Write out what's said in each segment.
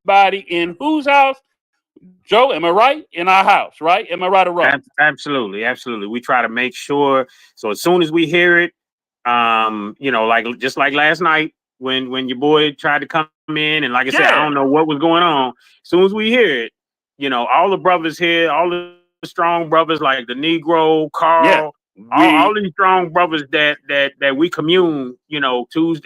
everybody in whose house? Joe, am I right? In our house, right? Am I right or wrong? Absolutely, absolutely. We try to make sure. So as soon as we hear it, like just like last night when your boy tried to come in, and like I said, I don't know Yeah, what was going on. As soon as we hear it, all the brothers here, all the strong brothers like the Negro, Carl, yeah. all these We strong brothers that we commune,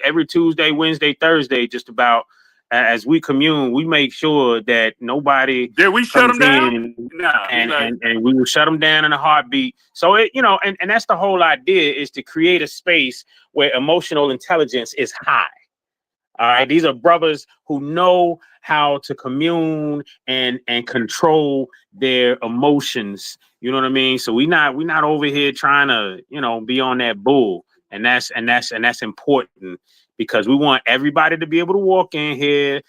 every Tuesday, Wednesday, Thursday, just about as we commune, we make sure that nobody did we shut comes them down? in No, and we and, like, and we will shut them down in a heartbeat. So and that's the whole idea, is to create a space where emotional intelligence is high. All right, these are brothers who know how to commune and control their emotions. You know what I mean? So we not over here trying to be on that bull, and that's important, because we want everybody to be able to walk in here,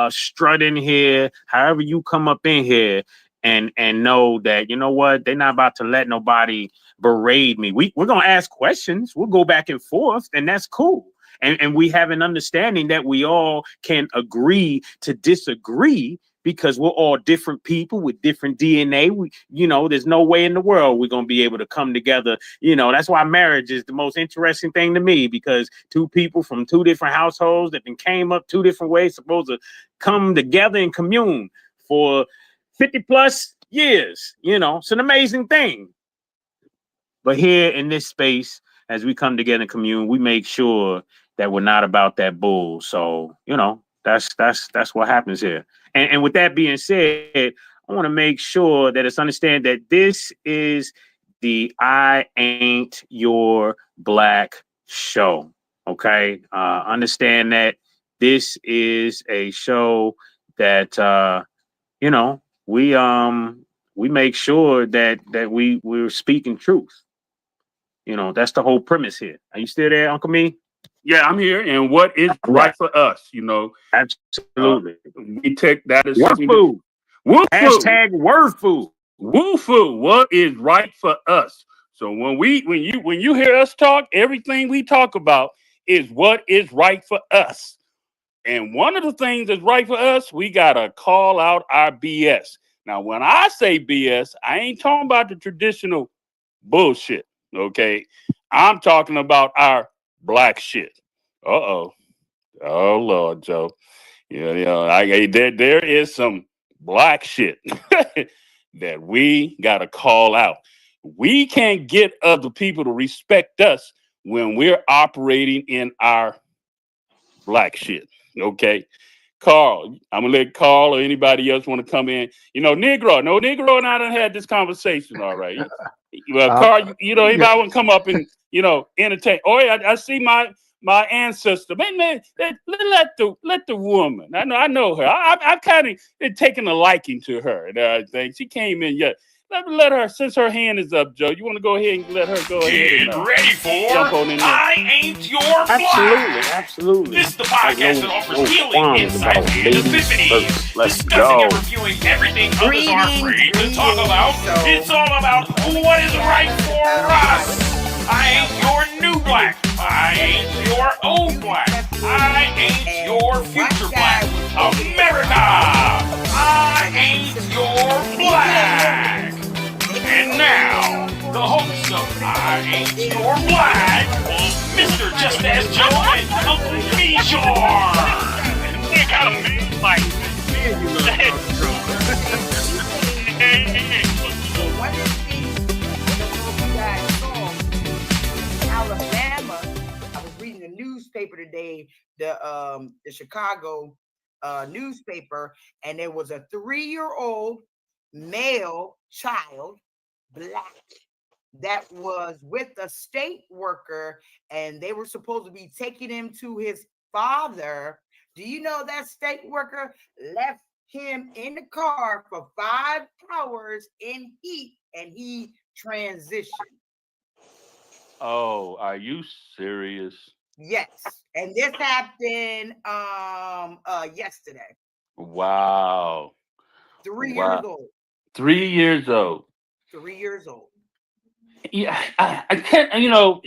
strut in here, however you come up in here, and know that what, they're not about to let nobody berate me. We're gonna ask questions. We'll go back and forth, and that's cool. And we have an understanding that we all can agree to disagree, because we're all different people with different DNA. There's no way in the world we're going to be able to come together. That's why marriage is the most interesting thing to me, because two people from two different households that then came up two different ways supposed to come together and commune for 50 plus years. It's an amazing thing. But here in this space, as we come together and commune, we make sure that we're not about that bull. So, that's what happens here. And with that being said, I want to make sure that it's understand that this is the I Ain't Your Black show. Okay. Understand that this is a show that we make sure that we're speaking truth. That's the whole premise here. Are you still there, Uncle Me? yeah, I'm here. And what is All right. right for us? Absolutely. We take that as Word something food. that woofu, Hashtag word food. woofu. What is right for us? So when you hear us talk, everything we talk about is what is right for us. And one of the things that's right for us, we gotta call out our BS. Now, when I say BS, I ain't talking about the traditional bullshit. Okay, I'm talking about our black shit. Uh-oh. Oh Lord, Joe. There is some black shit that we gotta call out. We can't get other people to respect us when we're operating in our black shit. Okay. Carl, I'm gonna let Carl or anybody else want to come in. Negro, no Negro and I done had this conversation. All right. Well, Uh, Carl, yeah. anybody want to come up and entertain? Oh, yeah, I see my ancestor. Man, let the woman. I know her. I've kind of taken a liking to her and everything. She came in. Yeah, let her, since her hand is up, Joe. You want to go ahead and let her go ahead and Get ready for jump on in there. I Ain't Your Absolutely. Black. Absolutely. This is the Like podcast that offers no healing, qualms insights, about and ladies epiphanies, first. Let's discussing and go. reviewing everything others are afraid to talk Greetings. about. So, It's all about what is right for us. I ain't your new black. I ain't your old black. I ain't your future black. America. I ain't your black. And now, the hosts of I Ain't Your Black, Mr. Just As Joe and Uncle Mijor. You got me like one of the things you guys saw in Alabama, I was reading the newspaper today, the Chicago newspaper, and there was a 3-year-old male child, black, that was with a state worker, and they were supposed to be taking him to his father. Do you know that state worker left him in the car for 5 hours in heat, and he transitioned? Oh, are you serious? Yes, and this happened yesterday. Wow. 3 years Wow. old. 3 years old. 3 years old. Yeah, I can't,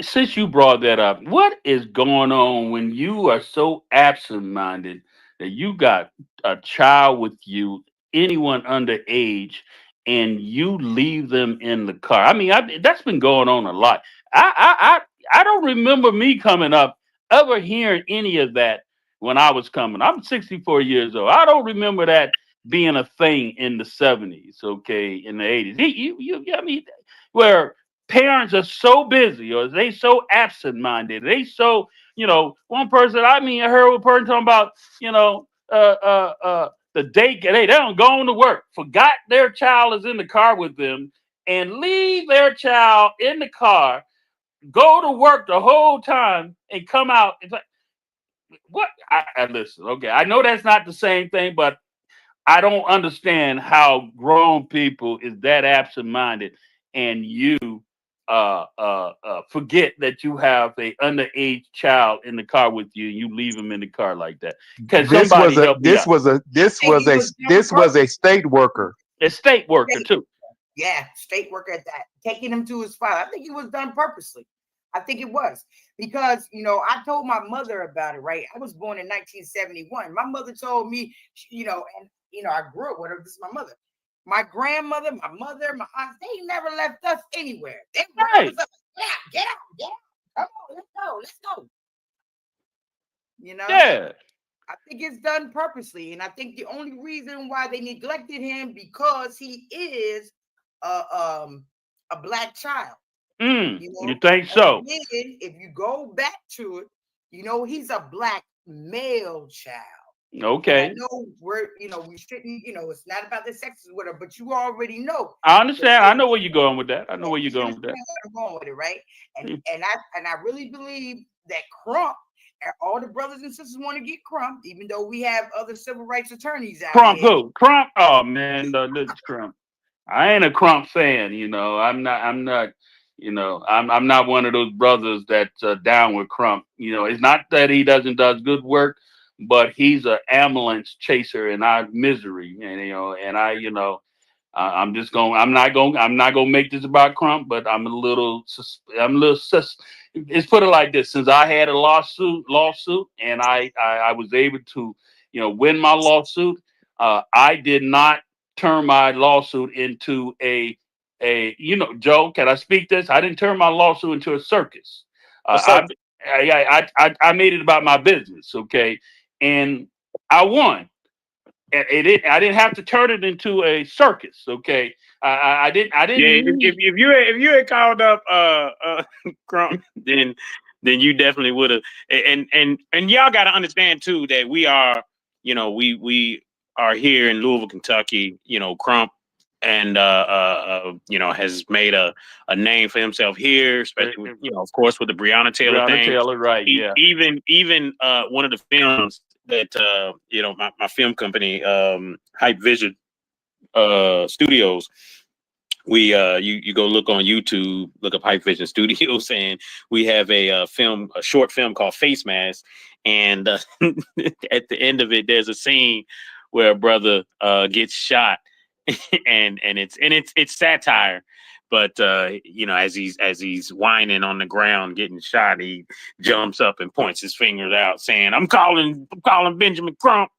since you brought that up, what is going on when you are so absent minded that you got a child with you, anyone underage, and you leave them in the car. I mean, that's been going on a lot. I don't remember me coming up ever hearing any of that when I was coming. I'm 64 years old. I don't remember that being a thing in the 70s, okay, in the 80s. I mean, where parents are so busy or they so absent-minded, they so, one person, I mean, I heard a person talking about, the day they don't go on to work, forgot their child is in the car with them, and leave their child in the car, go to work the whole time, and come out. It's like, what? I listen. Okay, I know that's not the same thing, but I don't understand how grown people is that absent-minded, and you forget that you have a underage child in the car with you, and you leave him in the car like that. Can This somebody was a help me this out? was a this think was it a was done this was a purpose. state worker. A state worker too. Yeah, state worker at that, taking him to his father. I think it was done purposely. I think it was because I told my mother about it. Right, I was born in 1971. My mother told me, and I grew up with her. This is my mother, my grandmother, my mother, my aunt. They never left us anywhere. They Right. was up, get out. Come on, let's go. Yeah. I think it's done purposely, and I think the only reason why they neglected him because he is a black child. You think so? And then if you go back to it, he's a black male child. And I Okay. know we shouldn't, it's not about the sexes with her, but you already know. I understand. I know where you're going with that. I know where you're You going with that. understand where I'm going with it, right? Mm. And I really believe that Crump and all the brothers and sisters want to get Crump, even though we have other civil rights attorneys out Crump here. who? Crump? Oh man, this Crump. I ain't a Crump fan. I'm not. I'm not one of those brothers that's down with Crump. It's not that he does good work, but he's an ambulance chaser in our misery, and I'm just going. I'm not going. I'm not going to make this about Crump, but I'm a little. Let's put it like this: since I had a lawsuit, and I was able to, win my lawsuit, I did not turn my lawsuit into Joe. Can I speak this? I didn't turn my lawsuit into a circus. I made it about my business, okay, and I won. I didn't have to turn it into a circus. Okay, I didn't. Yeah, if you had called up Crump, then you definitely would have. And y'all got to understand too that we are, we are here in Louisville, Kentucky. Crump and has made a name for himself here, especially with, of course, with the Breonna Taylor thing. Taylor, right? Yeah. Even one of the films that my film company, Hype Vision Studios, we you go look on YouTube, look up Hype Vision Studios, and we have a short film called Face Mask, and at the end of it, there's a scene where a brother gets shot, and it's satire. But as he's whining on the ground getting shot, he jumps up and points his fingers out, saying, "I'm calling Benjamin Crump."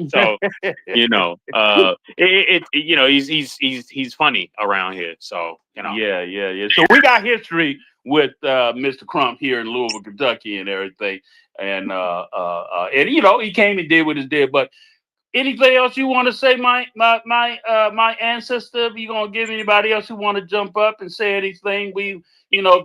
So he's funny around here. So Yeah. So we got history with Mr. Crump here in Louisville, Kentucky, and everything, and he came and did what he did, but. Anything else you want to say, my ancestor? You gonna give anybody else who want to jump up and say anything?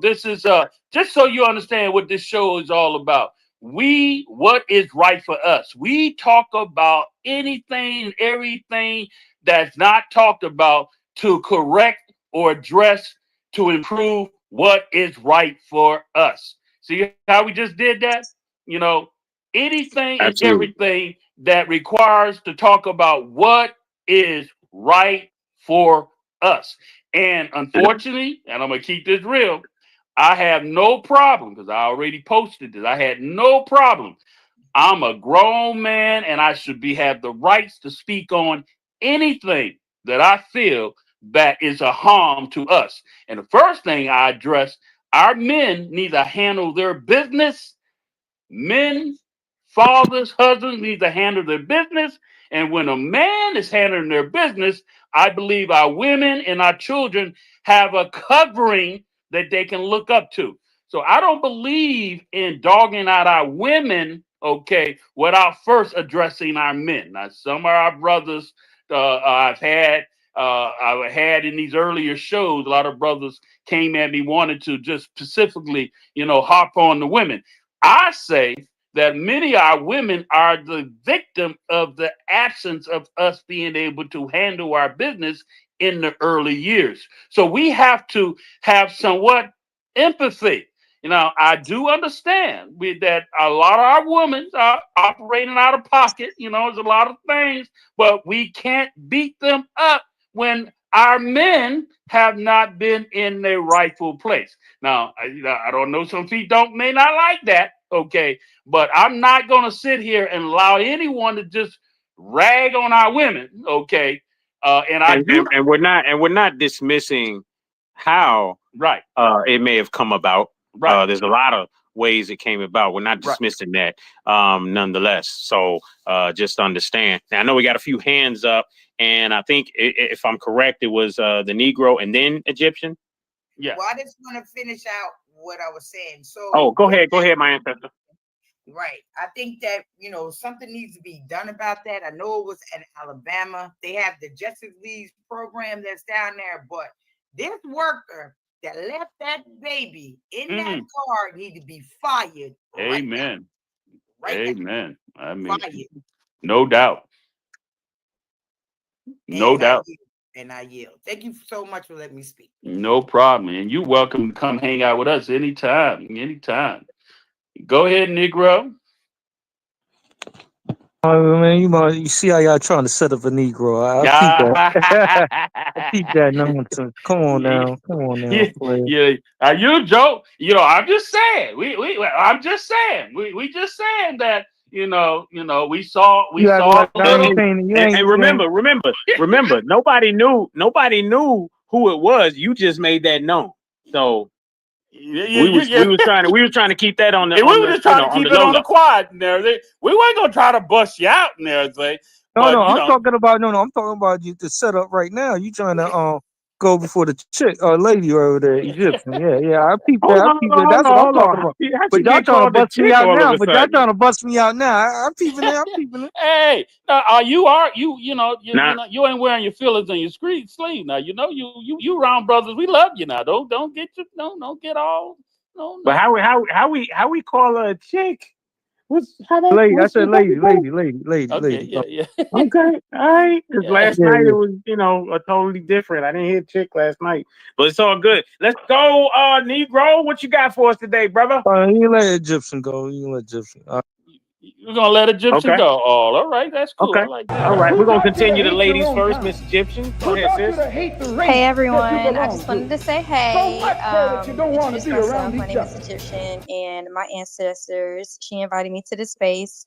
This is just so you understand what this show is all about. What is right for us? We talk about anything and everything that's not talked about to correct or address to improve what is right for us. See how we just did that? Anything and everything that requires to talk about what is right for us. And unfortunately, and I'm going to keep this real, I have no problem because I already posted this. I had no problem. I'm a grown man and I should have the rights to speak on anything that I feel that is a harm to us. And the first thing I address, our men need to handle their business. Men fathers, husbands need to handle their business. And when a man is handling their business, I believe our women and our children have a covering that they can look up to. So I don't believe in dogging out our women, okay, without first addressing our men. Now, some of our brothers I've had in these earlier shows, a lot of brothers came at me, wanted to just specifically, harp on the women. I say that many of our women are the victim of the absence of us being able to handle our business in the early years. So we have to have somewhat empathy. I do understand that a lot of our women are operating out of pocket. There's a lot of things, but we can't beat them up when our men have not been in their rightful place. Now, I don't know. Some people may not like that. Okay. But I'm not going to sit here and allow anyone to just rag on our women. Okay. And we're not dismissing how right it may have come about. Right. There's a lot of ways it came about. We're not dismissing that nonetheless. So just understand. Now, I know we got a few hands up, and I think if I'm correct, it was the Negro and then Egyptian. Yeah. Well, I just want to finish out what I was saying. So go ahead, my ancestor. Right. I think that, something needs to be done about that. I know it was at Alabama. They have the Justice League program that's down there, but this worker that left that baby in that car need to be fired. Amen. Amen. I mean, fired. No doubt. No doubt. And I yield. Thank you so much for letting me speak. No problem. And you're welcome to come hang out with us anytime. Anytime. Go ahead, Negro. Man, you see how y'all trying to set up a Negro. I peep that nonsense. Come on now. Yeah. You joke. I'm just saying. I'm just saying. We just saying that. We saw. And remember. Nobody knew who it was. You just made that known. So. We were trying to keep that on the. We were just trying to keep it on the quiet and everything. We weren't gonna try to bust you out and everything. I'm talking about you the setup right now. You trying to go before the chick or lady over there, Egyptian. Yeah. I peep that. That's what I'm talking about. But y'all trying to bust me out now. I'm peeping it. Hey, you ain't wearing your feelings on your sleeve now. You round brothers. We love you now. Don't get all. No. But how we call her a chick? Lady. I said lady. Okay, yeah. Okay, all right. Because last night it was, a totally different. I didn't hear chick last night, but it's all good. Let's go, Negro. What you got for us today, brother? You let Egyptian go. You're gonna let Egyptian go. Oh, all right, that's cool. Okay. I like that. All right, we're gonna continue the ladies first, Miss Egyptian. Go ahead, sis. Hey everyone, I just wanted to say hey. Introduce myself. My name is Egyptian, and my ancestors. She invited me to this space.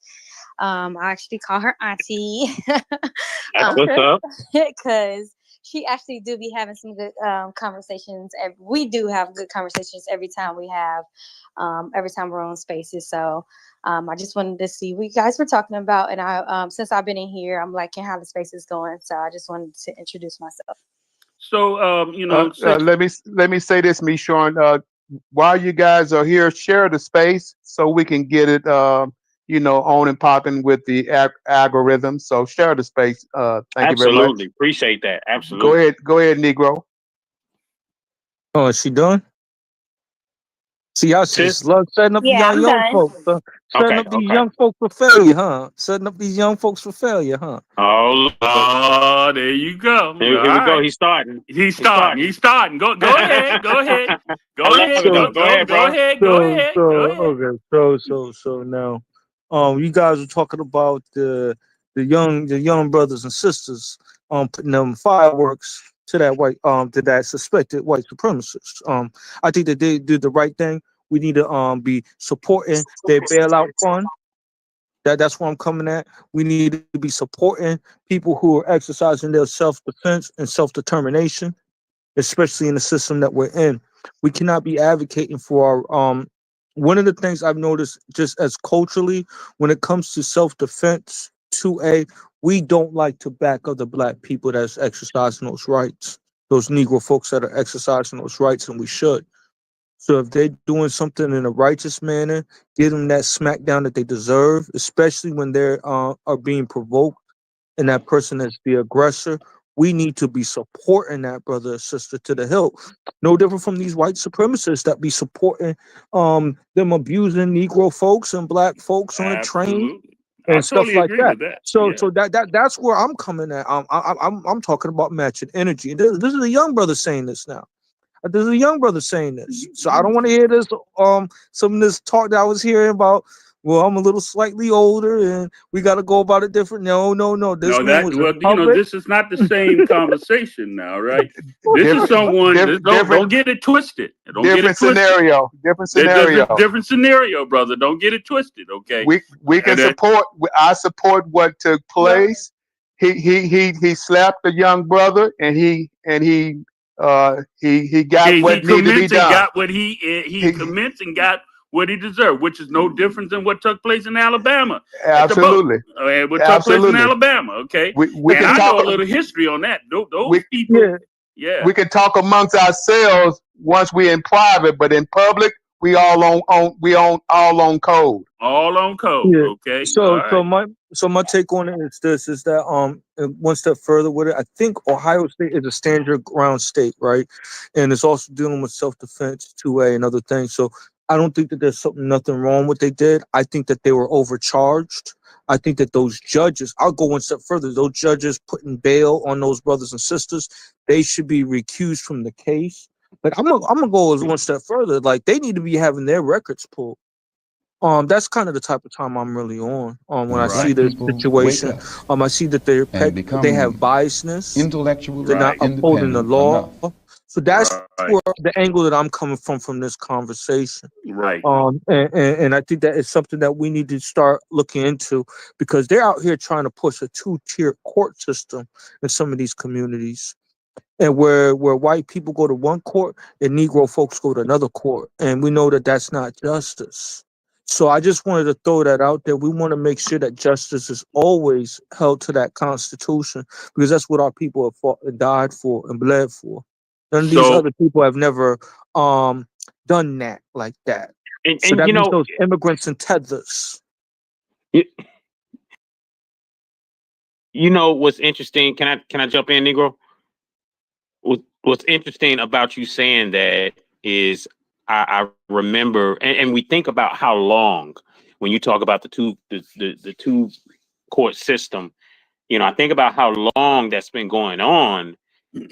I actually call her auntie. What's up? Because she actually do be having some good conversations. We do have good conversations every time we're on spaces. So I just wanted to see what you guys were talking about, and I since I've been in here, I'm liking how the space is going. So I just wanted to introduce myself. So let me say this, Michon. While you guys are here, share the space so we can get it on and popping with the algorithm. So share the space. Thank you very much. Absolutely. Appreciate that. Absolutely. Go ahead, Negro. Oh, is she done? See, y'all just love setting up young folks. Setting up these young folks for failure, huh? Oh, there you go. Here we go. He's starting. He's starting. Go ahead. Go ahead. Go ahead. Okay. So now, you guys are talking about the young brothers and sisters putting them fireworks to that suspected white supremacist. I think that they did the right thing. We need to be supporting their bailout fund. That's where I'm coming at. We need to be supporting people who are exercising their self-defense and self-determination, especially in the system that we're in. We cannot be advocating for one of the things I've noticed just as culturally, when it comes to self-defense, 2A, we don't like to back other black people that's exercising those rights, those Negro folks that are exercising those rights, and we should. So if they're doing something in a righteous manner, give them that smackdown that they deserve, especially when they're are being provoked and that person is the aggressor. We need to be supporting that brother or sister to the hilt. No different from these white supremacists that be supporting them abusing Negro folks and black folks on the train Absolutely. I and stuff totally like agree that. with that. So Yeah. so that's where I'm coming at. I'm talking about matching energy. This is a young brother saying this now. This is a young brother saying this. So I don't want to hear this some of this talk that I was hearing about. Well, I'm a little slightly older and we got to go about it different. No. This No, man that was well, in you know, public. this is not the same conversation now, right? This is Different, someone. different, Don't different, get it twisted. Don't get it different twisted. scenario. Different There's a scenario. different scenario, brother. Don't get it twisted, okay? We can And support. I support what took place. He slapped the young brother, and he got he what needed to be commenced and done. got what he He, commenced and got what he deserved, which is no different than what took place in Alabama at the boat. absolutely, What took place in absolutely. Alabama, okay? We And can I know talk. a little history on that. Those We people, Yeah. yeah, we can talk amongst ourselves once we're in private, but in public, we all all on code. all on code, Yeah. okay? All So right. my take on it is this: is that one step further with it, I think Ohio State is a stand your ground state, right? And it's also dealing with self defense, 2A, and other things. So I don't think that there's nothing wrong with what they did. I think that they were overcharged. I think that those judges, I'll go one step further. Those judges putting bail on those brothers and sisters, they should be recused from the case. But I'm gonna go one step further. Like they need to be having their records pulled. That's kind of the type of time I'm really on. When I see Right. this situation, I see that they have biasness. Intellectually They're not upholding the independent law. enough. So that's Right. where the angle that I'm coming from this conversation. Right. And I think that it's something that we need to start looking into because they're out here trying to push a two-tier court system in some of these communities. And where white people go to one court and Negro folks go to another court. And we know that that's not justice. So I just wanted to throw that out there. We want to make sure that justice is always held to that Constitution because that's what our people have fought and died for and bled for. None of these So other people have never done that like that. And, So and that you means know, those immigrants and tethers. you know what's interesting? Can I jump in, Negro? What's interesting about you saying that is I remember, and we think about how long when you talk about the two court system. You know, I think about how long that's been going on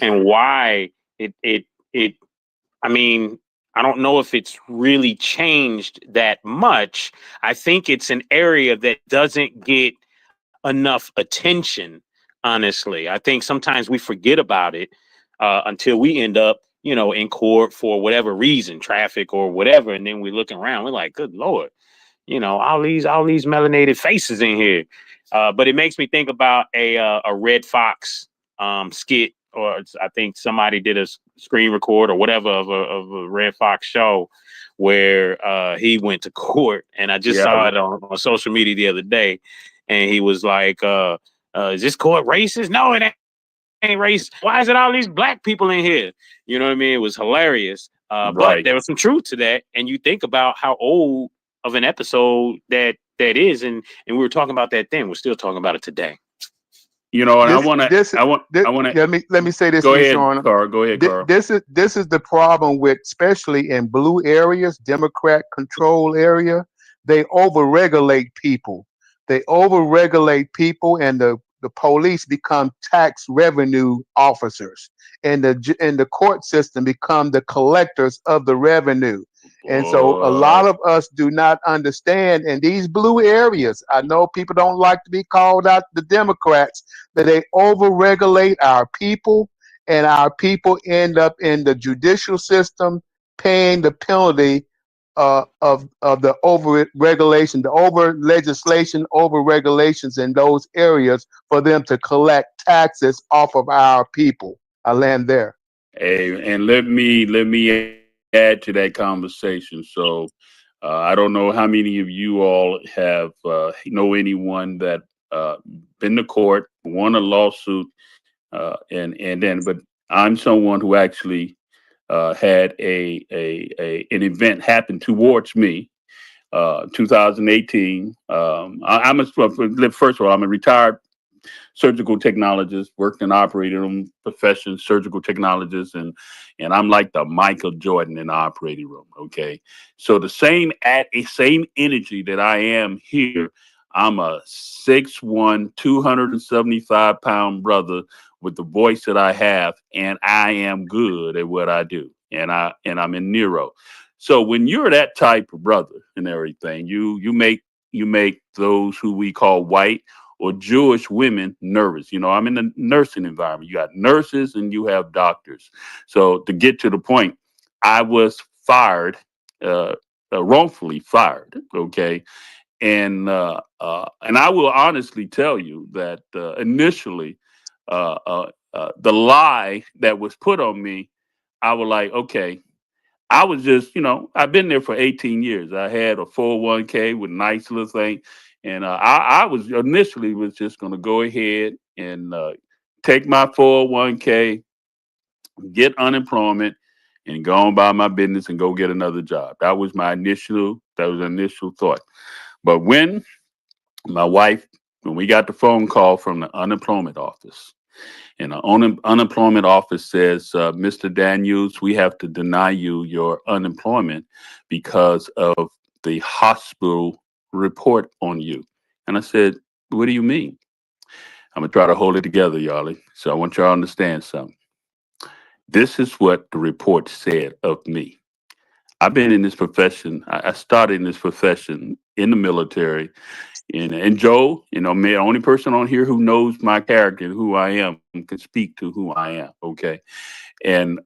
and why it. I mean, I don't know if it's really changed that much. I think it's an area that doesn't get enough attention. Honestly, I think sometimes we forget about it until we end up, you know, in court for whatever reason, traffic or whatever, and then we're looking around. We're like, "Good Lord, you know, all these melanated faces in here." But it makes me think about a Red Fox skit, or I think somebody did a screen record or whatever of a Red Fox show where he went to court, and I just saw it on social media the other day, and he was like, "Is this court racist? No, it ain't racist. Why is it all these black people in here?" You know what I mean? It was hilarious, but right. there was some truth to that, and you think about how old of an episode that is, and we were talking about that then. We're still talking about it today. You know, and This, I want to let me say this, go ahead, Sean. Carl. Go ahead, Carl. This is the problem with, especially in blue areas, Democrat control area. They overregulate people. They overregulate people, and the police become tax revenue officers, and the court system become the collectors of the revenue. And so a lot of us do not understand in these blue areas. I know people don't like to be called out, the Democrats, that they overregulate our people, and our people end up in the judicial system paying the penalty of the over regulation, the over legislation, over regulations in those areas for them to collect taxes off of our people. I land there. Hey, and let me add to that conversation. So I don't know how many of you all have know anyone that been to court, won a lawsuit, and then, but I'm someone who actually had an event happen towards me. 2018. I'm a first of all, I'm a retired surgical technologist, worked in operating room profession, surgical technologist, and I'm like the Michael Jordan in the operating room. Okay, so the same energy that I am here. I'm a 6'1", 275-pound brother with the voice that I have, and I am good at what I do, and I'm in neuro. So when you're that type of brother and everything, you make those who we call white or Jewish women nervous. You know, I'm in the nursing environment. You got nurses and you have doctors. So to get to the point, I was fired, uh, wrongfully fired. Okay, and I will honestly tell you that initially, the lie that was put on me, I was like, okay. I was just, I've been there for 18 years. I had a 401k with a nice little thing. And I was initially was just going to go ahead and take my 401k, get unemployment, and go on by my business and go get another job. That was initial thought. But when we got the phone call from the unemployment office, and the unemployment office says, Mr. Daniels, we have to deny you your unemployment because of the hospital report on you. And I said, what do you mean? I'm going to try to hold it together, y'all. So I want y'all to understand something. This is what the report said of me. I've been in this profession. I started in this profession in the military. And Joe, me, the only person on here who knows my character and who I am can speak to who I am. Okay. And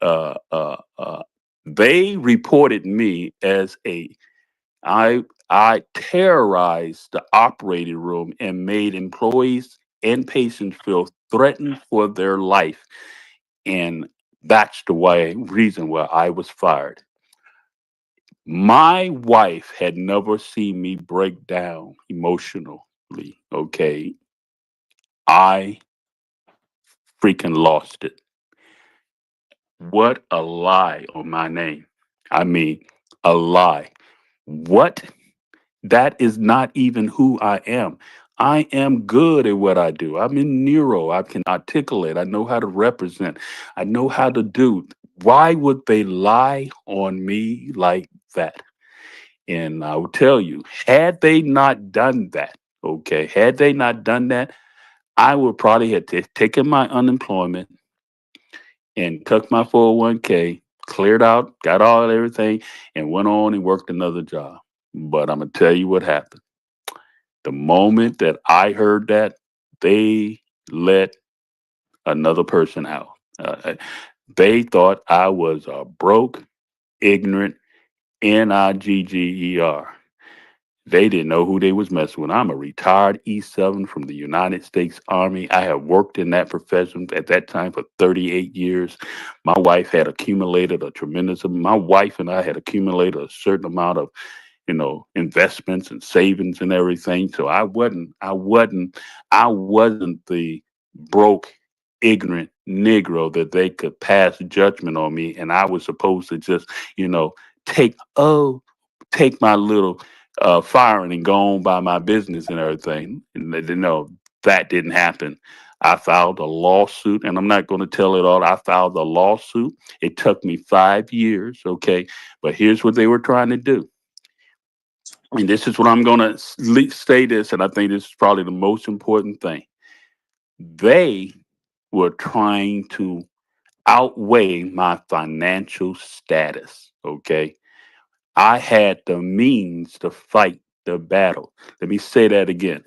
they reported me as I terrorized the operating room and made employees and patients feel threatened for their life. And that's the reason why I was fired. My wife had never seen me break down emotionally. Okay. I freaking lost it. What a lie on my name. I mean, a lie. What? That is not even who I am. I am good at what I do. I'm in neuro. I can articulate. I know how to represent. I know how to do. Why would they lie on me like that? And I will tell you, had they not done that, okay, had they not done that, I would probably have taken my unemployment and took my 401k, cleared out, got all everything, and went on and worked another job. But I'm gonna tell you what happened. The moment that I heard that, they let another person out. They thought I was a broke, ignorant, Nigger. They didn't know who they was messing with. I'm a retired E7 from the United States Army. I have worked in that profession at that time for 38 years. My wife had accumulated a tremendous amount. My wife and I had accumulated a certain amount of, investments and savings and everything. So I wasn't the broke, ignorant Negro that they could pass judgment on me. And I was supposed to just, take, take my little firing and go on by my business and everything. And they didn't know that didn't happen. I filed a lawsuit, and I'm not going to tell it all. I filed a lawsuit. It took me 5 years, okay? But here's what they were trying to do. And this is what I'm going to say this, and I think this is probably the most important thing. They were trying to outweigh my financial status, okay? I had the means to fight the battle. Let me say that again.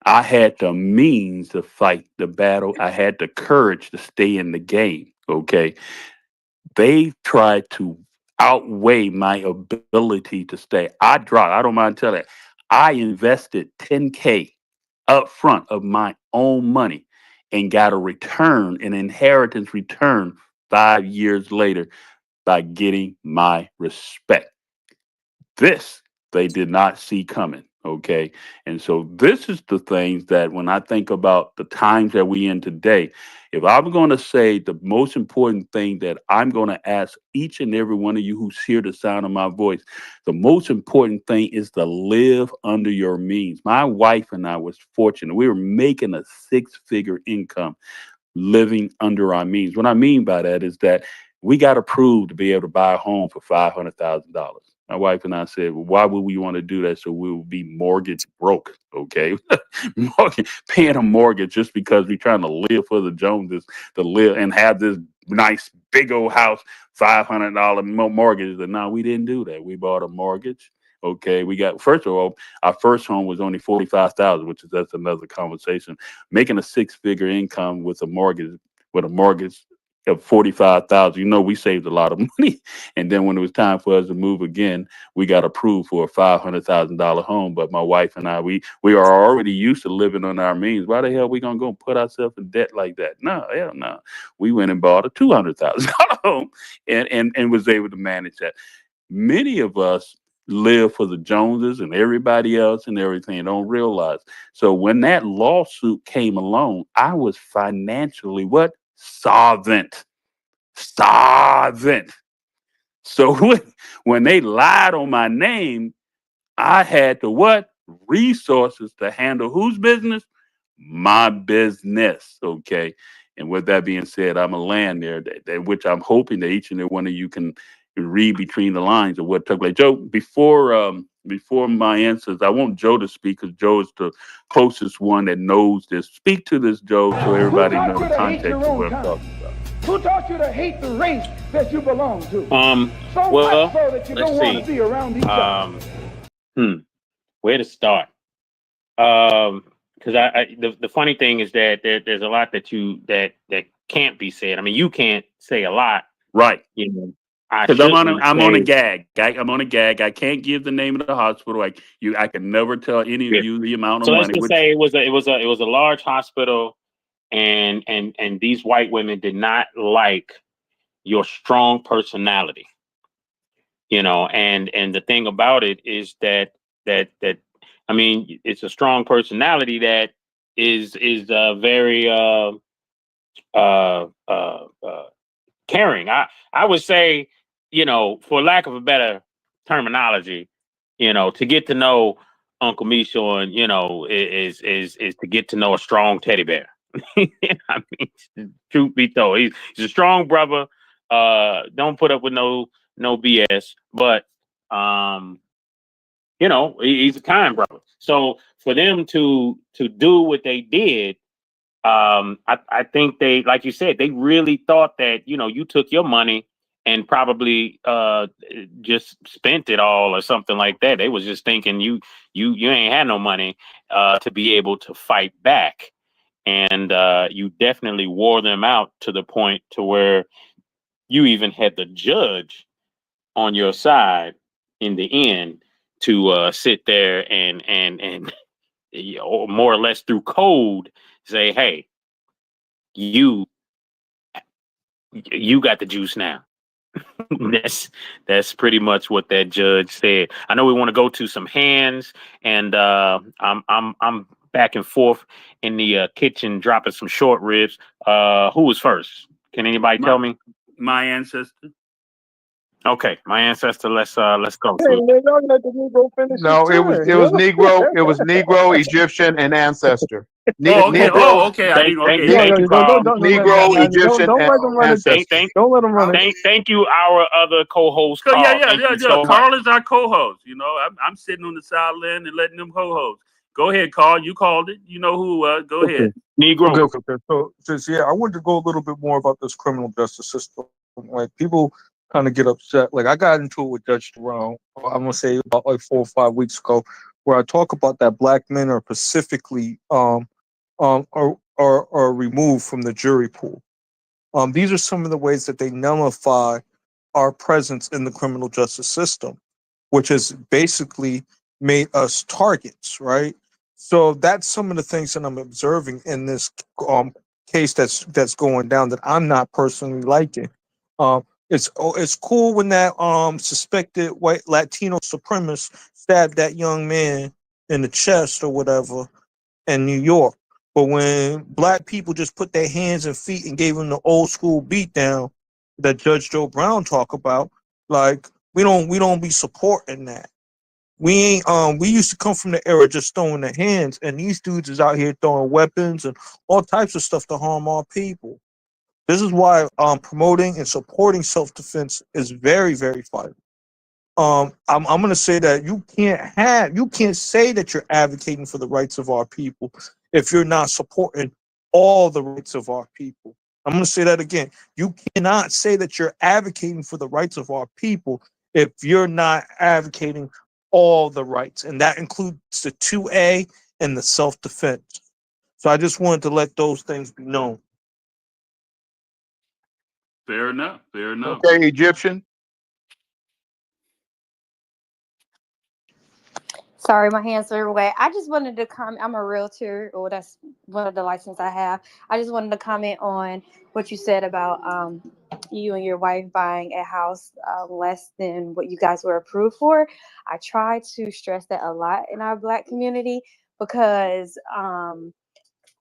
I had the means to fight the battle. I had the courage to stay in the game. Okay. They tried to outweigh my ability to stay. I don't mind telling you, I invested 10K up front of my own money and got a return, an inheritance return 5 years later by getting my respect. This they did not see coming. Okay. And so this is the things that when I think about the times that we in today, if I'm going to say the most important thing that I'm going to ask each and every one of you who's hear the sound of my voice, the most important thing is to live under your means. My wife and I was fortunate. We were making a 6-figure income living under our means. What I mean by that is that we got approved to be able to buy a home for $500,000. My wife and I said, well, why would we want to do that? So we will be mortgage broke, okay? Paying a mortgage just because we're trying to live for the Joneses, to live and have this nice big old house, $500 mortgage. And no, we didn't do that. We bought a mortgage. Okay, we got, first of all, our first home was only $45,000, which is, that's another conversation. Making a 6-figure income with a mortgage of $45,000, we saved a lot of money. And then when it was time for us to move again, we got approved for a $500,000 home. But my wife and I, we are already used to living on our means. Why the hell we gonna go put ourselves in debt like that? No, hell no. We went and bought a $200,000 home and was able to manage that. Many of us live for the Joneses and everybody else and everything and don't realize. So when that lawsuit came along, I was financially what? Solvent. So when they lied on my name, I had the what? Resources to handle whose business? My business. Okay. And with that being said, I'm a land there, that which I'm hoping that each and every one of you can read between the lines of what took place. Joe, before my answers, I want Joe to speak because Joe is the closest one that knows this. Speak to this, Joe, so everybody knows the context of what I'm talking about. Who taught you to hate the race that you belong to? Well, much so that you let's don't want to see. be around each other. Where to start? Because the funny thing is that there's a lot that can't be said. I mean, you can't say a lot, right? Because I'm on a gag. I'm on a gag. I can't give the name of the hospital. I can never tell any of you the amount of so money. let's just say it was a large hospital, and these white women did not like your strong personality. And the thing about it is that I mean, it's a strong personality that is very caring. I would say, for lack of a better terminology, to get to know Uncle Meshawn, is to get to know a strong teddy bear. I mean, truth be told, he's a strong brother. Don't put up with no BS, but he's a kind brother. So for them to do what they did, I think they, like you said, they really thought that, you took your money and probably just spent it all or something like that. They was just thinking you ain't had no money to be able to fight back. And you definitely wore them out to the point to where you even had the judge on your side in the end to sit there and more or less through code say, hey, you got the juice now. That's pretty much what that judge said. I know we want to go to some hands, and I'm back and forth in the kitchen dropping some short ribs. Who was first? Can anybody tell me? My ancestor. Okay, my ancestor. Let's go. Hey, man, y'all let the Negro finish No, his it was turn, Negro. It was Negro, Egyptian, and ancestor. Okay. Okay. Thank you, Don't Carl. Negro, Egyptian, don't let them run it. ancestor. Don't let them run it. Thank you, our other co-host. So, Carl. yeah. So Carl is our co-host. I'm sitting on the sideline and letting them co-host. Go ahead, Carl. You called it. You know who was. Go ahead. Negro. Okay. So since I wanted to go a little bit more about this criminal justice system. Like people kind of get upset. Like I got into it with Judge Jerome, I'm gonna say about like 4 or 5 weeks ago, where I talk about that black men are specifically are removed from the jury pool. These are some of the ways that they nullify our presence in the criminal justice system, which has basically made us targets, right? So that's some of the things that I'm observing in this case that's going down that I'm not personally liking. It's cool when that suspected white Latino supremacist stabbed that young man in the chest or whatever in New York. But when black people just put their hands and feet and gave him the old school beatdown that Judge Joe Brown talk about, like we don't be supporting that. We ain't we used to come from the era just throwing the hands, and these dudes is out here throwing weapons and all types of stuff to harm our people. This is why promoting and supporting self-defense is very, very vital. I'm gonna say that you can't say that you're advocating for the rights of our people if you're not supporting all the rights of our people. I'm gonna say that again. You cannot say that you're advocating for the rights of our people if you're not advocating all the rights, and that includes the 2A and the self-defense. So I just wanted to let those things be known. Fair enough. Fair enough. Okay, Egyptian. Sorry, my hands are away. I just wanted to comment. I'm a realtor, or that's one of the licenses I have. I just wanted to comment on what you said about you and your wife buying a house less than what you guys were approved for. I try to stress that a lot in our Black community because a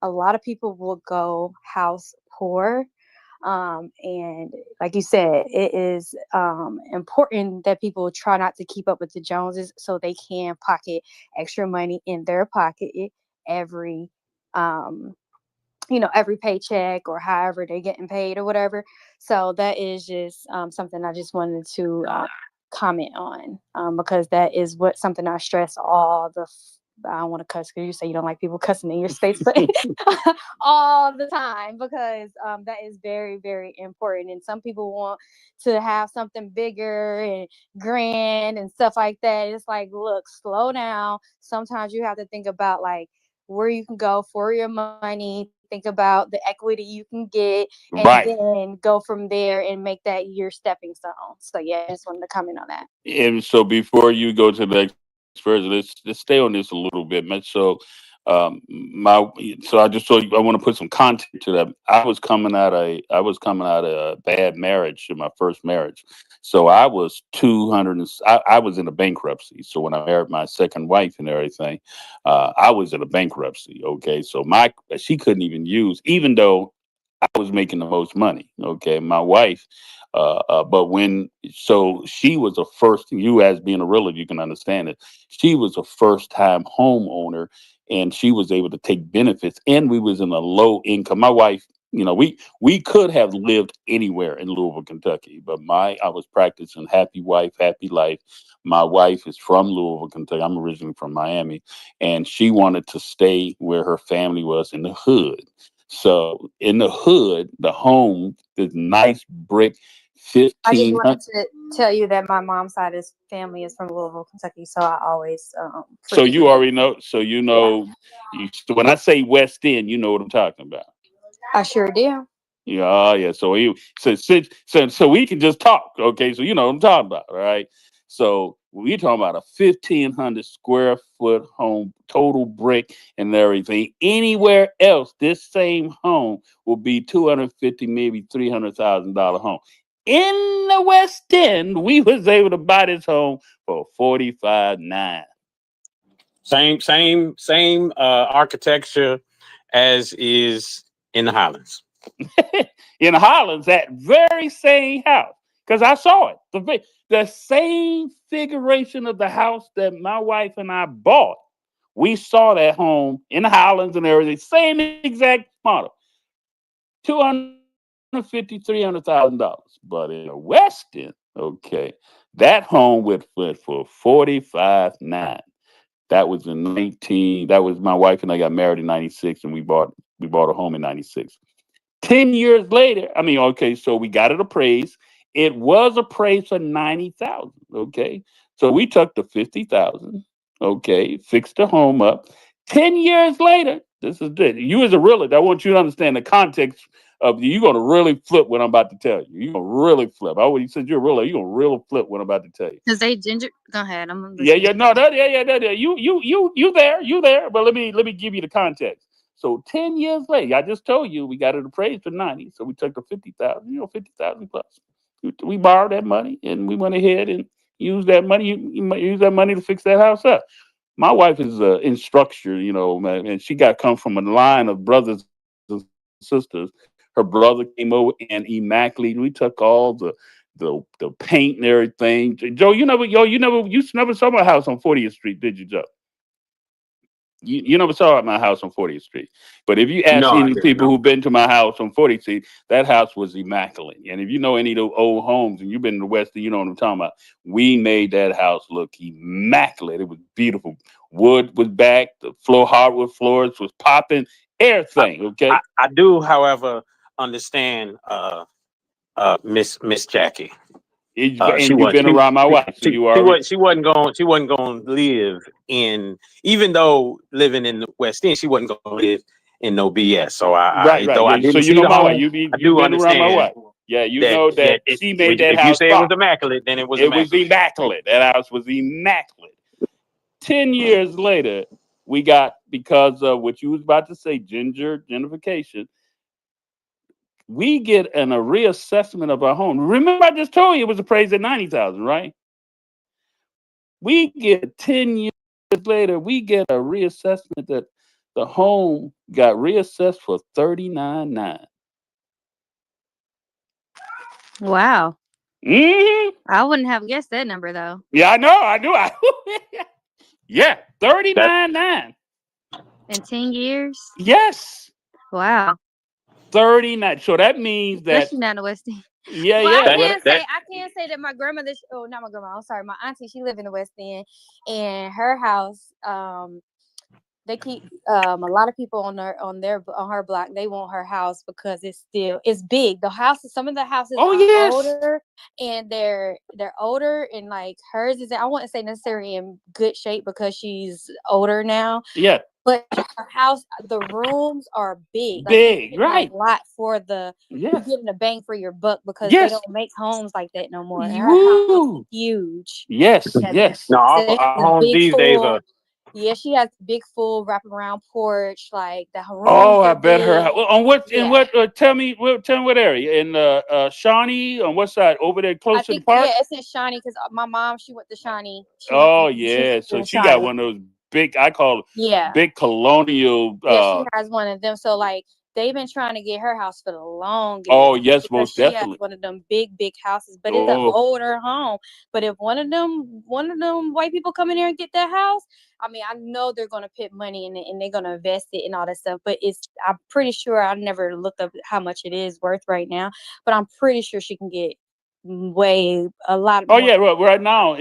lot of people will go house poor. And like you said, it is important that people try not to keep up with the Joneses so they can pocket extra money in their pocket every every paycheck or however they're getting paid or whatever. So that is just something I just wanted to comment on because that is something I stress all the I don't want to cuss because you say you don't like people cussing in your space, but all the time because that is very, very important. And some people want to have something bigger and grand and stuff like that. It's like, look, slow down. Sometimes you have to think about like where you can go for your money. Think about the equity you can get, and then go from there and make that your stepping stone. So yeah, I just wanted to comment on that. And so before you go to the next person, let's stay on this a little bit, man. So I just told you I want to put some content to that. I was coming out of a bad marriage in my first marriage. So I was 200 I was in a bankruptcy. So when I married my second wife and everything, I was in a bankruptcy. Okay. So she couldn't even use, even though I was making the most money. Okay. My wife, so she was a first, you as being a realtor, you can understand it. She was a first time homeowner and she was able to take benefits, and we was in a low income. My wife, we could have lived anywhere in Louisville, Kentucky, but I was practicing happy wife, happy life. My wife is from Louisville, Kentucky. I'm originally from Miami, and she wanted to stay where her family was in the hood. So in the hood, the home, this nice brick, I just 1500. wanted to tell you that my mom's side of family is from Louisville, Kentucky, so I always So you already know. So Yeah. when I say West End, you know what I'm talking about. I sure do. Yeah, yeah. So we can just talk, okay? So you know what I'm talking about, all right? So we're talking about a 1,500 square foot home, total brick and everything. Anywhere else, this same home will be 250, maybe $300,000 home. In the West End, we was able to buy this home for $45,900. Same architecture as is in the Highlands. In the Highlands, that very same house, because I saw it. The same figuration of the house that my wife and I bought. We saw that home in the Highlands and everything, same exact model. $250,000, $300,000. But in the West End, okay, that home went for $45,900. That was that was my wife and I got married in 96, and we bought a home in 96. 10 years later, so we got it appraised. It was appraised for $90,000. Okay. So we took the $50,000, okay, fixed the home up. 10 years later, this is it. You as a realtor, I want you to understand the context of you're gonna really flip what I'm about to tell you. You're gonna really flip. I already said you're a realtor, you're gonna really flip what I'm about to tell you. Because they ginger. Go ahead. Yeah. You there. But let me give you the context. So 10 years later, I just told you we got it appraised for 90. So we took the 50,000, 50,000 plus. We borrowed that money and we went ahead and used that money. Use that money to fix that house up. My wife is an instructor, man, and she got come from a line of brothers and sisters. Her brother came over and immaculate. We took all the paint and everything. Joe, you never saw my house on 40th Street, did you, Joe? You never saw my house on 40th Street. But if you ask No, I any didn't people know. who've been to my house on 40th Street, that house was immaculate. And if you know any of those old homes and you've been in the West, you know what I'm talking about. We made that house look immaculate. It was beautiful. Wood was back, the hardwood floors was popping, everything. Okay. I do, however, understand Miss Jackie. And you've been around my wife, so you already. She wasn't going to live in, even though living in the West End, she wasn't going to live in no BS. So Right. though I Yeah, didn't so you see know the my wife. home, You've I been do around my understand wife. Yeah, you know that she made that if house. you say it was pop. immaculate, then it was It was immaculate. immaculate. That house was immaculate. 10 years later, we got, because of what you was about to say, gentrification, we get a reassessment of our home. Remember, I just told you it was appraised at 90,000, right? We get 10 years later, we get a reassessment that the home got reassessed for 39.9. Wow. Mm-hmm. I wouldn't have guessed that number though. Yeah, I know. I do. Yeah, 39.9. In 10 years? Yes, Wow. 39. So that means that. Especially down the West End. Yeah, Well, yeah. I can't say that my grandmother. Oh, not my grandma. I'm sorry, my auntie. She lived in the West End, and her house. They keep a lot of people on her block. They want her house because it's big. The houses, some of the houses are older, and they're older, and like hers is. I wouldn't say necessarily in good shape because she's older now. Yeah. But her house, the rooms are big. Big, like, right? A lot for the you're getting a bang for your buck because they don't make homes like that no more. And her house is huge. Yes. No, our homes these days are. Yeah, she has a big full wraparound porch, like the rooms. Oh, I bet her. On what? In what? Tell me what area? In Shawnee? On what side? Over there, close to the park? Yeah, it's in Shawnee because my mom, she went to Shawnee. Oh yeah, so she got one of those big. I call it big colonial. Yeah, she has one of them. So like they've been trying to get her house for the longest. Oh yes, most she definitely. Has one of them big houses, but it's an older home. But if one of them white people come in there and get that house, I mean, I know they're gonna put money in it and they're gonna invest it and all that stuff. But I'm pretty sure I never looked up how much it is worth right now. But I'm pretty sure she can get a lot more. Oh yeah, well, right now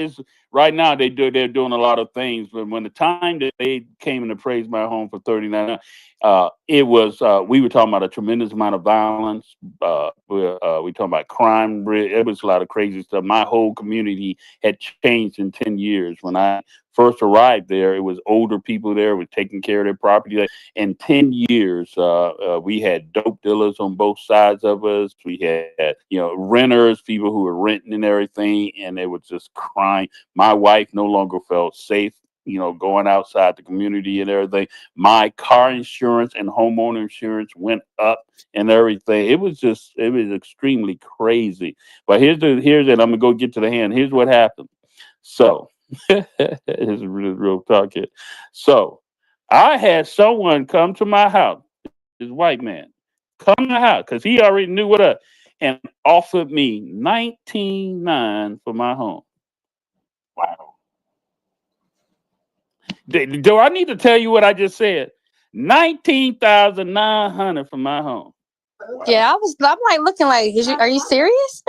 they're doing a lot of things. But when the time that they came and appraised my home for 39, it was we were talking about a tremendous amount of violence. We talking about crime. It was a lot of crazy stuff. My whole community had changed in 10 years. When I first arrived there, it was older people there were taking care of their property. In 10 years, we had dope dealers on both sides of us. We had, renters, people who were renting and everything, and they were just crying. My wife no longer felt safe, going outside the community and everything. My car insurance and homeowner insurance went up and everything. It was extremely crazy. But here's it. I'm gonna go get to the hand. Here's what happened. So it's real talk here. So I had someone come to my house, this white man, come to the house because he already knew what up, and offered me $19,900 for my home. Wow. Do I need to tell you what I just said? $19,900 for my home. Yeah, I'm like looking like, are you serious?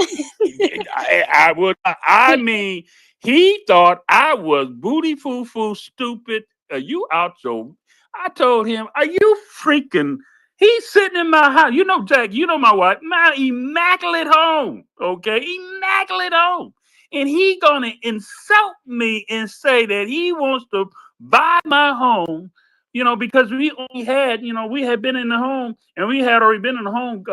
I mean, he thought I was booty foo stupid. Are you out your? I told him, are you freaking? He's sitting in my house. Jack, my wife, my immaculate home. Okay, immaculate home. And he gonna insult me and say that he wants to buy my home, because we only had, we had been in the home and we had already been in the home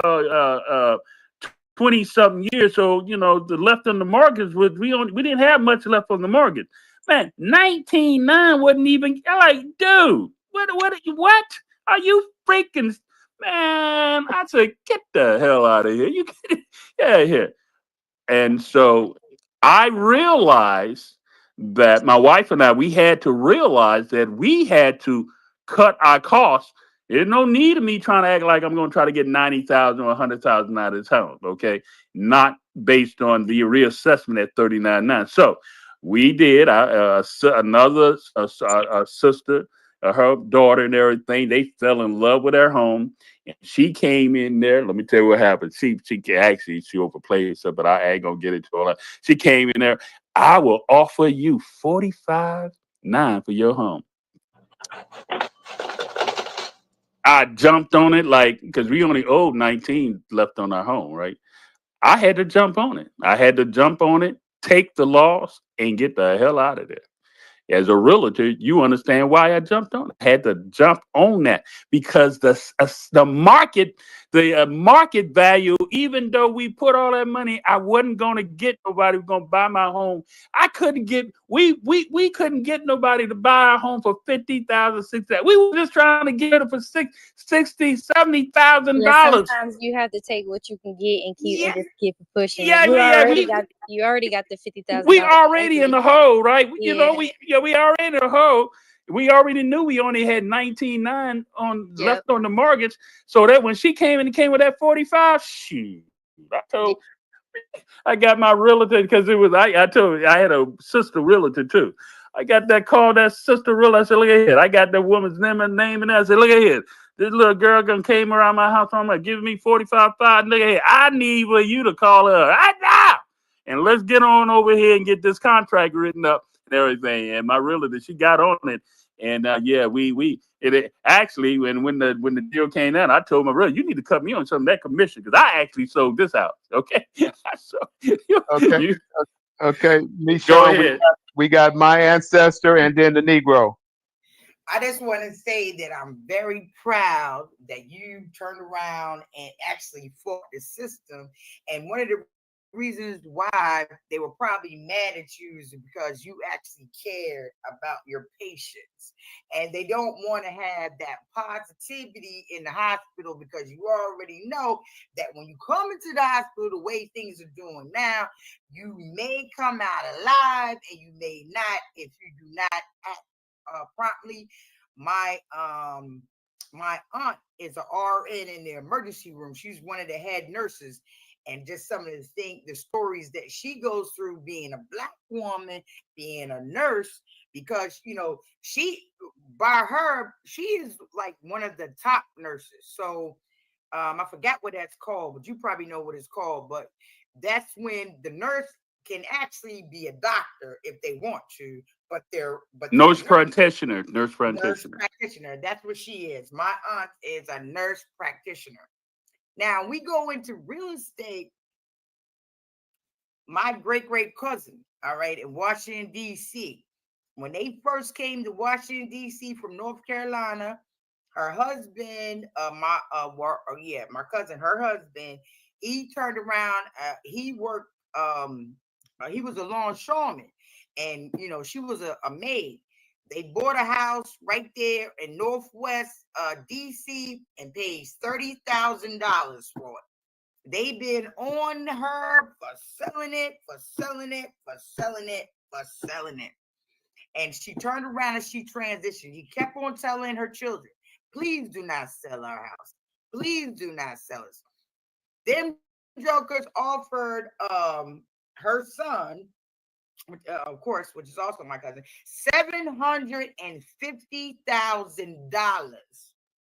20-something years. So, the left on the mortgage was, we didn't have much left on the mortgage. Man, 19.9 wasn't even, like, dude, what are you freaking, man? I said, get the hell out of here. You get it. Yeah, here. And so I realized that my wife and I, we had to realize that we had to cut our costs. There's no need of me trying to act like I'm going to try to get 90,000 or 100,000 out of this house. Okay. Not based on the reassessment at 39.9. So we did, another sister, her daughter and everything, they fell in love with their home. And she came in there. Let me tell you what happened. She overplayed stuff, but I ain't gonna get into all that. She came in there. I will offer you 45.9 for your home. I jumped on it because we only owed 19 left on our home, right? I had to jump on it. Take the loss, and get the hell out of there. As a realtor, you understand why I jumped on it. I had to jump on that because the market value, even though we put all that money, I wasn't going to get nobody who's going to buy my home. I couldn't get, we couldn't get nobody to buy our home for $50,000, $60,000. We were just trying to get it for $60,000, $70,000. Yeah, sometimes you have to take what you can get and just keep pushing. Yeah, You already got the $50,000. We already in the hole, right? Yeah. You know, we already in the hole. We already knew we only had 19.9 left on the mortgage. So that when she came with that 45, shoot, I got my realtor because I told you I had a sister realtor too. I got that call, that sister realtor. I said, look at here. I got that woman's name and I said, look at here. This little girl came around my house. I'm like, give me 45.5. Look at here. I need for you to call her right now. And let's get on over here and get this contract written up and everything. And my realtor, she got on it. And actually when the deal came out, I told my realtor, you need to cut me on some of that commission because I actually sold this house. Okay. Okay. Go ahead. We got my ancestor and then the Negro. I just want to say that I'm very proud that you turned around and actually fought the system. And one of the reasons why they were probably mad at you is because you actually cared about your patients. And they don't want to have that positivity in the hospital because you already know that when you come into the hospital the way things are doing now, you may come out alive and you may not if you do not act promptly. My aunt is an RN in the emergency room. She's one of the head nurses, and just some of the stories that she goes through being a Black woman, being a nurse, because she is like one of the top nurses. So I forgot what that's called, but you probably know what it's called. But that's when the nurse can actually be a doctor if they want to, but nurse practitioner. Nurse practitioner. That's what she is. My aunt is a nurse practitioner. Now we go into real estate. My great cousin, all right, in Washington D.C. When they first came to Washington D.C. from North Carolina, her husband, my cousin, her husband, he turned around. He worked. He was a longshoreman, and she was a maid. They bought a house right there in Northwest DC and paid $30,000 for it. They've been on her for selling it. And she turned around and she transitioned. He kept on telling her children, please do not sell our house. Please do not sell us. Them jokers offered her son, of course, which is also my cousin, $750,000.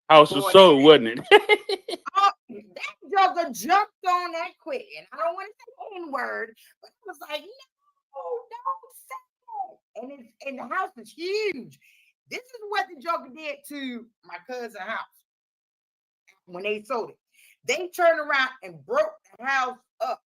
House was sold, wasn't it? That joker jumped on that quick, and I don't want to say one word, but it was like, no, don't sell. And the house is huge. This is what the joker did to my cousin's house when they sold it. They turned around and broke the house up.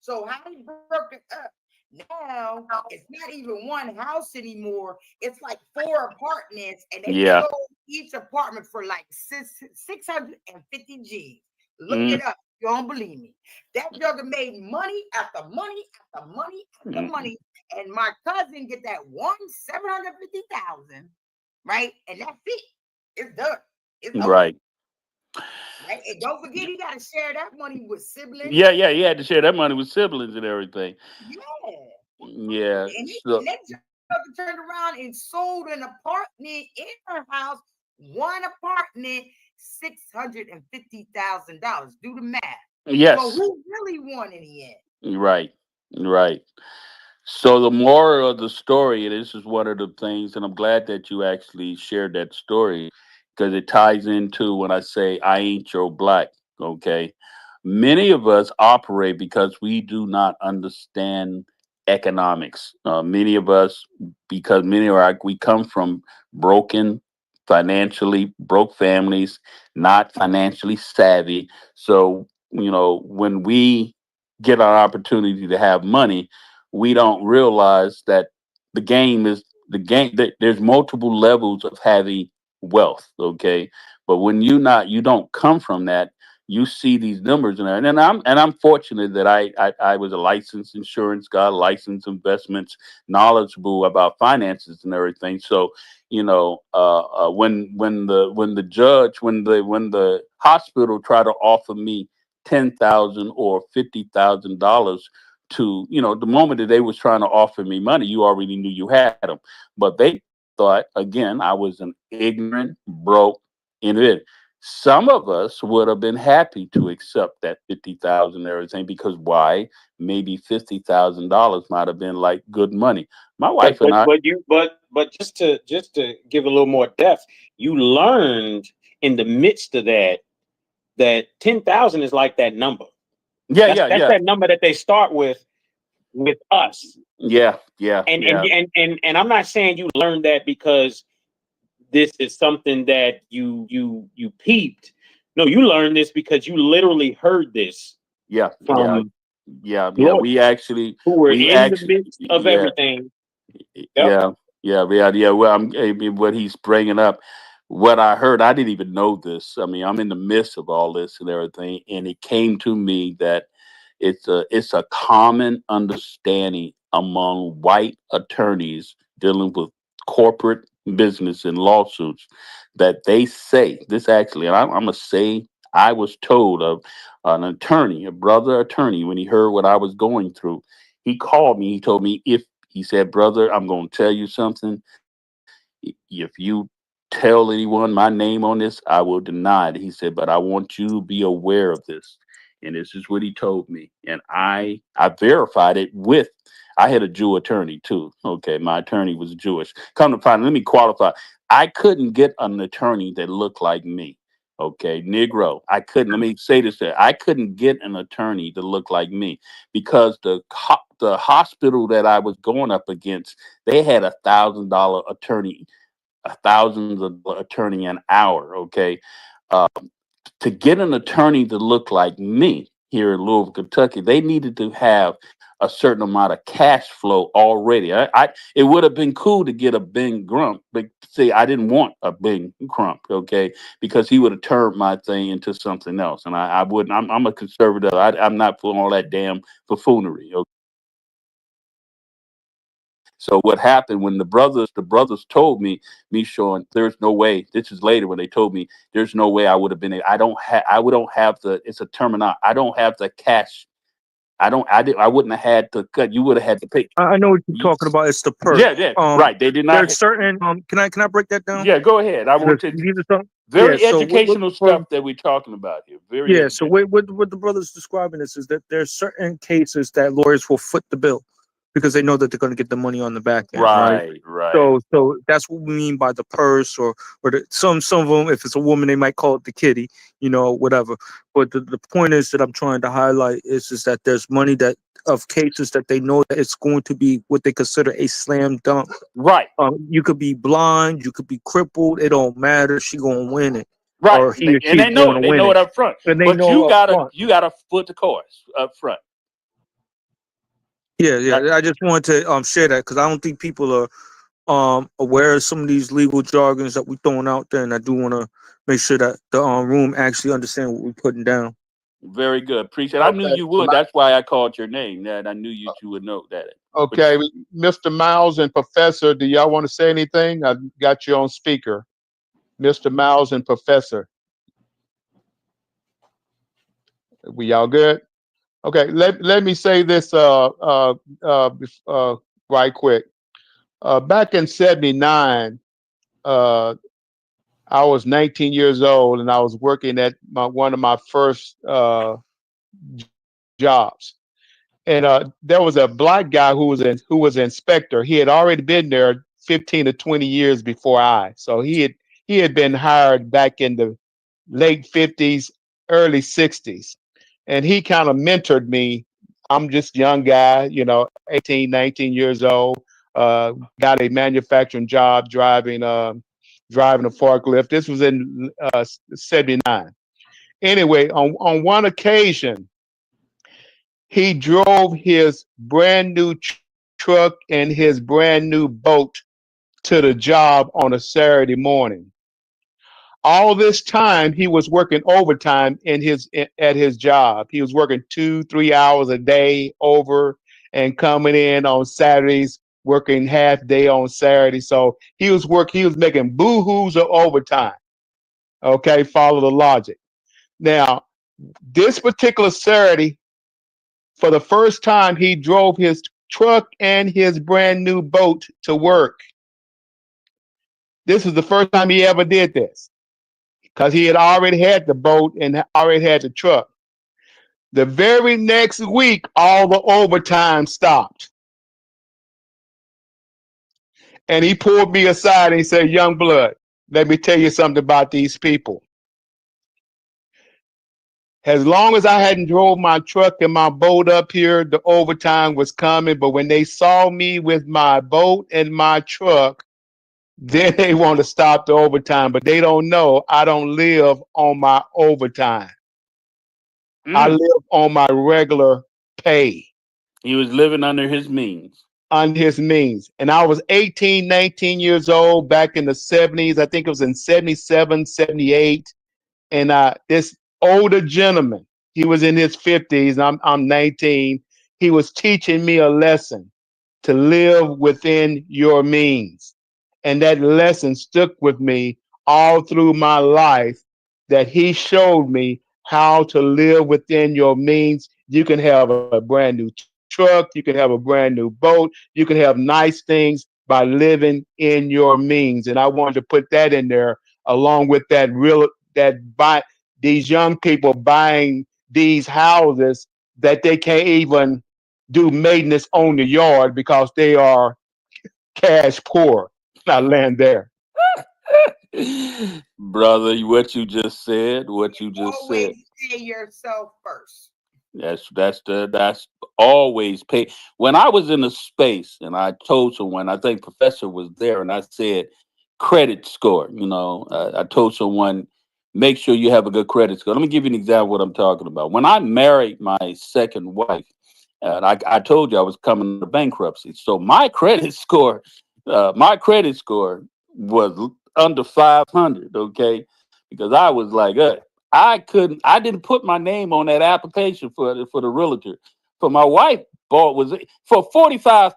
So how he broke it up? Now it's not even one house anymore. It's like 4 apartments, and they sold each apartment for like 650 G's. Look it up. You don't believe me? That jugger made money after money after money after money, and my cousin get that $750,000, right? And that's it. It's done. It's right. And don't forget, he got to share that money with siblings. Yeah, he had to share that money with siblings and everything. Yeah. Yeah. And So that joker turned around and sold an apartment in her house, one apartment, $650,000. Do the math. yes. So who really won in the end? Right. Right. So the moral of the story, and this is one of the things, and I'm glad that you actually shared that story because it ties into when I say I ain't your black. Okay. Many of us operate because we do not understand economics. Many of us, because many of our, we come from broken, financially broke families, not financially savvy. So, when we get our opportunity to have money, we don't realize that the game that there's multiple levels of having wealth. Okay. But when you don't come from that, you see these numbers in there. And I'm fortunate that I was a licensed insurance guy, licensed investments, knowledgeable about finances and everything. So, when the judge, when the hospital tried to offer me $10,000 or $50,000 to, the moment that they was trying to offer me money, you already knew you had them. But they thought, again, I was an ignorant, broke individual. Some of us would have been happy to accept that 50,000 and everything because why? Maybe $50,000 might have been like good money. My wife and I. But just to give a little more depth, you learned in the midst of that 10,000 is like that number. That's that number that they start with us. Yeah. And I'm not saying you learned that because this is something that you peeped. No, you learned this because you literally heard this. Yeah. From Lord, we actually who were in the midst of everything. Yeah. Well, what he's bringing up, what I heard, I didn't even know this. I mean, I'm in the midst of all this and everything, and it came to me that it's a common understanding among white attorneys dealing with corporate business and lawsuits that they say this actually, and I'm gonna say I was told of an attorney, a brother attorney, when he heard what I was going through, he called me. He told me if he said, "Brother, I'm going to tell you something. If you tell anyone my name on this, I will deny it." He said, "But I want you to be aware of this." And this is what he told me. And I verified it with, I had a Jew attorney too. Okay. My attorney was Jewish. Come to find, let me qualify. I couldn't get an attorney that looked like me. Okay. Negro. I couldn't, let me say this there. I couldn't get an attorney to look like me because the hospital that I was going up against, they had $1,000 attorney, $1,000 attorney an hour. Okay. To get an attorney to look like me here in Louisville, Kentucky, they needed to have a certain amount of cash flow already. It would have been cool to get a Bing Grump, but see, I didn't want a Bing Grump, okay, because he would have turned my thing into something else, and I wouldn't. I'm a conservative. I'm not for all that damn buffoonery. Okay? So what happened when the brothers told me, Sean, there's no way. This is later when they told me there's no way I would have been. I don't have the. It's a terminal. I don't have the cash. I wouldn't have had to cut. You would have had to pay. I know what you're talking about. It's the perk. Yeah. Right. They did not. There's certain. Can I break that down? Yeah. Go ahead. I want to. Very educational stuff that we're talking about here. Very. So what the brothers describing this is that there's certain cases that lawyers will foot the bill because they know that they're going to get the money on the back end. Right. So that's what we mean by the purse or some of them, if it's a woman, they might call it the kitty, whatever. But the point is that I'm trying to highlight is that there's money that of cases that they know that it's going to be what they consider a slam dunk. Right. You could be blind, you could be crippled. It don't matter. She gonna win it. Right. Or he or and they know it. They know it up front. And but you gotta foot the course up front. Yeah. I just wanted to share that because I don't think people are aware of some of these legal jargons that we're throwing out there, and I do want to make sure that the room actually understand what we're putting down. Very good. Appreciate it. I knew you would. That's why I called your name. That I knew you would know that. Okay, Mr. Miles and Professor, do y'all want to say anything? I got you on speaker. Mr. Miles and Professor. We all good? Okay. Let me say this right quick. Back in '79, I was 19 years old and I was working at one of my first jobs. And there was a black guy who was inspector. He had already been there 15 to 20 years before I. So he had been hired back in the late 50s, early 60s. And he kind of mentored me. I'm just a young guy, 18, 19 years old. Got a manufacturing job driving a forklift. This was in '79. Anyway, on one occasion, he drove his brand new truck and his brand new boat to the job on a Saturday morning. All this time, he was working overtime at his job. He was working 2-3 hours a day over and coming in on Saturdays, working half day on Saturday. So he was making boo-hoos of overtime. Okay, follow the logic. Now, this particular Saturday, for the first time, he drove his truck and his brand new boat to work. This was the first time he ever did this because he had already had the boat and already had the truck. The very next week, all the overtime stopped. And he pulled me aside and he said, "Young blood, let me tell you something about these people. As long as I hadn't drove my truck and my boat up here, the overtime was coming. But when they saw me with my boat and my truck, then they want to stop the overtime. But they don't know I don't live on my overtime. I live on my regular pay." He was living under his means. Under his means. And I was 18, 19 years old back in the 70s. I think it was in 77, 78. And this older gentleman, he was in his 50s, and I'm 19. He was teaching me a lesson to live within your means. And that lesson stuck with me all through my life, that he showed me how to live within your means. You can have a brand new truck, you can have a brand new boat, you can have nice things by living in your means. And I wanted to put that in there along with these young people buying these houses that they can't even do maintenance on the yard because they are cash poor. I land there. Brother, what you just said, Always pay yourself first. That's always pay. When I was in a space and I told someone, I think Professor was there, and I said credit score. I told someone, make sure you have a good credit score. Let me give you an example of what I'm talking about. When I married my second wife, and I told you I was coming to bankruptcy, so my credit score was under 500. Okay, because I was like, I didn't put my name on that application for the realtor. For my wife was for 45.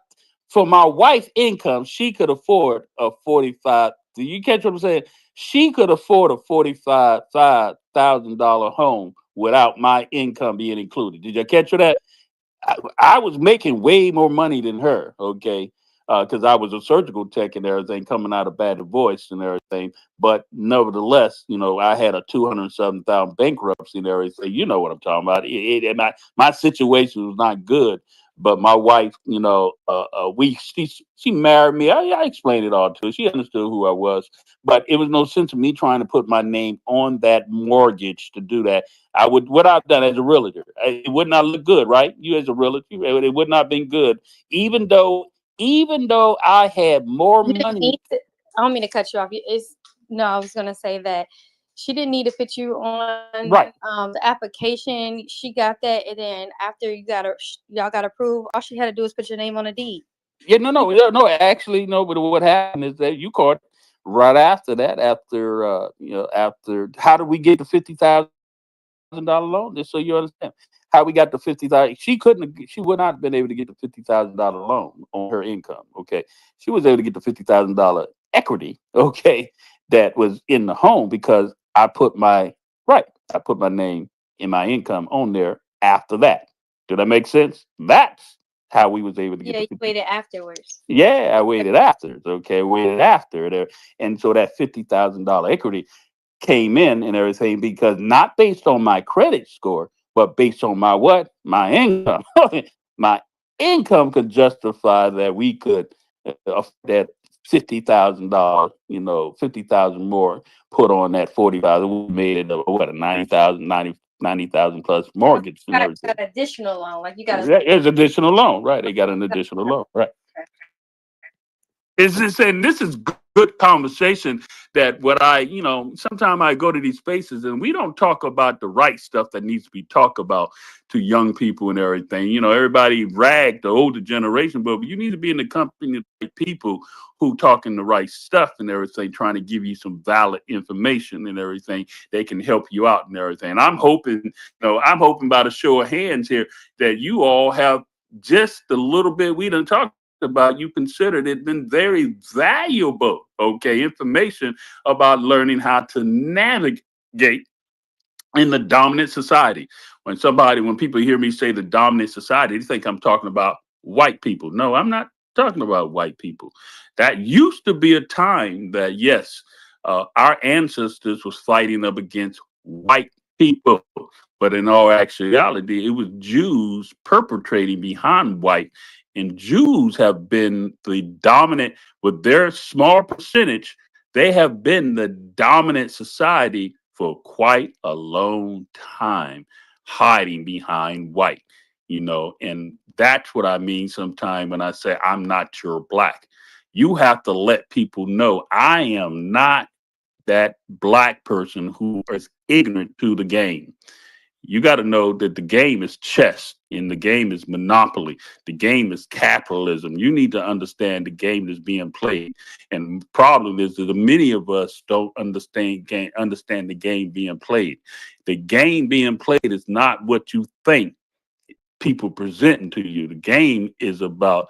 For my wife's income, she could afford a 45. Do you catch what I'm saying? She could afford a $45,000 home without my income being included. Did you catch that? I was making way more money than her. Okay. Because I was a surgical tech and everything, coming out of Baton Voice and everything. But nevertheless, I had a 207,000 bankruptcy and everything. You know what I'm talking about. And my situation was not good. But my wife, she married me. I explained it all to her. She understood who I was. But it was no sense of me trying to put my name on that mortgage to do that. What I've done as a realtor, it would not look good, right? You as a realtor, it would not have been good, even though I had more You didn't money. need to, I don't mean to cut you off. I was gonna say that she didn't need to put you on Right. The application. She got that, and then after y'all got approved, all she had to do was put your name on a deed. Yeah, no. Actually, no. But what happened is that you caught right after that. After how did we get the $50,000 loan? Just so you understand how we got the 50,000. She would not have been able to get the $50,000 loan on her income. Okay, she was able to get the $50,000 equity. Okay, that was in the home because I put my name and my income on there after that. Did that make sense? That's how we was able to get Yeah, the you 50. waited afterwards. Yeah, I waited after. Okay, waited after there, and so that $50,000 equity came in and everything because not based on my credit score, but based on my what? My income. My income could justify that we could that $50,000, 50,000 more put on that 40,000. We made it a 90,000 plus mortgage and everything. Got additional loan, like you got Yeah, it's additional loan, right? They got an additional loan, right? Is this and this is good conversation that what sometimes I go to these spaces and we don't talk about the right stuff that needs to be talked about to young people and everything. Everybody rag the older generation, but you need to be in the company of the people who talking the right stuff and everything, trying to give you some valid information and everything. They can help you out and everything. And I'm hoping by the show of hands here that you all have just a little bit we done talked about, you considered it been very valuable, information about learning how to navigate in the dominant society. When people hear me say the dominant society, they think I'm talking about white people. No, I'm not talking about white people. That used to be a time that, yes, our ancestors was fighting up against white people. But in all actuality, it was Jews perpetrating behind white. And Jews have been the dominant, with their small percentage, they have been the dominant society for quite a long time, hiding behind white, and that's what I mean sometimes when I say I'm not your black. You have to let people know I am not that black person who is ignorant to the game. You got to know that the game is chess and the game is monopoly. The game is capitalism. You need to understand the game that's being played. And the problem is that many of us don't understand the game being played. The game being played is not what you think people presenting to you. The game is about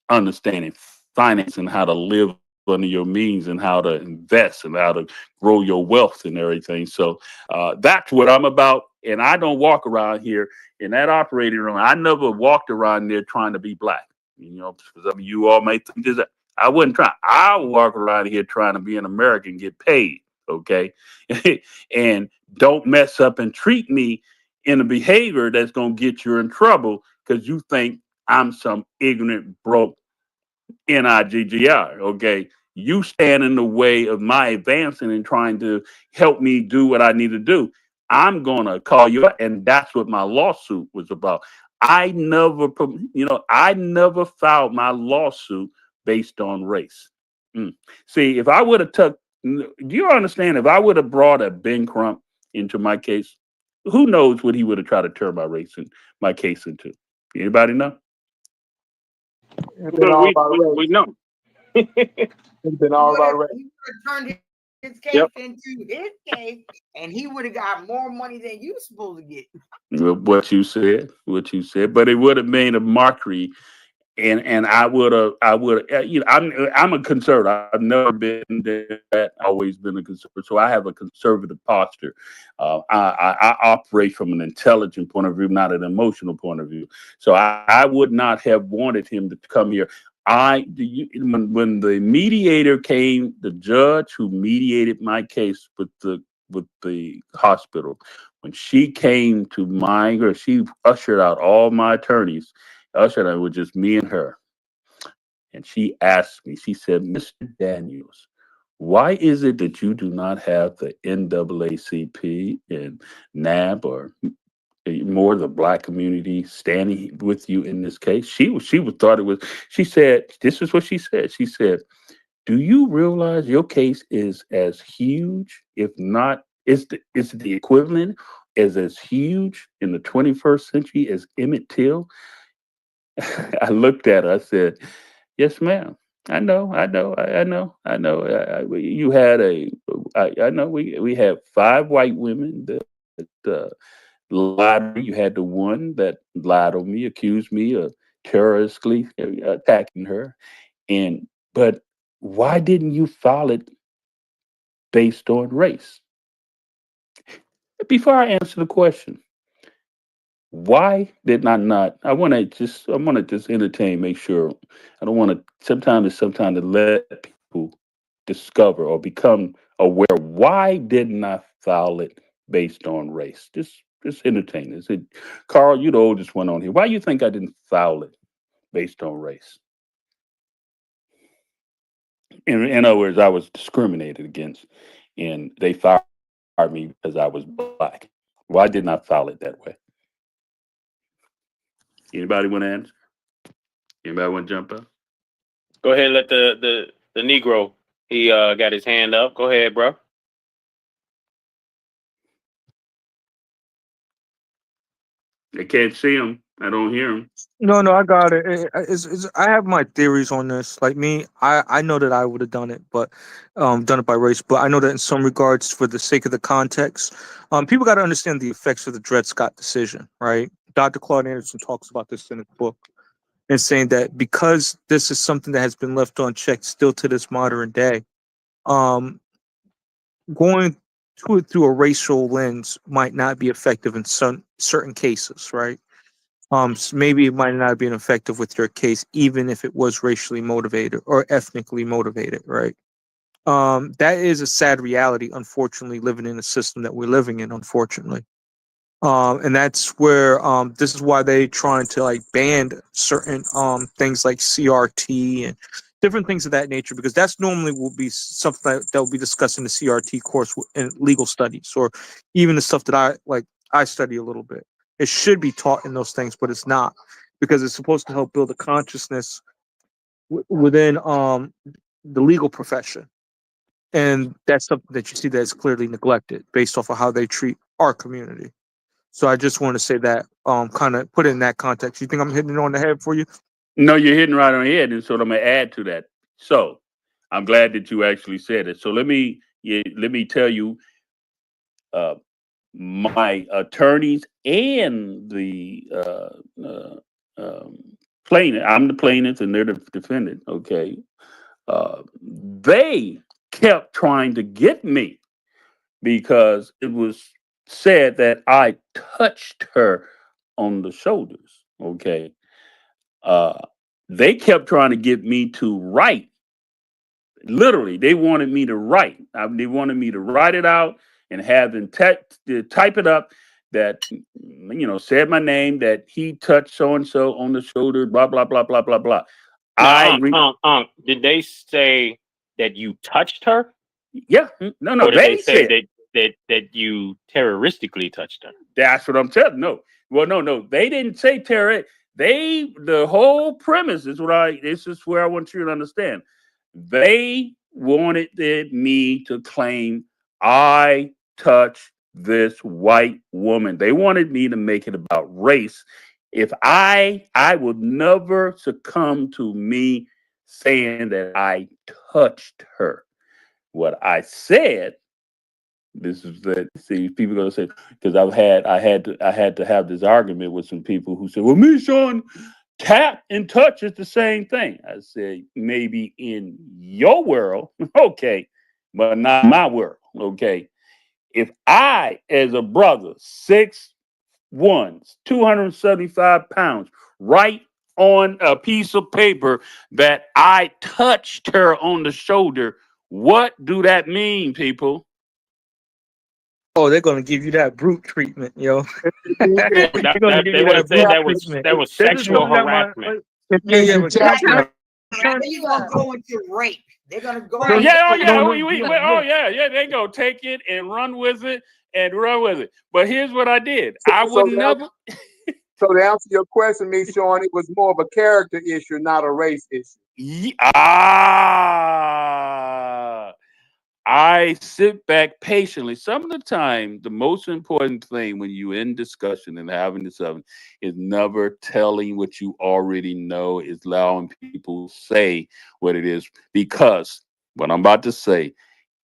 understanding finance and how to live under your means and how to invest and how to grow your wealth and everything. So that's what I'm about. And I don't walk around here in that operating room. I never walked around there trying to be black. Some of you all may think this. I wasn't trying. I walk around here trying to be an American, get paid. Okay. And don't mess up and treat me in a behavior that's going to get you in trouble because you think I'm some ignorant, broke NIGGR. Okay. You stand in the way of my advancing and trying to help me do what I need to do. I'm going to call you out. And that's what my lawsuit was about. I never filed my lawsuit based on race. See, if I would have do you understand? If I would have brought a Ben Crump into my case, who knows what he would have tried to turn my case into? Anybody know? It's been all about race. We know. It's been all about race. He would have turned his case Yep. into his case, and he would have got more money than you supposed to get. What you said, but it would have made a mockery, and I would have, I'm a conservative. I've never been that, always been a conservative, so I have a conservative posture. I operate from an intelligent point of view, not an emotional point of view. So I would not have wanted him to come here. When the mediator came, the judge who mediated my case with the hospital, when she came to she ushered out all my attorneys, ushered out with just me and her. And she asked me, she said, Mr. Daniels, why is it that you do not have the NAACP and NAB or more the black community standing with you in this case? She thought it was, she said, this is what she said. She said, do you realize your case is as huge, if not, it's the equivalent as huge in the 21st century as Emmett Till? I looked at her, I said, yes, ma'am. I know. You had I know we had 5 white women that lied. You had the one that lied on me, accused me of terroristically attacking her. But why didn't you file it based on race? Before I answer the question, why did I not? I want to just entertain, make sure. I don't want to. Sometimes to let people discover or become aware. Why didn't I file it based on race? Just entertain us. Carl, you the oldest one on here. Why you think I didn't file it based on race? In other words, I was discriminated against, and they fired me because I was black. Why didn't I file it that way? Anybody want to answer? Anybody want to jump up? Go ahead, let the Negro. He got his hand up. Go ahead, bro. I can't see him. I don't hear him. No, I got it. I have my theories on this. Like me, I know that I would have done it, but done it by race. But I know that in some regards, for the sake of the context, people got to understand the effects of the Dred Scott decision, right? Dr. Claude Anderson talks about this in his book, and saying that because this is something that has been left unchecked still to this modern day, going to it through a racial lens might not be effective in some certain cases, right? Maybe it might not have been effective with your case, even if it was racially motivated or ethnically motivated, right? That is a sad reality, unfortunately, living in the system that we're living in, unfortunately. And that's where this is why they trying to like ban certain things like CRT and different things of that nature, because that's normally will be something that will be discussed in the CRT course in legal studies, or even the stuff that I study a little bit. It should be taught in those things, but it's not, because it's supposed to help build a consciousness within the legal profession. And that's something that you see that is clearly neglected based off of how they treat our community. So I just want to say that, kind of put it in that context. You think I'm hitting it on the head for you? No, you're hitting right on the head, and so I'm gonna add to that. So I'm glad that you actually said it. So let me tell you, my attorneys and the plaintiff. I'm the plaintiff, and they're the defendant. Okay, they kept trying to get me because it was said that I touched her on the shoulders. Okay. They kept trying to get me to write. Literally, they wanted me to write. They wanted me to write it out and have them type it up that, said my name, that he touched so and so on the shoulder, blah blah blah blah blah blah. Did they say that you touched her? Yeah, no, Or did they say said that you terroristically touched her? that's what I'm telling. No, well, no, they didn't say terror. The whole premise is this is where I want you to understand. They wanted me to claim I touched this white woman. They wanted me to make it about race. If I would never succumb to me saying that I touched her. What I said, this is that. See, people are gonna say, because I had to have this argument with some people who said, "Well, me, Sean, tap and touch is the same thing." I said, maybe in your world, okay, but not my world, okay. If I, as a brother, 6'1", 275 pounds, write on a piece of paper that I touched her on the shoulder, what do that mean, people? Oh, they're gonna give you that brute treatment, yo. They're gonna give They you would that have said brute that was treatment. that was They're just sexual looking at my harassment. yeah, but How you gonna go into rape? They're gonna go. Yeah, into they go take it and run with it. But here's what I did. I So would never. So to answer your question, me, Sean, it was more of a character issue, not a race issue. I sit back patiently. Some of the time, the most important thing when you're in discussion and having this is never telling what you already know, is allowing people to say what it is. Because what I'm about to say,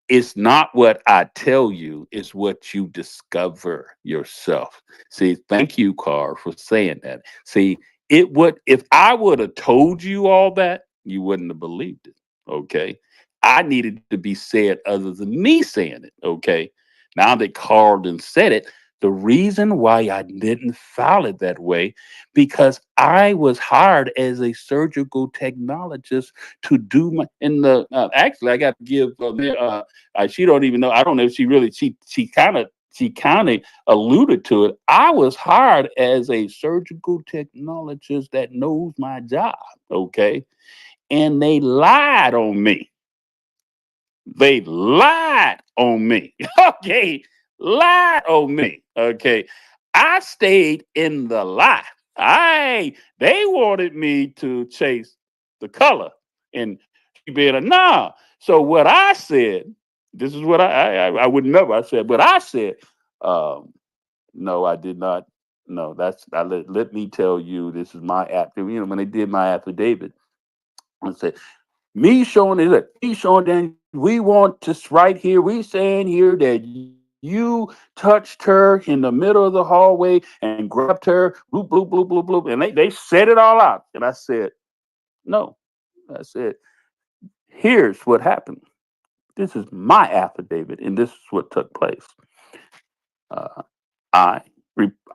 it's not what I tell you, it's what you discover yourself. See, thank you, Carr, for saying that. See, if I would have told you all that, you wouldn't have believed it. Okay. I needed to be said other than me saying it. Okay. Now that Carl done said it, The reason why I didn't file it that way, because I was hired as a surgical technologist to do my in the actually I got to give she don't even know, I don't know if she really she kind of alluded to it. I was hired as a surgical technologist that knows my job, okay? And they lied on me. They lied on me. Okay. Lied on me. Okay. I stayed in the lie. They wanted me to chase the color and being a nah. So what I said, this is what I would never. I said, but I said, um, no, I did not. No, let me tell you, this is my app. When they did my affidavit, I said, me showing that we want to right here. We saying here that you touched her in the middle of the hallway and grabbed her, bloop, bloop, bloop, bloop, bloop. And they said it all out. And I said, no. I said, here's what happened. This is my affidavit, and this is what took place. Uh, I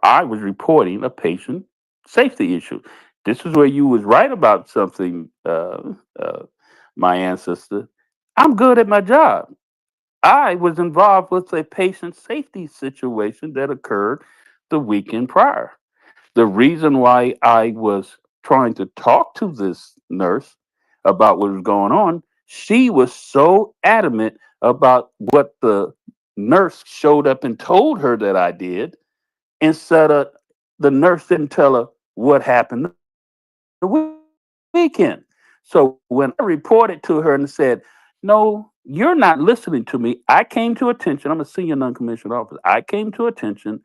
I was reporting a patient safety issue. This is where you was right about something, my ancestor. I'm good at my job. I was involved with a patient safety situation that occurred the weekend prior. The reason why I was trying to talk to this nurse about what was going on, she was so adamant about what the nurse showed up and told her that I did, instead of the nurse didn't tell her what happened the weekend. So when I reported to her and said, no, you're not listening to me, I came to attention. I'm a senior non-commissioned officer. I came to attention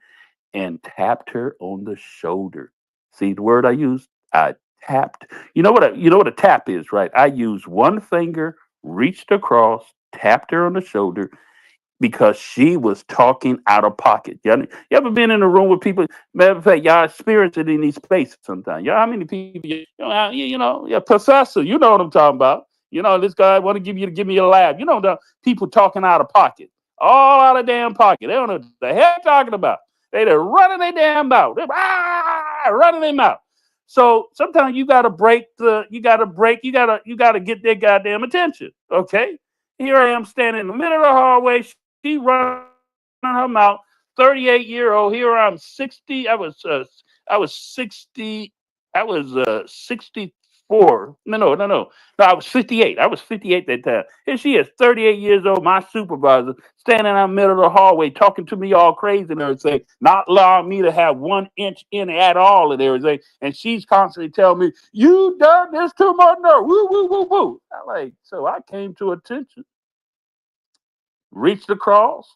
and tapped her on the shoulder. See the word I used? I tapped. You know what a tap is, right? I used one finger, reached across, tapped her on the shoulder, because she was talking out of pocket. You ever been in a room with people? Matter of fact, y'all experience it in these spaces sometimes. Y'all, how many people, yeah, professor, you know what I'm talking about. This guy want to give me a laugh. The people talking out of pocket, all out of damn pocket. They don't know what the hell they're talking about. They're running their damn mouth. They're running their mouth. So sometimes you gotta get their goddamn attention. Okay. Here I am standing in the middle of the hallway. She running her mouth. 38-year-old. Here I'm 60. I was 60. I was 64. No. I was 58. I was 58 that time. Here she is, 38 years old, my supervisor, standing in the middle of the hallway talking to me all crazy and everything, not allowing me to have 1 inch in at all and everything. And she's constantly telling me, you done this to my nerve. Woo, woo, woo, woo. So I came to attention, reached across,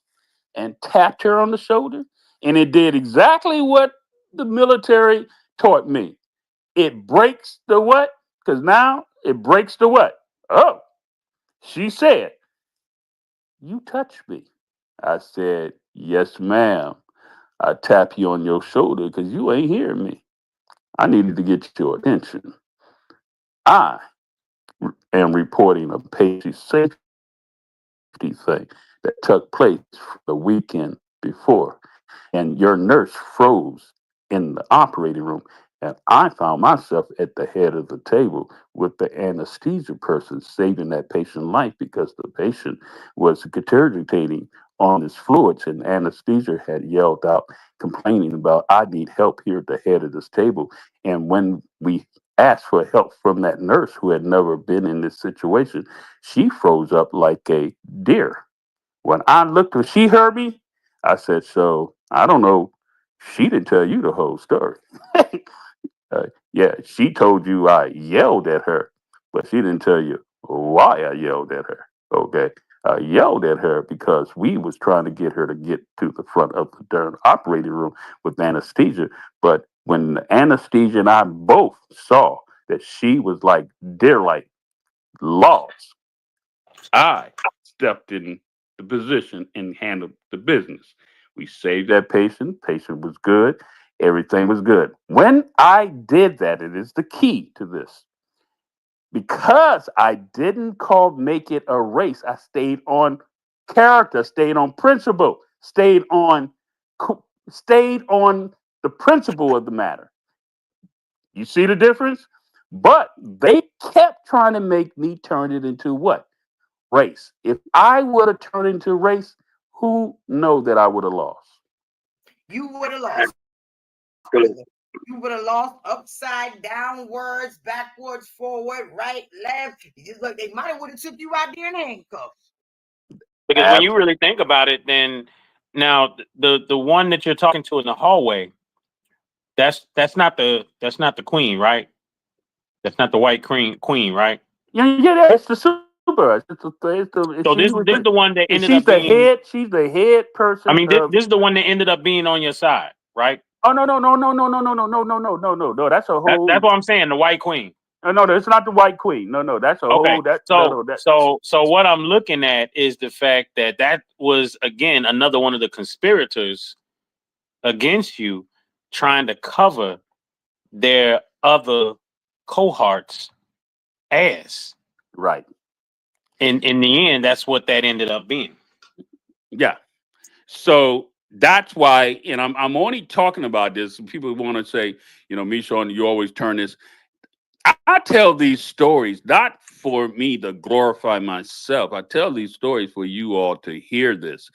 and tapped her on the shoulder. And it did exactly what the military taught me. It breaks the what? Because now it breaks the what? Oh, she said, you touched me. I said, yes, ma'am. I tap you on your shoulder because you ain't hearing me. I needed to get your attention. I am reporting a patient safety thing that took place the weekend before, and your nurse froze in the operating room. And I found myself at the head of the table with the anesthesia person saving that patient's life because the patient was regurgitating on his fluids, and anesthesia had yelled out, complaining about, I need help here at the head of this table. And when we asked for help from that nurse who had never been in this situation, she froze up like a deer. When I looked, when she heard me, I said, so I don't know. She didn't tell you the whole story. Yeah, she told you I yelled at her, but she didn't tell you why I yelled at her. Okay. I yelled at her because we was trying to get her to get to the front of the darn operating room with anesthesia. But when the anesthesia and I both saw that she was like deer like lost, I stepped in the position and handled the business. We saved that patient. Patient was good. Everything was good. When I did that, it is the key to this. Because I didn't make it a race, I stayed on character, stayed on principle, stayed on stayed on the principle of the matter. You see the difference? But they kept trying to make me turn it into what? Race. If I would have turned into race, who know that I would have lost? You would have lost. You would have lost upside, downwards, backwards, forward, right, left. You just look, they might have would have took you out there in handcuffs. Because when you really think about it, then now the one that you're talking to in the hallway, that's not the queen, right? That's not the white queen, right? Yeah, it's the super. So this is the one that ended she's up the being. head. She's the head person. I mean, this is the one that ended up being on your side, right? Oh no. That's a whole. That's what I'm saying. The white queen. No, it's not the white queen. No, that's a Okay. whole. So what I'm looking at is the fact that was again another one of the conspirators against you, trying to cover their other cohorts' ass. Right. In the end, that's what that ended up being. Yeah. So that's why, and I'm only talking about this. People want to say, Michon, you always turn this. I tell these stories not for me to glorify myself. I tell these stories for you all to hear this.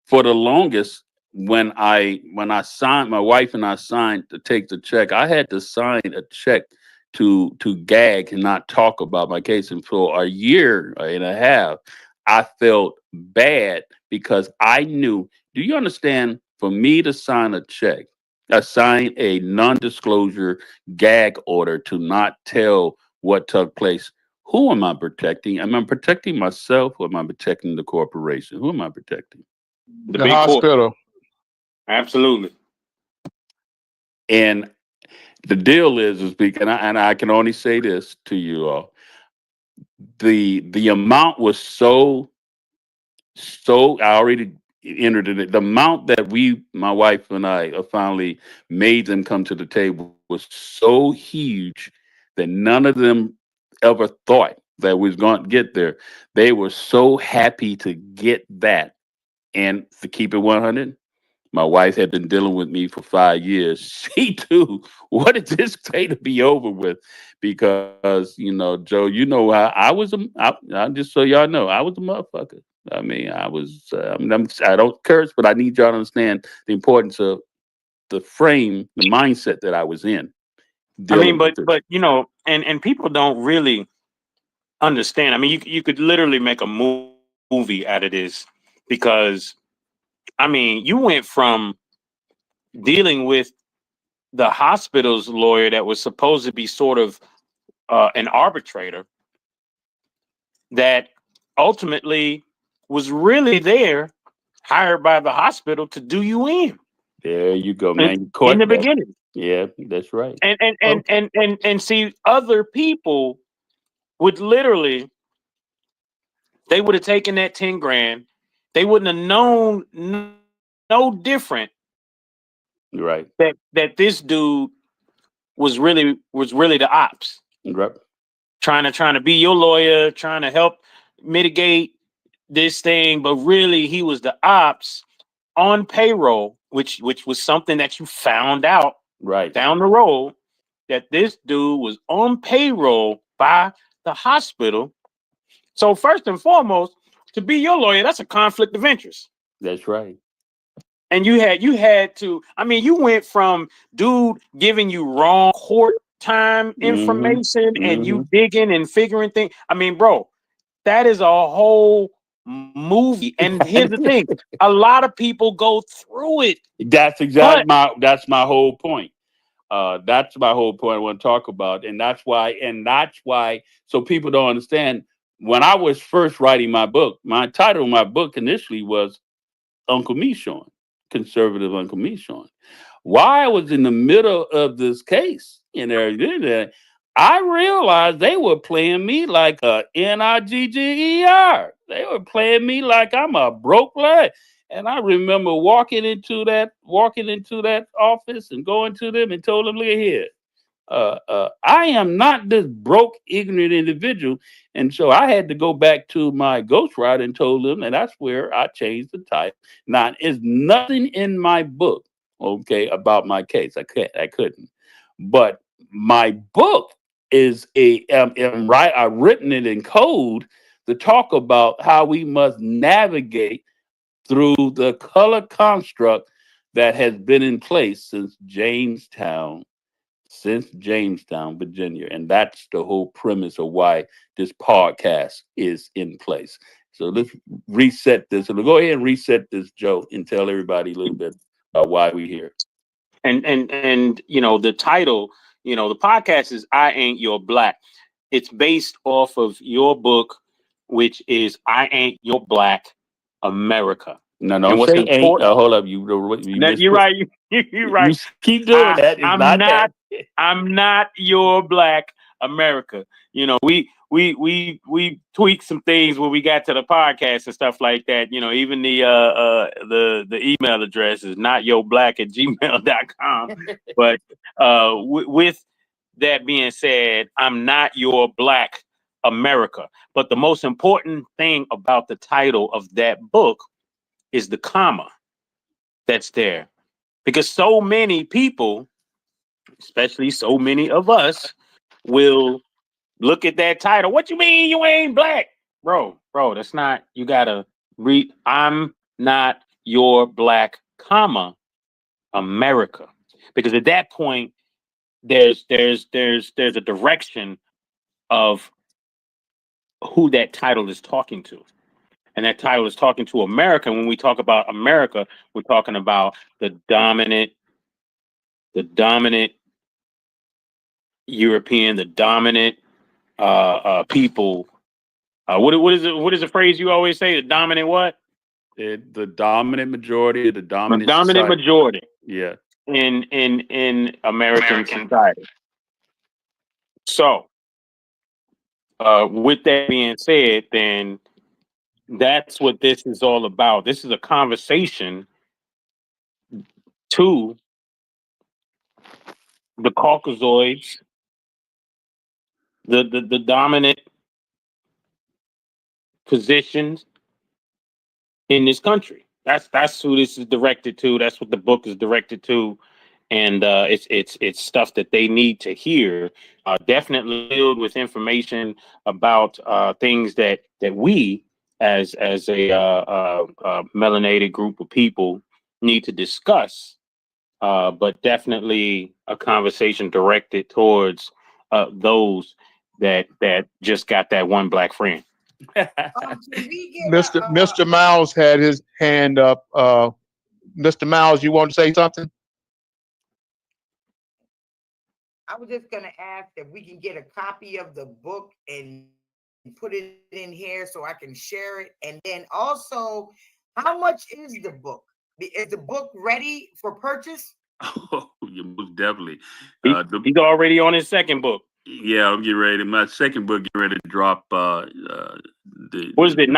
For the longest, when I signed, my wife and I signed to take the check, I had to sign a check to gag and not talk about my case. And for a year and a half, I felt bad because I knew. Do you understand? For me to sign a check, I signed a non-disclosure gag order to not tell what took place. Who am I protecting? Am I protecting myself or am I protecting the corporation? Who am I protecting? The hospital. Absolutely. And the deal is because, and I can only say this to you all: the amount was so. I already entered it. The amount that my wife and I, finally made them come to the table was so huge that none of them ever thought that we was going to get there. They were so happy to get that, and to keep it 100. My wife had been dealing with me for 5 years. She too wanted this day to be over with because, Joe, I was I just so y'all know, I was a motherfucker. I mean, I was, I don't curse, but I need y'all to understand the importance of the frame, the mindset that I was in. I mean, but and people don't really understand. I mean, you could literally make a movie out of this because, I mean, you went from dealing with the hospital's lawyer that was supposed to be sort of an arbitrator that ultimately was really there, hired by the hospital to do you in. There you go, man. In the beginning. Yeah, that's right. And see, other people would literally, they would have taken that 10 grand. They wouldn't have known no different. Right. That this dude was really the ops. Right. Trying to be your lawyer, trying to help mitigate this thing, but really he was the ops on payroll, which was something that you found out right down the road, that this dude was on payroll by the hospital. So first and foremost, to be your lawyer, that's a conflict of interest. That's right. And you had to, I mean, you went from dude giving you wrong court time information and you digging and figuring things. I mean, bro, that is a whole movie. And here's the thing, a lot of people go through it. That's exactly that's my whole point. That's my whole point I want to talk about. And that's why so people don't understand. When I was first writing my book, my title of my book initially was Uncle Michon, Conservative Uncle Michon. While I was in the middle of this case and everything, I realized they were playing me like a Nigger. They were playing me like I'm a broke lad. And I remember walking into that office and going to them and told them, look here, I am not this broke, ignorant individual. And so I had to go back to my ghostwriter and told them, and that's where I changed the title. Now, there's nothing in my book okay, about my case. I couldn't. But my book is I've written it in code to talk about how we must navigate through the color construct that has been in place since Jamestown, Virginia. And that's the whole premise of why this podcast is in place. So let's reset this. So go ahead and reset this, Joe, and tell everybody a little bit about why we're here. And you know, the title, you know, the podcast is I Ain't Your Black. It's based off of your book, which is I Ain't Your Black, America. No, And don't what's say ain't. important- Hold up, you You're right. You're right. You keep doing that. It's I'm not not. that. I'm not your black America. You know, we tweaked some things when we got to the podcast and stuff like that. You know, even the email address is notyourblack@gmail.com. But with that being said, I'm not your black America. But the most important thing about the title of that book is the comma that's there, because so many people, especially so many of us, will look at that title. What you mean you ain't black? Bro, that's not, you gotta read, I'm not your black, comma, America. Because at that point, there's a direction of who that title is talking to. And that title is talking to America. And when we talk about America, we're talking about the dominant European, the dominant people. What is it? What is the phrase you always say? The dominant what? The dominant majority, the dominant dominant society. majority. Yeah. In American society. So, with that being said, then that's what this is all about. This is a conversation to the Caucasoids, the dominant positions in this country. That's who this is directed to. That's what the book is directed to, and it's stuff that they need to hear. Definitely filled with information about things that we as a melanated group of people need to discuss. But definitely a conversation directed towards those that just got that one black friend. Mr. Miles had his hand up. Mr. Miles, you want to say something? I was just gonna ask if we can get a copy of the book and put it in here so I can share it. And then also, how much is the book? Is the book ready for purchase? Oh, yeah, most definitely. He's already on his second book. Yeah, I'm getting ready. My second book getting ready to drop. What is it?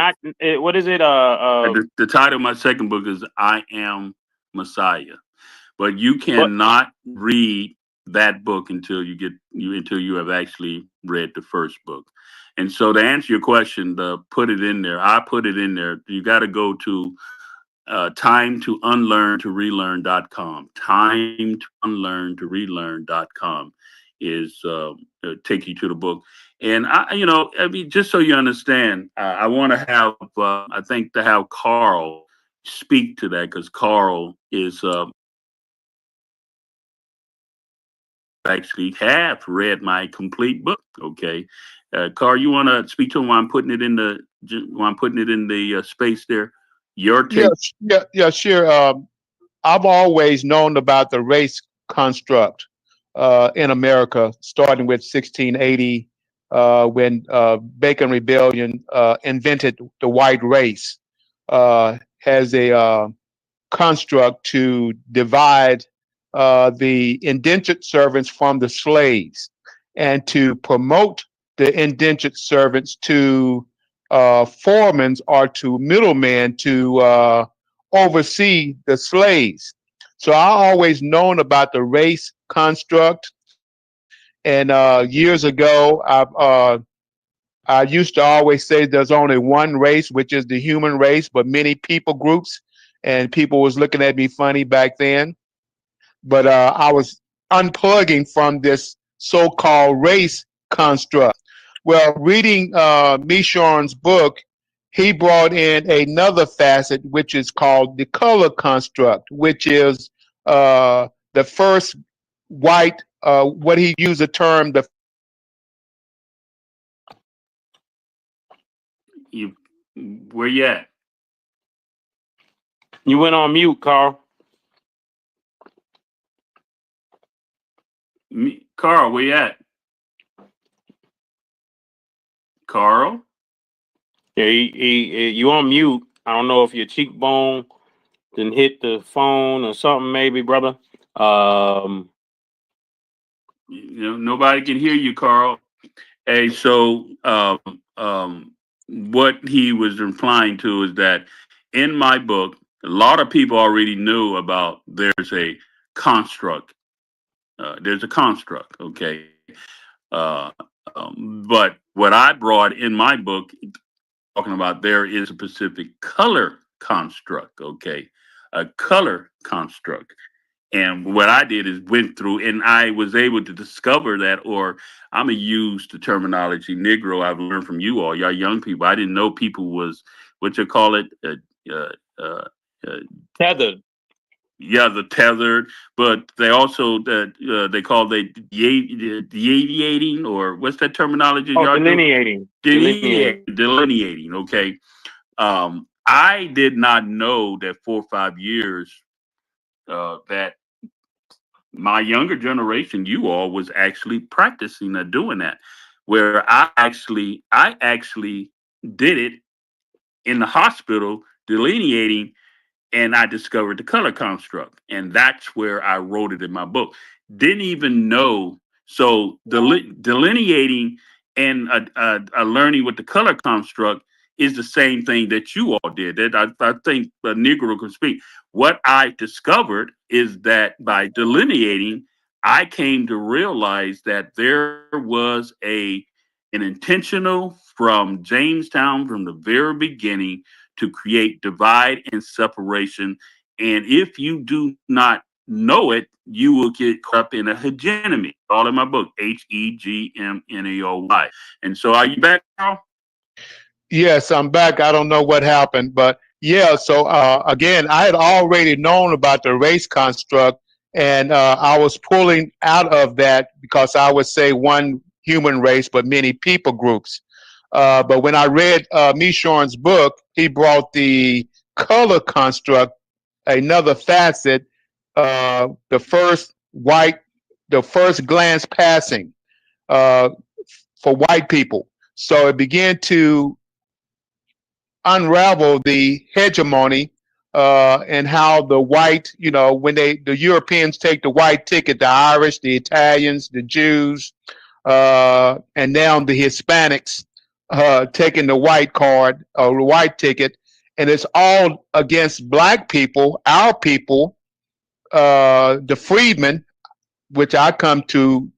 What is it? The title of my second book is I Am Messiah. But you cannot read that book until you have actually read the first book. And so to answer your question, put it in there. I put it in there. You got to go to timetounlearntorelearn.com. Timetounlearntorelearn.com is take you to the book. And I mean, just so you understand, I want to have I think to have Carl speak to that, because Carl is actually have read my complete book. Okay, Carl, you want to speak to him while I'm putting it in the space there? Your take. Yeah, sure. I've always known about the race construct in America, starting with 1680, when Bacon Rebellion invented the white race, has a construct to divide the indentured servants from the slaves, and to promote the indentured servants to foremen or to middlemen to oversee the slaves. So I always known about the race construct, and years ago, I used to always say there's only one race, which is the human race, but many people groups, and people was looking at me funny back then. but I was unplugging from this so-called race construct. Well, reading Mishorn's book, he brought in another facet, which is called the color construct, which is the first white, what he used the term, the You, where you at? You went on mute, Carl. Carl, where you at? Carl? Yeah, you on mute. I don't know if your cheekbone didn't hit the phone or something, maybe, brother. Nobody can hear you, Carl. Hey, so what he was implying to is that in my book, a lot of people already knew about there's a construct. Okay? But what I brought in my book, talking about there is a specific color construct, okay? A color construct. And what I did is went through and I was able to discover that, or I'm going to use the terminology Negro I've learned from you all, y'all young people. I didn't know people was, what you call it? Tethered. Yeah, the tethered, but they also, they call it deviating, or what's that terminology? Oh, delineating. Delineating, okay. I did not know that 4 or 5 years that my younger generation, you all, was actually practicing at doing that, where I actually did it in the hospital, delineating, and I discovered the color construct, and that's where I wrote it in my book. Didn't even know. So delineating and learning with the color construct is the same thing that you all did. That I think a Negro can speak. What I discovered is that by delineating, I came to realize that there was an intentional from Jamestown from the very beginning to create divide and separation. And if you do not know it, you will get caught up in a hegemony. All in my book, Hegmnaoy. And so are you back, Carl? Yes, I'm back. I don't know what happened, but yeah. So again, I had already known about the race construct, and I was pulling out of that because I would say one human race, but many people groups. But when I read Mishorn's book, he brought the color construct, another facet, the first glance passing for white people. So it began to unravel the hegemony and how the white, when the Europeans take the white ticket, the Irish, the Italians, the Jews, and now the Hispanics taking the white card or the white ticket, and it's all against black people, our people, the freedmen, which I come to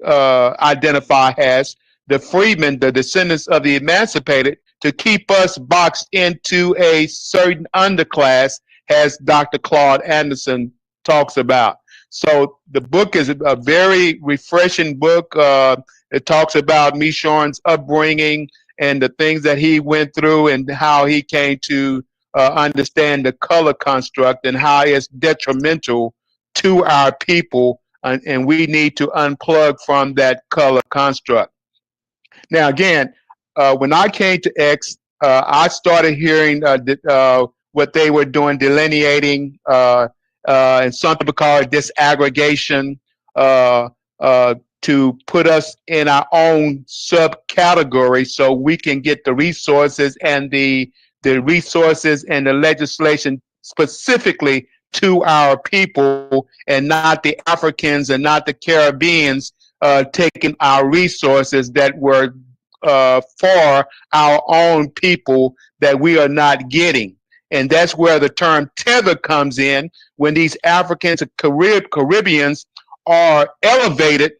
identify as the freedmen, the descendants of the emancipated, to keep us boxed into a certain underclass, as Dr. Claude Anderson talks about. So the book is a very refreshing book. It talks about Mishorn's upbringing and the things that he went through and how he came to understand the color construct and how it's detrimental to our people, and we need to unplug from that color construct. Now, again, when I came to X, I started hearing what they were doing, delineating, and something called disaggregation, to put us in our own subcategory so we can get the resources and the resources and the legislation specifically to our people, and not the Africans and not the Caribbeans taking our resources that were for our own people that we are not getting. And that's where the term tether comes in, when these Africans and Caribbeans are elevated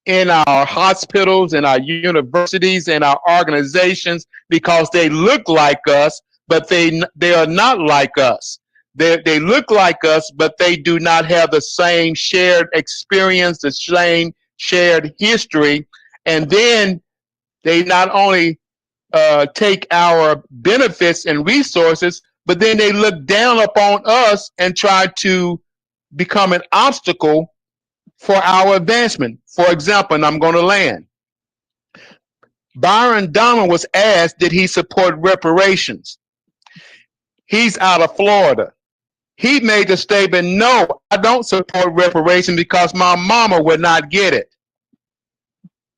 in our hospitals and our universities and our organizations because they look like us, but they are not like us. They look like us, but they do not have the same shared experience, the same shared history. And then they not only take our benefits and resources, but then they look down upon us and try to become an obstacle for our advancement. For example, and I'm going to land. Byron Donald was asked, did he support reparations? He's out of Florida. He made the statement, no, I don't support reparations because my mama would not get it.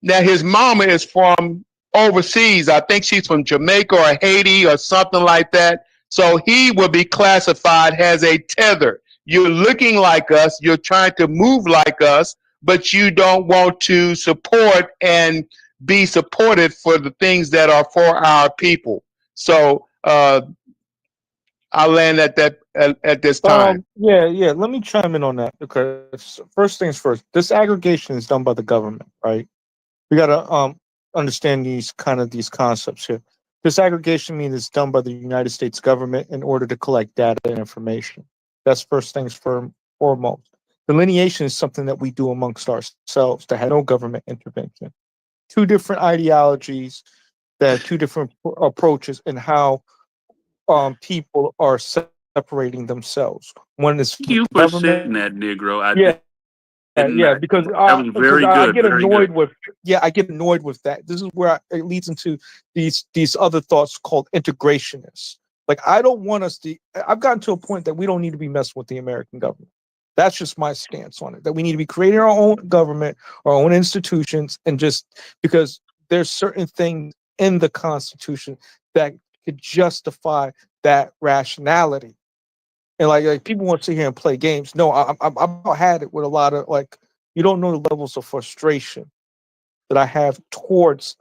Now, his mama is from overseas. I think she's from Jamaica or Haiti or something like that. So he will be classified as a tether. You're looking like us, you're trying to move like us, but you don't want to support and be supported for the things that are for our people. So I'll land at that at this time. Yeah. Let me chime in on that because first things first, this aggregation is done by the government, right? We gotta understand these concepts here. This aggregation means it's done by the United States government in order to collect data and information. That's first things foremost. Delineation is something that we do amongst ourselves that had no government intervention. Two different ideologies that have two different approaches in how people are separating themselves. One is Thank you for saying that, Negro. because that was very I good. get Very annoyed good. with I get annoyed with that. This is where it leads into these other thoughts called integrationists. Like I don't want us to. I've gotten to a point that we don't need to be messing with the American government. That's just my stance on it. That we need to be creating our own government, our own institutions, and just because there's certain things in the Constitution that could justify that rationality. And like people want to sit here and play games. No, I've had it with a lot of you don't know the levels of frustration that I have towards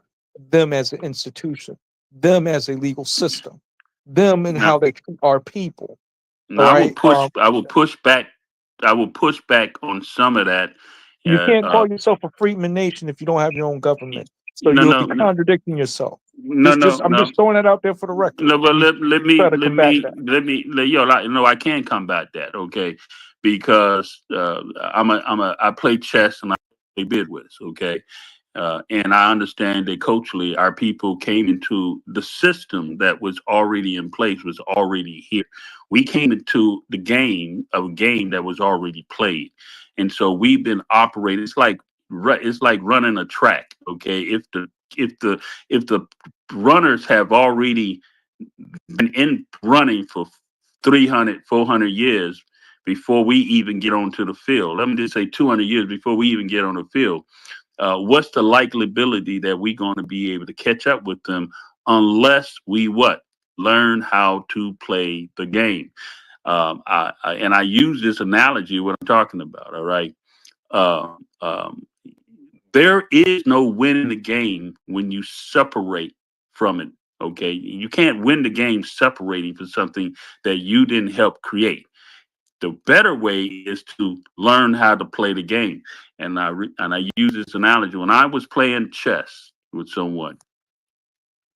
them as an institution, them as a legal system, them and how they treat our people. Now, I will push back. I will push back on some of that. You can't call yourself a Freedman Nation if you don't have your own government. So you'll be contradicting yourself. I'm just throwing that out there for the record. No, but let me I can combat that, okay? Because I play chess and I play bidwiz, okay? And I understand that culturally our people came into the system that was already in place, was already here. We came into the game that was already played. And so we've been operating. It's like running a track, okay? If the runners have already been in running for 300, 400 years before we even get onto the field. Let me just say 200 years before we even get on the field. What's the likelihood that we're going to be able to catch up with them unless we learn how to play the game? I use this analogy what I'm talking about. All right. There is no winning the game when you separate from it. Okay. You can't win the game separating from something that you didn't help create. The better way is to learn how to play the game. And I use this analogy when I was playing chess with someone.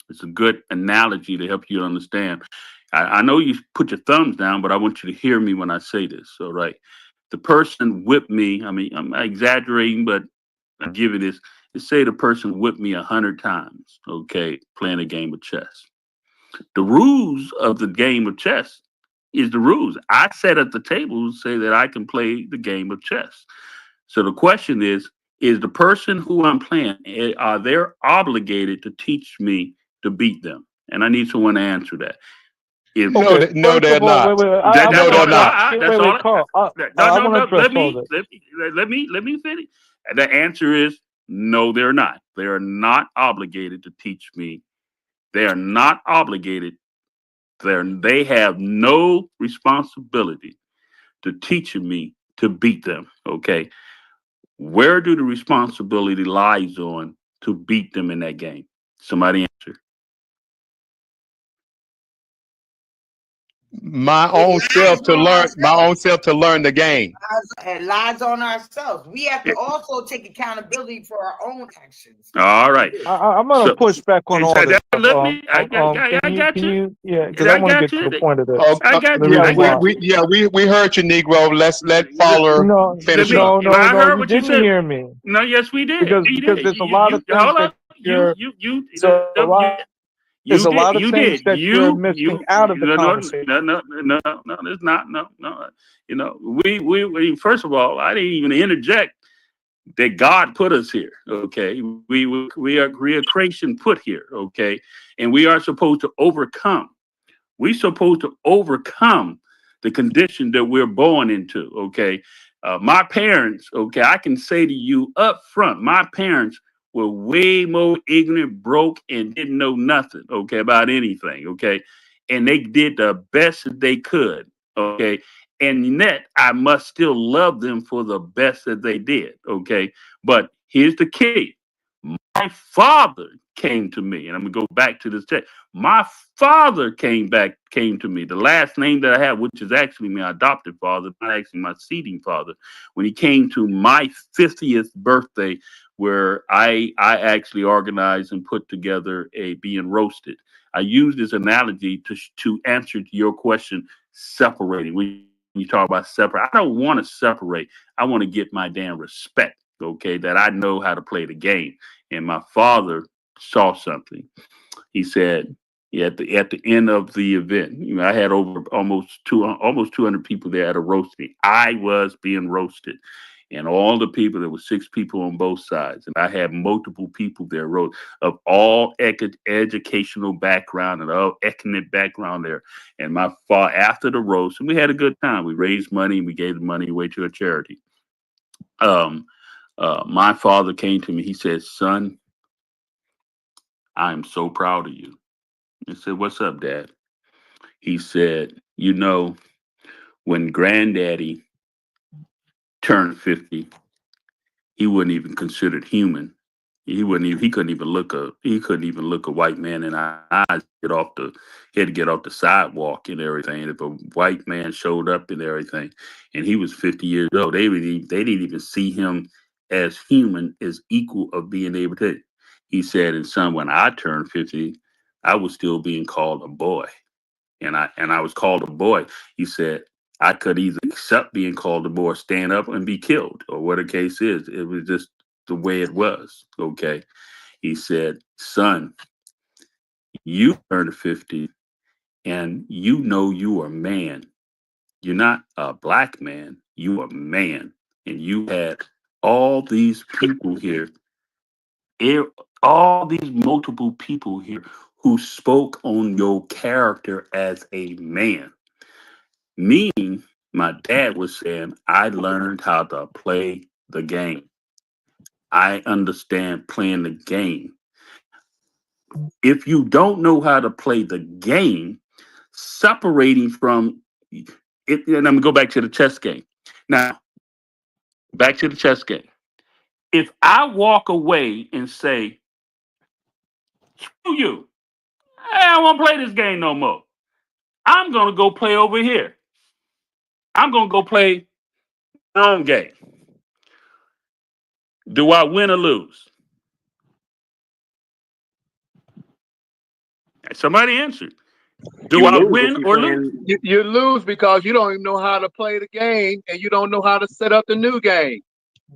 It's a good analogy to help you understand. I know you put your thumbs down, but I want you to hear me when I say this. All right. The person whipped me. I mean, I'm exaggerating, but I give it this. Let's say the person whipped me 100 times, okay, playing a game of chess. The rules of the game of chess is the rules. I sat at the table say that I can play the game of chess. So the question is the person who I'm playing, are they obligated to teach me to beat them? And I need someone to answer that. No, they're not. They're not. Let me finish. The answer is no, they're not. They are not obligated to teach me. They are not obligated. They have no responsibility to teaching me to beat them. Okay. Where do the responsibility lies on to beat them in that game? Somebody answer. my own self to learn the game. And lies on ourselves. We have to also take accountability for our own actions. All right. I'm gonna So- push back on all this. Let me. I got Can you. you? Yeah, because I want to get to the point of this. I got The you. reason why. We heard you, Negro. Let Fowler No, finish no, up. no, I no. heard You what you didn't said. hear me. No, yes, we did. Because We there's did. a lot of things hold that up. so a lot- there's a lot of things that you're missing out of the conversation. No, there's not. No. You know, we first of all, I didn't even interject that God put us here. Okay, we are creation put here. Okay, and we are supposed to overcome. We're supposed to overcome the condition that we're born into. Okay, my parents. Okay, I can say to you up front, my parents were way more ignorant, broke, and didn't know nothing, okay, about anything, okay? And they did the best that they could, okay? And yet, I must still love them for the best that they did, okay? But here's the key. My father came to me, and I'm gonna go back to this text. My father came to me. The last name that I have, which is actually my adopted father, not actually my seeding father, when he came to my 50th birthday, where I actually organized and put together a being roasted. I use this analogy to answer to your question, separating. When you talk about separate, I don't want to separate. I want to get my damn respect, okay, that I know how to play the game. And my father saw something. He said, at the end of the event, you know, I had over almost 200 people there at a roasting. I was being roasted. And all the people, there were 6 people on both sides. And I had multiple people there of all educational background and all ethnic background there. And my father, after the roast, and we had a good time. We raised money and we gave the money away to a charity. My father came to me. He said, son, I am so proud of you. I said, what's up, Dad? He said, you know, when Granddaddy turned 50, he wasn't even considered human. He couldn't even look a white man in the eyes. He had to get off the sidewalk and everything. If a white man showed up and everything, and he was 50 years old, they didn't even see him as human, as equal of being able to. He said, and son, when I turned 50, I was still being called a boy. And I was called a boy. He said, I could either accept being called a boy, stand up and be killed, or what the case is. It was just the way it was. Okay. He said, son, you turned 50 and you know you are a man. You're not a black man. You are a man. And you had all these people here, all these multiple people here who spoke on your character as a man. Meaning, my dad was saying, I learned how to play the game. I understand playing the game. If you don't know how to play the game, separating from it, and I'm gonna go back to the chess game. Now, back to the chess game. If I walk away and say, screw you, I don't want to play this game no more. I'm gonna go play over here. I'm gonna go play my own game. Do I win or lose? Somebody answered. Do I win or lose? You lose because you don't even know how to play the game and you don't know how to set up the new game.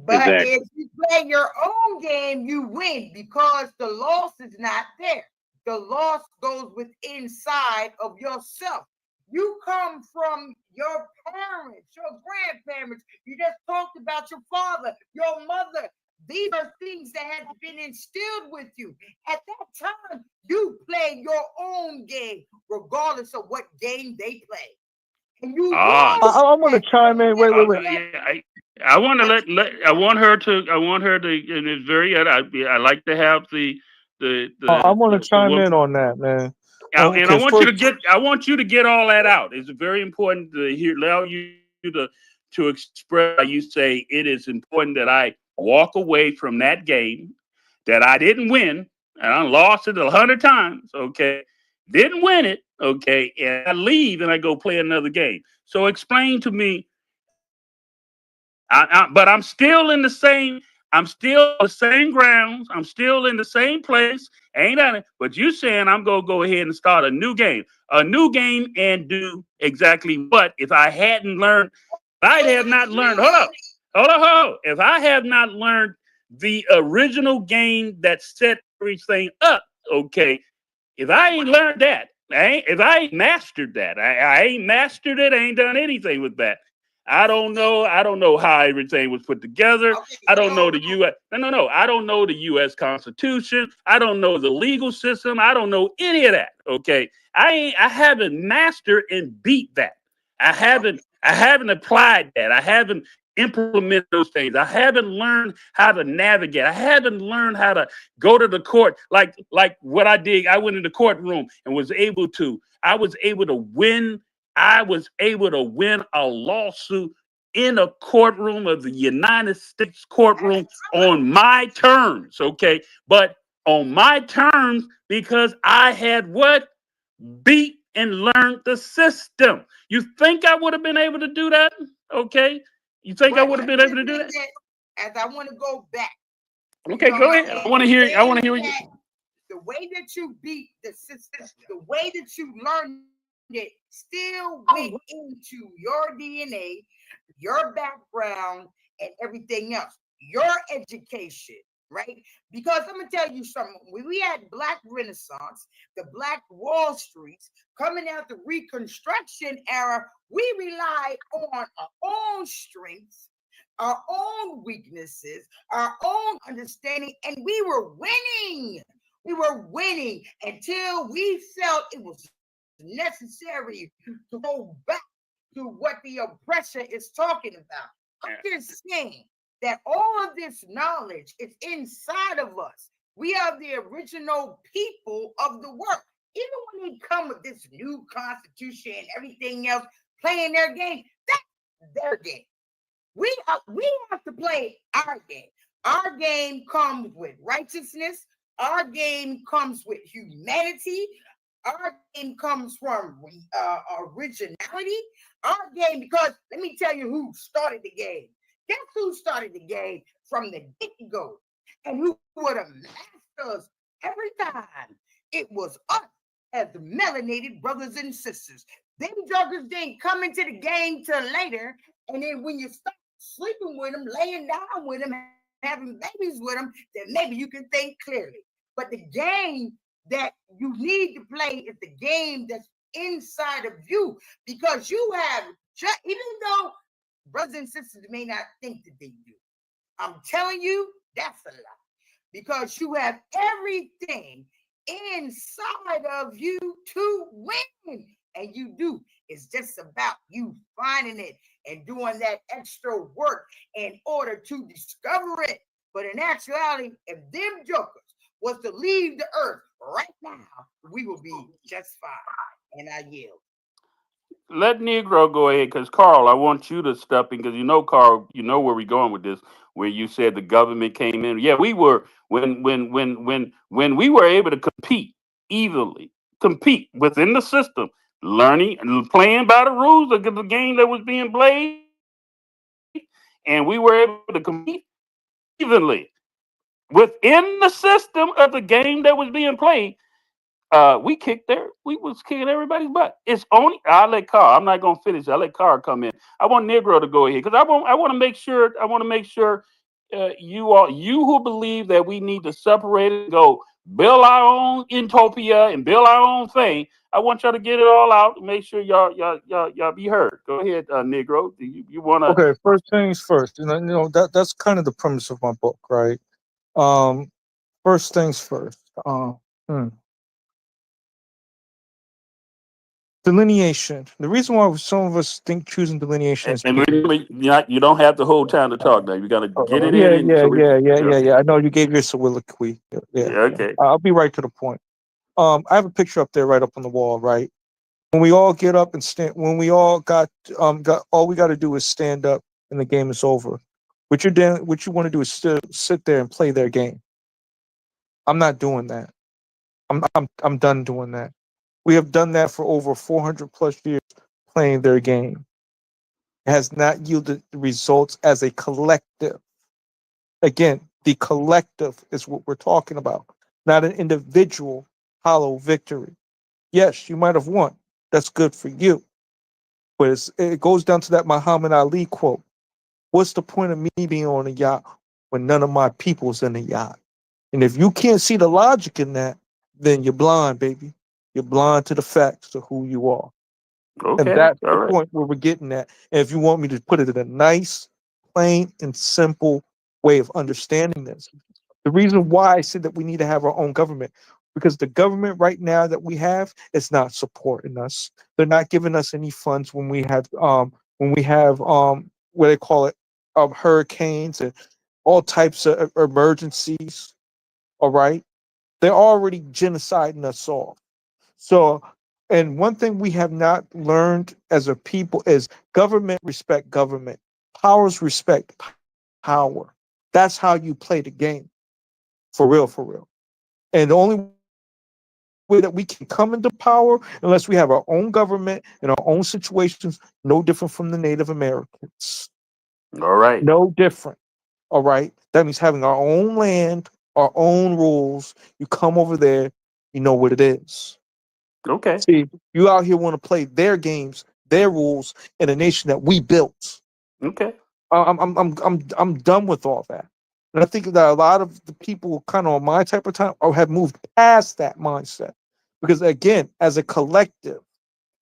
But Exactly. if you play your own game, you win because the loss is not there. The loss goes with inside of yourself. You come from your parents, your grandparents. You just talked about your father, your mother. These are things that have been instilled with you. At that time, you play your own game, regardless of what game they play. And you Ah. I want to chime in. Wait. I want to I want her to, and it's very, I like to have the I want to chime in on that, man. and I want you to get all that out. It's very important to allow you to express how you say it is important that I walk away from that game that I didn't win, and I lost it 100 times. Okay, didn't win it. okay, and I leave and I go play another game. So explain to me. But I'm still in the same. I'm still on the same grounds. I'm still in the same place. Ain't that it? But you saying I'm gonna go ahead and start a new game, and do exactly what? If I hadn't learned, I have not learned. Hold up. If I have not learned the original game that set everything up, okay. If I ain't learned that, if I ain't mastered that, I ain't mastered it. I ain't done anything with that. I don't know. I don't know how everything was put together. Okay, I don't know the U.S. No. I don't know the U.S. Constitution. I don't know the legal system. I don't know any of that. Okay. I haven't mastered and beat that. I haven't applied that. I haven't implemented those things. I haven't learned how to navigate. I haven't learned how to go to the court like what I did. I went in the courtroom and was able to win. I was able to win a lawsuit in a courtroom of the United States courtroom on my terms, okay? But on my terms, because I had what? Beat and learned the system. You think I would have been able to do that? Okay. You think I would have been able to do that? As I want to go back. Okay, go ahead. I want to hear you. The way that you beat the system, the way that you learned it still went into your DNA, your background, and everything else, your education, right? Because I'm gonna tell you something. When we had Black Renaissance, the Black Wall Streets, coming out the Reconstruction era, we relied on our own strengths, our own weaknesses, our own understanding, and we were winning. We were winning until we felt it was necessary to go back to what the oppressor is talking about. I'm just saying that all of this knowledge is inside of us. We are the original people of the world. Even when they come with this new constitution and everything else, playing their game, that's their game. We have to play our game. Our game comes with righteousness. Our game comes with humanity. Our game comes from originality. Our game, because let me tell you who started the game. Guess who started the game from the get-go? And who were the masters every time? It was us as the melanated brothers and sisters. Them jokers didn't come into the game till later. And then when you start sleeping with them, laying down with them, having babies with them, then maybe you can think clearly. But the game that you need to play is the game that's inside of you, because you have, even though brothers and sisters may not think that they do, I'm telling you, that's a lie, because you have everything inside of you to win, and you do. It's just about you finding it and doing that extra work in order to discover it. But in actuality, if them jokers was to leave the earth right now, we will be just fine. And I yield. Let Negro go ahead, because Carl, I want you to step in, because Carl, you know where we're going with this. Where you said the government came in. Yeah, we were when we were able to compete evenly, compete within the system, learning and playing by the rules of the game that was being played, and we were able to compete evenly within the system of the game that was being played. We was kicking everybody's butt. It's only, I'll let Carl, I'm not gonna finish. I'll let Carl come in. I want Negro to go ahead, because I want to make sure you who believe that we need to separate and go build our own utopia and build our own thing. I want y'all to get it all out and make sure y'all be heard. Go ahead, Negro. You wanna? Okay, first things first. That's kind of the premise of my book, right? First things first. Delineation. The reason why some of us think choosing delineation is You don't have the whole time to talk now. You got to get it in. Yeah. I know you gave your soliloquy. Yeah. Okay. I'll be right to the point. I have a picture up there, right up on the wall, right? When we all get up and stand, when we all got all we got to do is stand up, and the game is over. What you want to do is still sit there and play their game. I'm not doing that. I'm done doing that. We have done that for over 400 plus years playing their game. It has not yielded the results as a collective. Again, the collective is what we're talking about, not an individual hollow victory. Yes, you might have won. That's good for you. But it goes down to that Muhammad Ali quote. What's the point of me being on a yacht when none of my people's in the yacht? And if you can't see the logic in that, then you're blind, baby. You're blind to the facts to who you are. And Okay. that's All the right. point where we're getting at. And if you want me to put it in a nice, plain, and simple way of understanding this, the reason why I said that we need to have our own government, because the government right now that we have is not supporting us. They're not giving us any funds when we have what they call it, hurricanes and all types of emergencies. All right. They're already genociding us all. So, and one thing we have not learned as a people is government respect government, powers respect power. That's how you play the game, for real, for real. And the only way that we can come into power, unless we have our own government and our own situations, no different from the Native Americans. All right. No different. All right. That means having our own land, our own rules. You come over there, you know what it is. Okay. See, you out here want to play their games, their rules in a nation that we built. Okay. I'm done with all that. And I think that a lot of the people kind of on my type of time have moved past that mindset. Because again, as a collective,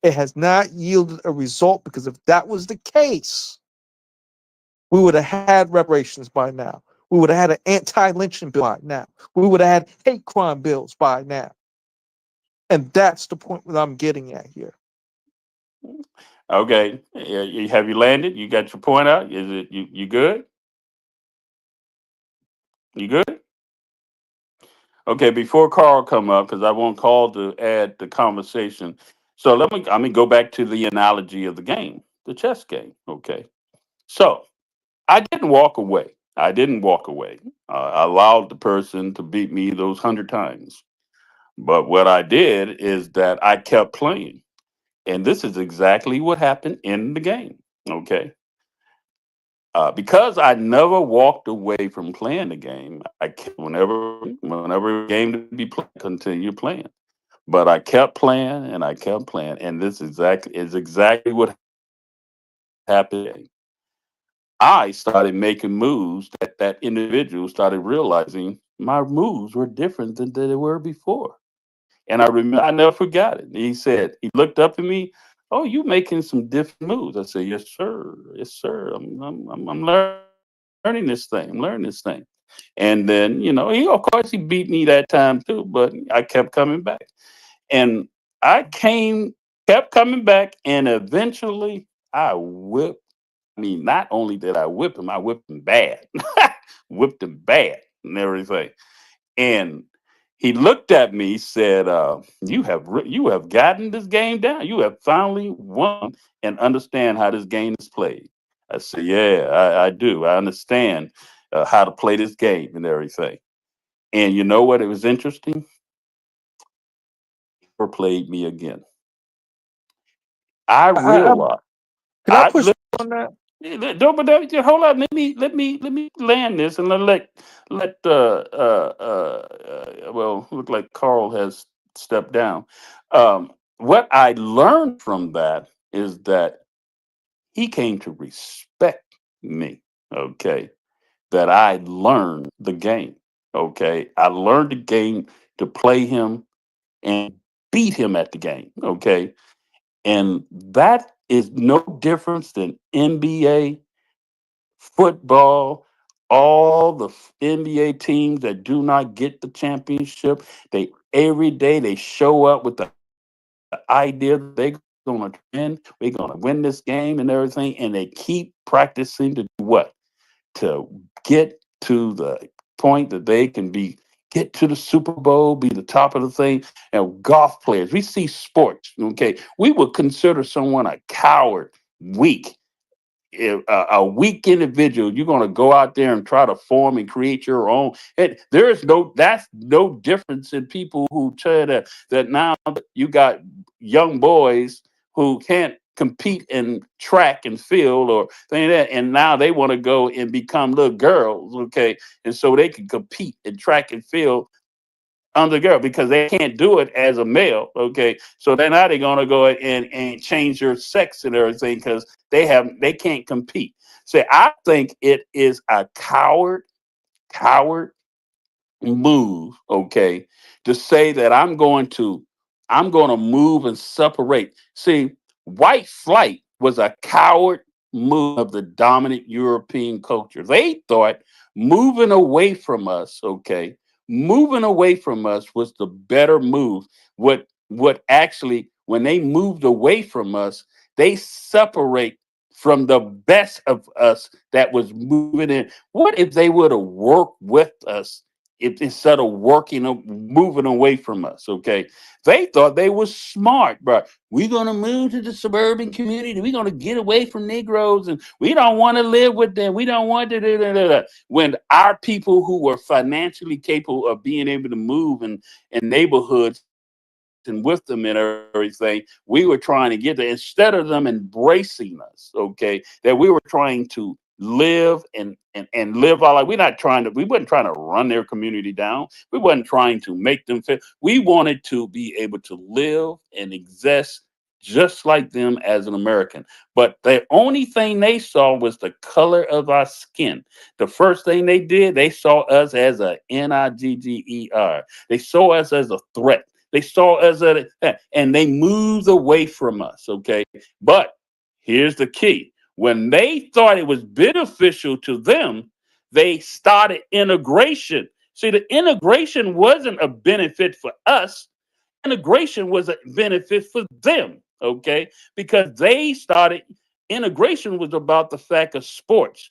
it has not yielded a result, because if that was the case, we would have had reparations by now. We would have had an anti-lynching bill by now. We would have had hate crime bills by now. And that's the point that I'm getting at here. Okay. Have you landed? You got your point out? Is it you good? You good? Okay, before Carl come up, because I want Carl to add the conversation. So let me go back to the analogy of the game, the chess game. Okay. So I didn't walk away. I didn't walk away. I allowed the person to beat me those 100 times. But what I did is that I kept playing. And this is exactly what happened in the game. Okay. Because I never walked away from playing the game, whenever game to be played, continue playing. But I kept playing and I kept playing, and this is exactly what happened. I started making moves that individual started realizing my moves were different than they were before. And I remember, I never forgot it. He looked up at me, "Oh, you making some different moves." I said, "Yes, sir. Yes, sir. I'm learning this thing. I'm learning this thing." And then, of course, he beat me that time too, but I kept coming back. And kept coming back, and eventually I whipped. I mean, not only did I whipped him bad, whipped him bad and everything. And he looked at me, said, "You have gotten this game down. You have finally won and understand how this game is played." I said, "Yeah, I do. I understand how to play this game and everything." And you know what? It was interesting. He never played me again. I I, realized. can I I push look, on that? don't, but hold on. Let me land this and let well, look like Carl has stepped down. What I learned from that is that he came to respect me. Okay, that I learned the game. Okay, I learned the game to play him and beat him at the game. Okay, and that is no difference than NBA, football, all the NBA teams that do not get the championship. They every day they show up with the idea that they're gonna win, we're gonna win this game and everything, and they keep practicing to do what? To get to the point that they can get to the Super Bowl, be the top of the thing. And golf players, we see sports, okay? We would consider someone a coward, weak. a weak individual, you're going to go out there and try to form and create your own. That's no difference in people who tell that now you got young boys who can't compete in track and field or thing like that, and now they want to go and become little girls, okay, and so they can compete in track and field under girl because they can't do it as a male. Okay, so then now they're gonna go and change their sex and everything because they can't compete. So I think it is a coward move, okay, to say that I'm going to move and separate. See, white flight was a coward move of the dominant European culture. They thought moving away from us, okay, moving away from us was the better move. What actually when they moved away from us, they separate from the best of us that was moving in. What if they would have worked with us if instead of moving away from us, okay? They thought they was smart, bro. We're gonna move to the suburban community. We're gonna get away from Negroes, and we don't want to live with them. We don't want to do that. When our people who were financially capable of being able to move in neighborhoods and with them and everything, we were trying to get there instead of them embracing us, okay, that we were trying to live and live our life. We wasn't trying to run their community down. We wasn't trying to make them fit. We wanted to be able to live and exist just like them as an American. But the only thing they saw was the color of our skin. The first thing they did, they saw us as a Nigger. They saw us as a threat. They saw us and they moved away from us. Okay. But here's the key. When they thought it was beneficial to them, they started integration. See, the integration wasn't a benefit for us. Integration was a benefit for them. Okay. Because they started, integration was about the fact of sports.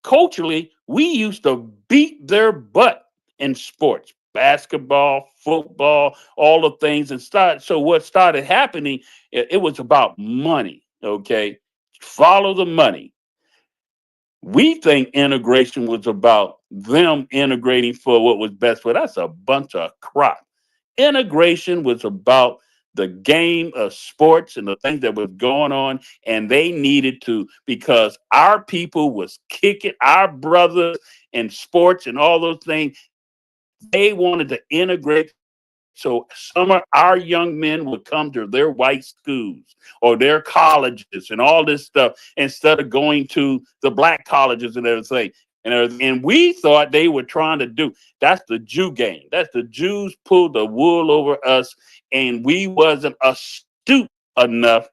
Culturally, we used to beat their butt in sports, basketball, football, all the things. So what started happening, it was about money. Okay, follow the money. We think integration was about them integrating for what was best for us. That's a bunch of crap. Integration was about the game of sports and the things that was going on, and they needed to because our people was kicking our brothers in sports and all those things. They wanted to integrate. So some of our young men would come to their white schools or their colleges and all this stuff instead of going to the black colleges and everything. And we thought they were trying to do that's the Jew game. That's the Jews pulled the wool over us, and we wasn't astute enough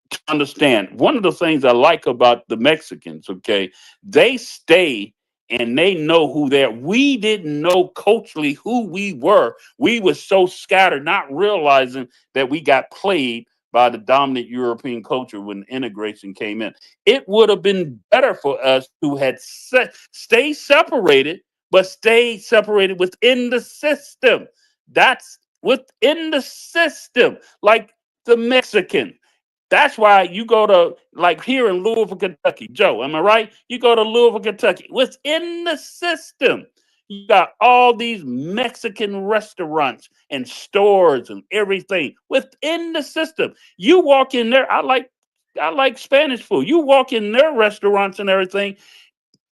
to understand. One of the things I like about the Mexicans, okay, they stay and they know who they are. We didn't know culturally who we were. We were so scattered, not realizing that we got played by the dominant European culture when integration came in. It would have been better for us who had stay separated, but stay separated within the system. That's within the system, like the Mexican. That's why you go to like here in Louisville, Kentucky, Joe. Am I right? You go to Louisville, Kentucky. Within the system, you got all these Mexican restaurants and stores and everything within the system. You walk in there. I like Spanish food. You walk in their restaurants and everything.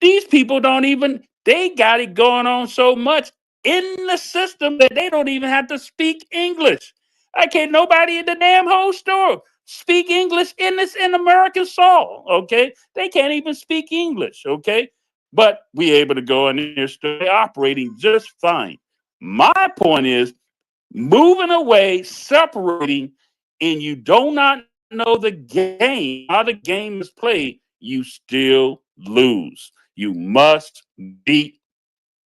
These people don't even, they got it going on so much in the system that they don't even have to speak English. I can't nobody in the damn whole store speak English in American soil. Okay. They can't even speak English. Okay. But we able to go in there, stay operating just fine. My point is moving away, separating, and you do not know the game, how the game is played, you still lose. Beat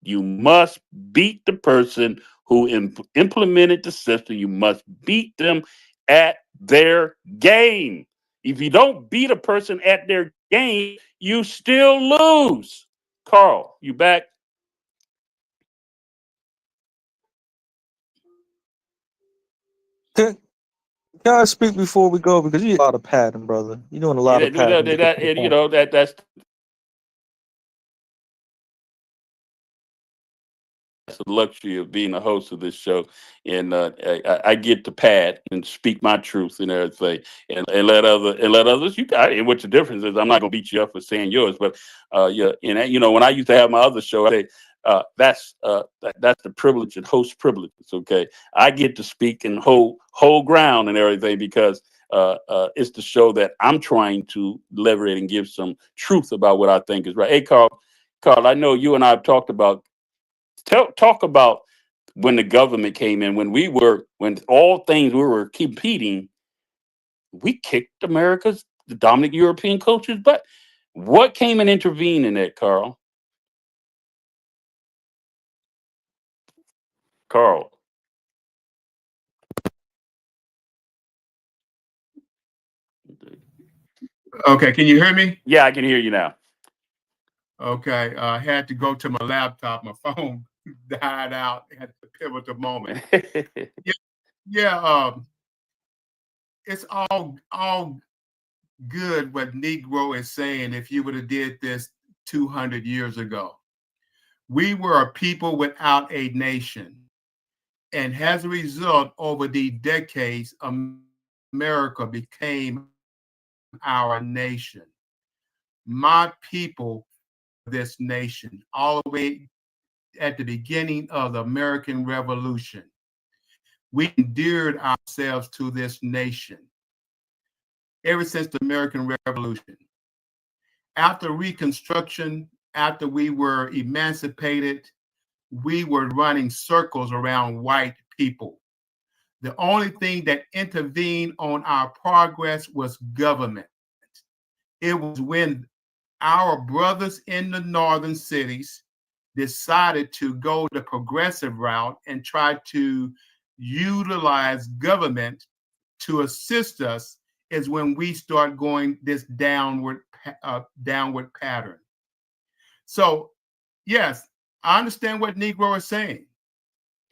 you must beat the person who implemented the system. You must beat them at their game. If you don't beat a person at their game, you still lose. Carl, you back? Can I speak before we go? Because you do a lot of padding, brother. You're doing a lot of padding. That's the luxury of being a host of this show, and I get to pad and speak my truth and everything, and let others. And what the difference is, I'm not gonna beat you up for saying yours, but yeah, and you know, when I used to have my other show, I say that's the privilege and host privileges. Okay, I get to speak and hold ground and everything because it's the show that I'm trying to leverage and give some truth about what I think is right. Hey, Carl, I know you and I have talked about. Talk about when the government came in, when all things we were competing, we kicked the dominant European culture's butt. What came and intervened in that, Carl? Carl. Okay, can you hear me? Yeah, I can hear you now. Okay, I had to go to my laptop. My phone died out at the pivotal moment. Yeah, it's all good what Negro is saying. If you would have did this 200 years ago, we were a people without a nation, and as a result, over the decades, America became our nation. My people, this nation, all the way at the beginning of the American Revolution, we endeared ourselves to this nation ever since the American Revolution. After Reconstruction, after we were emancipated, we were running circles around white people. The only thing that intervened on our progress was government. It was when our brothers in the northern cities decided to go the progressive route and try to utilize government to assist us is when we start going this downward pattern. So, yes, I understand what Negro is saying.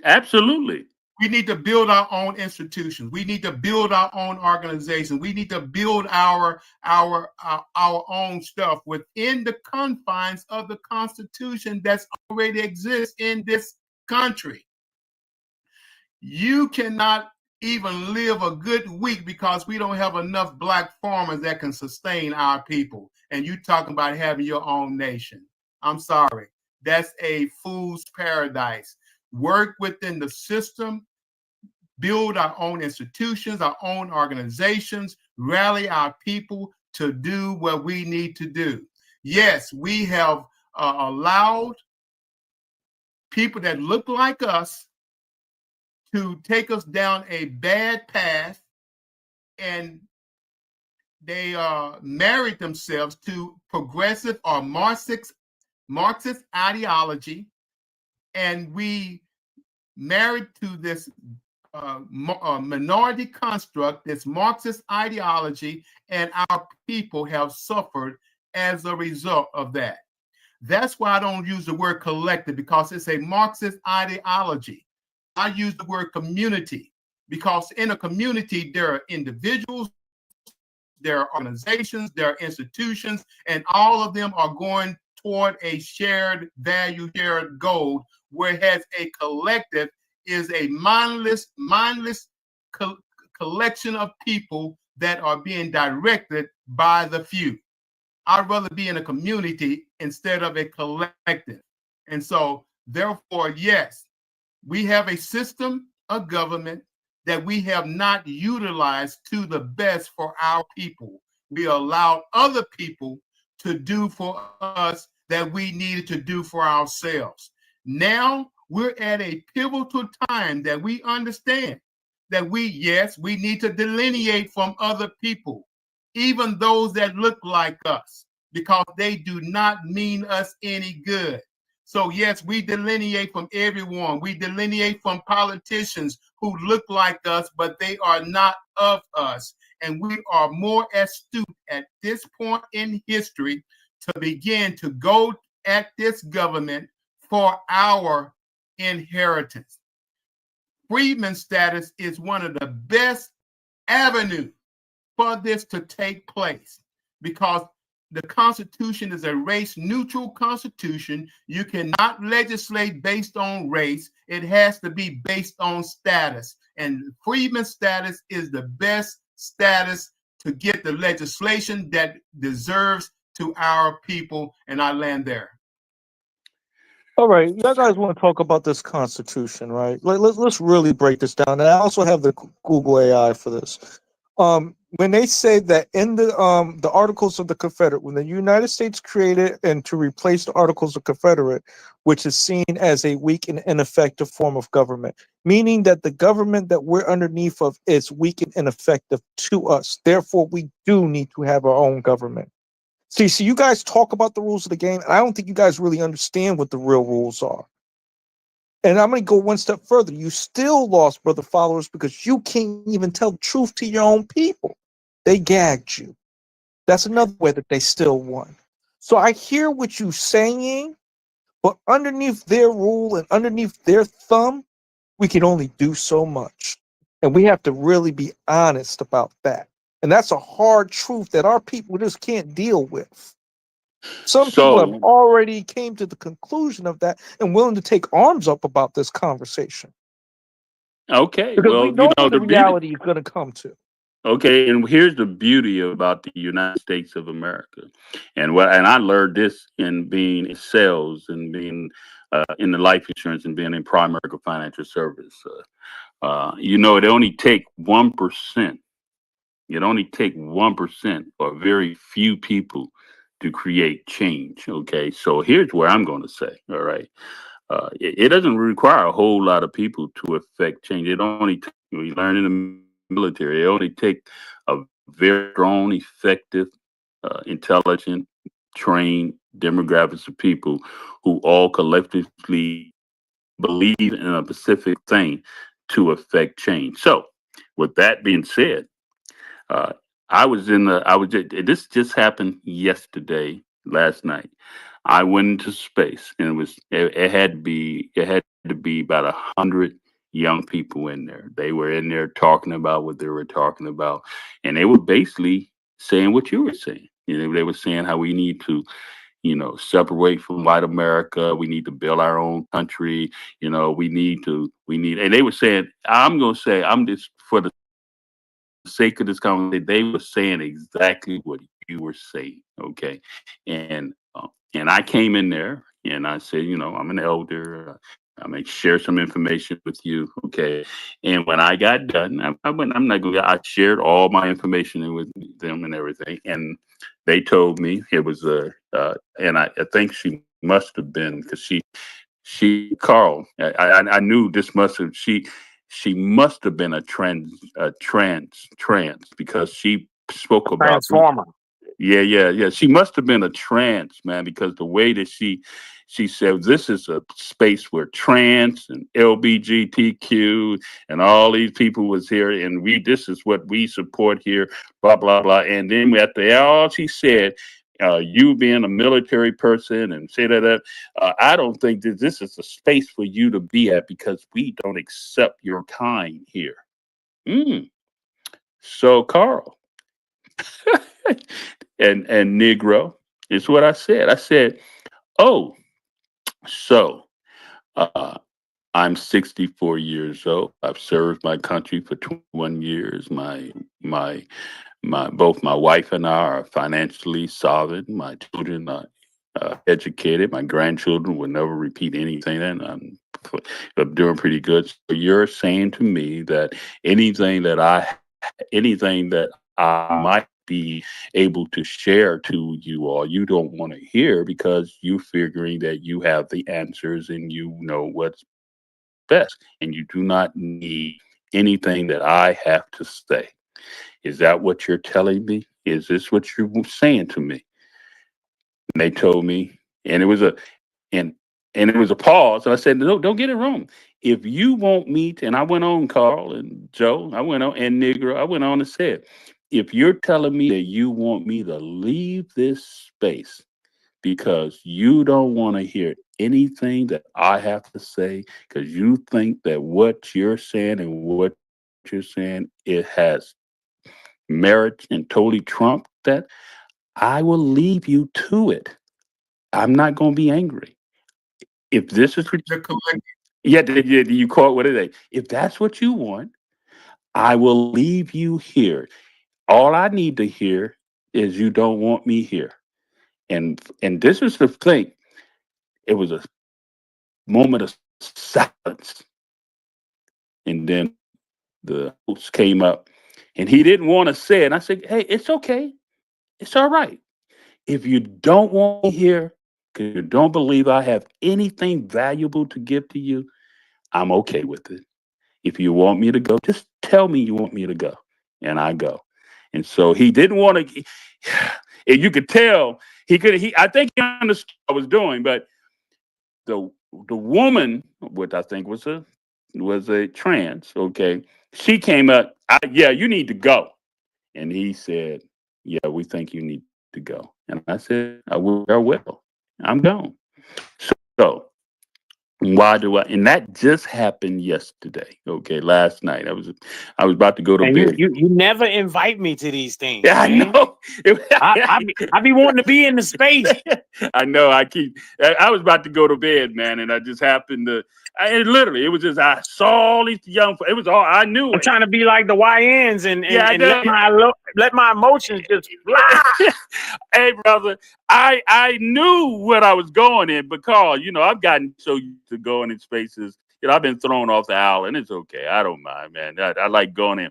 Absolutely. We need to build our own institutions. We need to build our own organizations. We need to build our own stuff within the confines of the Constitution that's already exists in this country. You cannot even live a good week because we don't have enough black farmers that can sustain our people. And you talking about having your own nation. I'm sorry. That's a fool's paradise. Work within the system, build our own institutions, our own organizations, rally our people to do what we need to do. Yes, we have allowed people that look like us to take us down a bad path, and they married themselves to progressive or Marxist ideology, and we married to this minority construct, this Marxist ideology, and our people have suffered as a result of that. That's why I don't use the word collective, because it's a Marxist ideology. I use the word community because in a community, there are individuals, there are organizations, there are institutions, and all of them are going toward a shared value, shared goal, whereas a collective is a mindless collection of people that are being directed by the few. I'd rather be in a community instead of a collective. And so, therefore, yes, we have a system of government that we have not utilized to the best for our people. We allowed other people to do for us that we needed to do for ourselves. Now we're at a pivotal time that we understand that we need to delineate from other people, even those that look like us, because they do not mean us any good. So yes, we delineate from everyone. We delineate from politicians who look like us, but they are not of us. And we are more astute at this point in history to begin to go at this government for our inheritance. Freedman status is one of the best avenue for this to take place, because the Constitution is a race-neutral Constitution. You cannot legislate based on race. It has to be based on status. And freedman status is the best status to get the legislation that deserves to our people. And I land there. All right, you guys want to talk about this Constitution, right? Let's really break this down. And I also have the Google AI for this. When they say that in the Articles of the Confederate, when the United States created and to replace the Articles of Confederate, which is seen as a weak and ineffective form of government, meaning that the government that we're underneath of is weak and ineffective to us. Therefore, we do need to have our own government. See, so you guys talk about the rules of the game, and I don't think you guys really understand what the real rules are. And I'm going to go one step further. You still lost, brother followers, because you can't even tell the truth to your own people. They gagged you. That's another way that they still won. So I hear what you're saying, but underneath their rule and underneath their thumb, we can only do so much. And we have to really be honest about that. And that's a hard truth that our people just can't deal with. Some people have already came to the conclusion of that and willing to take arms up about this conversation. Okay, Because well, we know what the beauty. reality is going to come to. Okay, and here's the beauty about the United States of America, and I learned this in being in sales and being in the life insurance and being in Primerica Financial Service. It only take 1%. It only take 1% or very few people to create change. Okay, so here's where I'm going to say. All right, it doesn't require a whole lot of people to affect change. It only we learn in the military. It only take a very strong, effective, intelligent, trained demographics of people who all collectively believe in a specific thing to affect change. So, with that being said, this just happened yesterday, last night. I went into space, and it had to be about 100 young people in there. They were in there talking about what they were talking about, and they were basically saying what you were saying. They were saying how we need to, separate from white America. We need to build our own country. And they were saying, I'm just for the sake of this conversation, they were saying exactly what you were saying. Okay. And I came in there and I said, I'm an elder. I may share some information with you. Okay. And when I got done, I shared all my information with them and everything. And they told me it was and I think she must have been, because Carl, I knew this she must have been a trans because she spoke about Transformer. Yeah. She must have been a trans, man, because the way that she said this is a space where trans and LBGTQ and all these people was here, and this is what we support here, blah blah blah. And then after all she said, you being a military person and say that, I don't think that this is a space for you to be at because we don't accept your kind here. So Carl and Negro is what I said. I said, oh, so I'm 64 years old. I've served my country for 21 years. Both my wife and I are financially solid. My children are educated. My grandchildren will never repeat anything, and I'm doing pretty good. So you're saying to me that anything that I might be able to share to you all, you don't want to hear because you're figuring that you have the answers and you know what's best, and you do not need anything that I have to say. Is that what you're telling me? Is this what you're saying to me? And they told me, and it was a pause. And I said, no, don't get it wrong. If you want me to, and I went on, Carl and Joe, I went on, and Negro, I went on and said, if you're telling me that you want me to leave this space because you don't want to hear anything that I have to say, because you think that what you're saying and what you're saying, it has merit and totally trump that, I will leave you to it. I'm not going to be angry. If this is what The collective. you caught what are they? If that's what you want, I will leave you here. All I need to hear is you don't want me here. And this is the thing. It was a moment of silence. And then the host came up and he didn't want to say it. And I said, hey, it's okay. It's all right. If you don't want me here, because you don't believe I have anything valuable to give to you, I'm okay with it. If you want me to go, just tell me you want me to go, and I go. And so he didn't want to. And you could tell he could. I think he understood what I was doing, but the woman, which I think was a trans, okay, she came up. Yeah, you need to go, and he said, yeah, we think you need to go, and I said, I will. I'm gone. So why do I? And that just happened yesterday. Okay, last night I was about to go to And bed. you never invite me to these things. Yeah, I man. know. I be wanting to be in the space. I know. I was about to go to bed, man, and I just happened to. It was just I saw all these young. It was all I knew. I'm trying to be like the YNs and let my emotions just fly. Hey, brother, I knew what I was going in because I've gotten so used to going in spaces. I've been thrown off the island. It's okay. I don't mind, man. I like going in,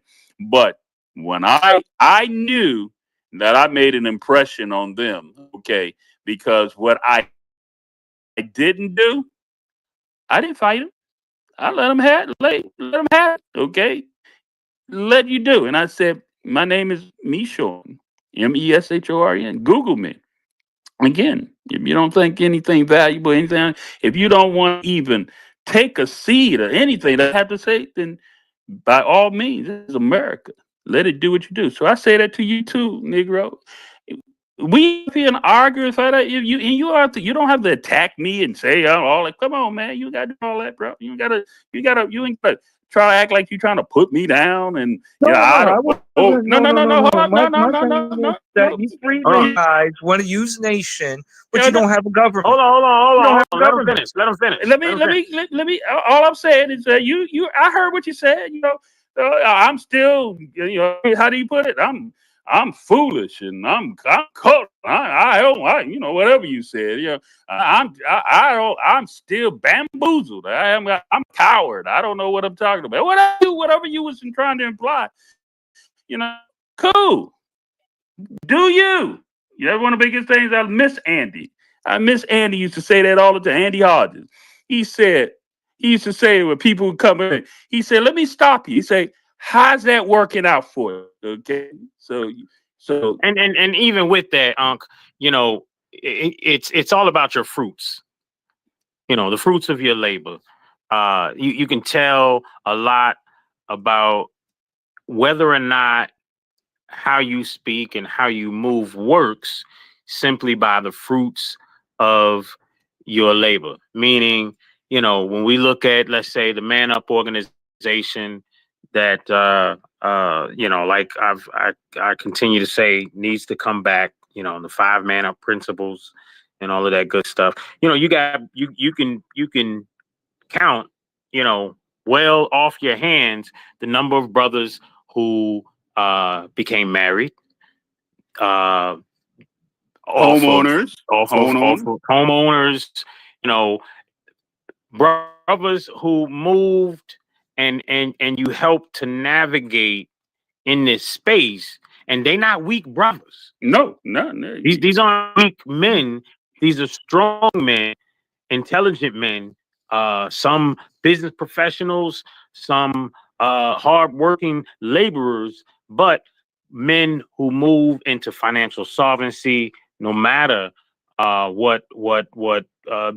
but when I knew that I made an impression on them, okay, because what I didn't do, I didn't fight them. I let them have it, okay? Let you do. And I said, my name is Meshorn, Meshorn. Google me. Again, if you don't think anything valuable, if you don't want to even take a seat or anything that I have to say, then by all means, this is America. Let it do what you do. So I say that to you too, Negro. We here and argue if you don't have to attack me and say all that. Come on, man, you got to do all that, bro. You ain't got to try to act like you're trying to put me down and no. Hold on, that you free guys want to use nation, but you don't have a government. Hold on. Let him finish. Let me. All I'm saying is that I heard what you said. I'm still. How do you put it? I'm foolish and I'm caught. I don't. Whatever you said. I'm still bamboozled. I'm coward. I don't know what I'm talking about. Whatever you was trying to imply. Cool. Do you? One of the biggest things I miss Andy. Andy used to say that all the time. Andy Hodges. He used to say when people would come in, he said, let me stop you. He said, how's that working out for you? Okay. So and even with that, Unc, it's all about your fruits. The fruits of your labor. You can tell a lot about whether or not how you speak and how you move works simply by the fruits of your labor. Meaning, when we look at, let's say, the Man Up organization that like I continue to say needs to come back, the 5 Man Up principles and all of that good stuff. You can count, well off your hands the number of brothers who became married, homeowners, brothers who moved and you helped to navigate in this space, and they're not weak brothers. No. These aren't weak men. These are strong men, intelligent men. Some business professionals, some hardworking laborers, but men who move into financial solvency, no matter what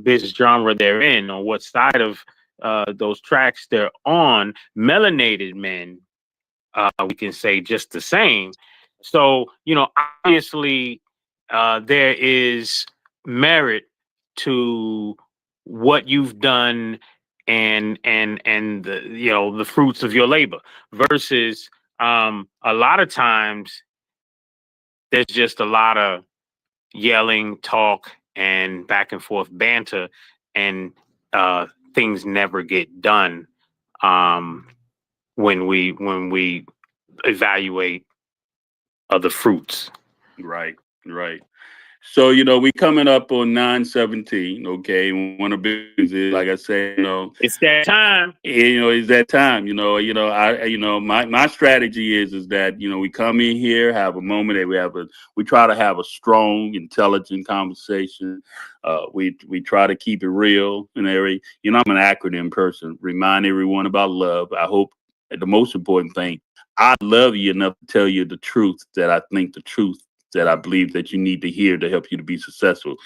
business genre they're in or what side of those tracks they're on. Melanated men, we can say just the same. So obviously there is merit to what you've done and the the fruits of your labor versus A lot of times there's just a lot of yelling, talk, and back and forth banter, and things never get done when we evaluate other fruits. Right, right. So, we coming up on 9/17, okay? One of the things is, like I said, It's that time. it's that time, my strategy is that, we come in here, have a moment that we try to have a strong, intelligent conversation. We try to keep it real and I'm an acronym person. Remind everyone about love. I hope the most important thing, I love you enough to tell you the truth that I think the truth that I believe that you need to hear to help you to be successful.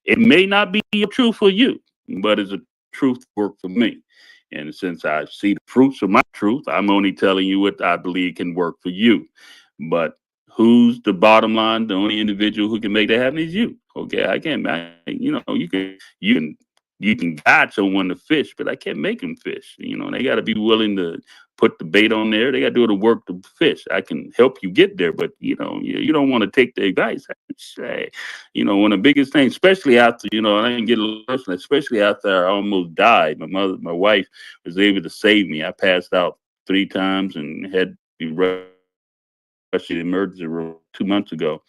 It may not be a truth for you, but it's a truth work for me. And since I see the fruits of my truth, I'm only telling you what I believe can work for you. But who's the bottom line? The only individual who can make that happen is you. Okay, I can't. You can guide someone to fish, but I can't make them fish. They got to be willing to put the bait on there. They got to do the work to fish. I can help you get there, but you don't want to take the advice. I say, one of the biggest things, especially after, I didn't get a lesson, especially after I almost died. My wife was able to save me. I passed out 3 times and had to be rushed to the emergency room 2 months ago.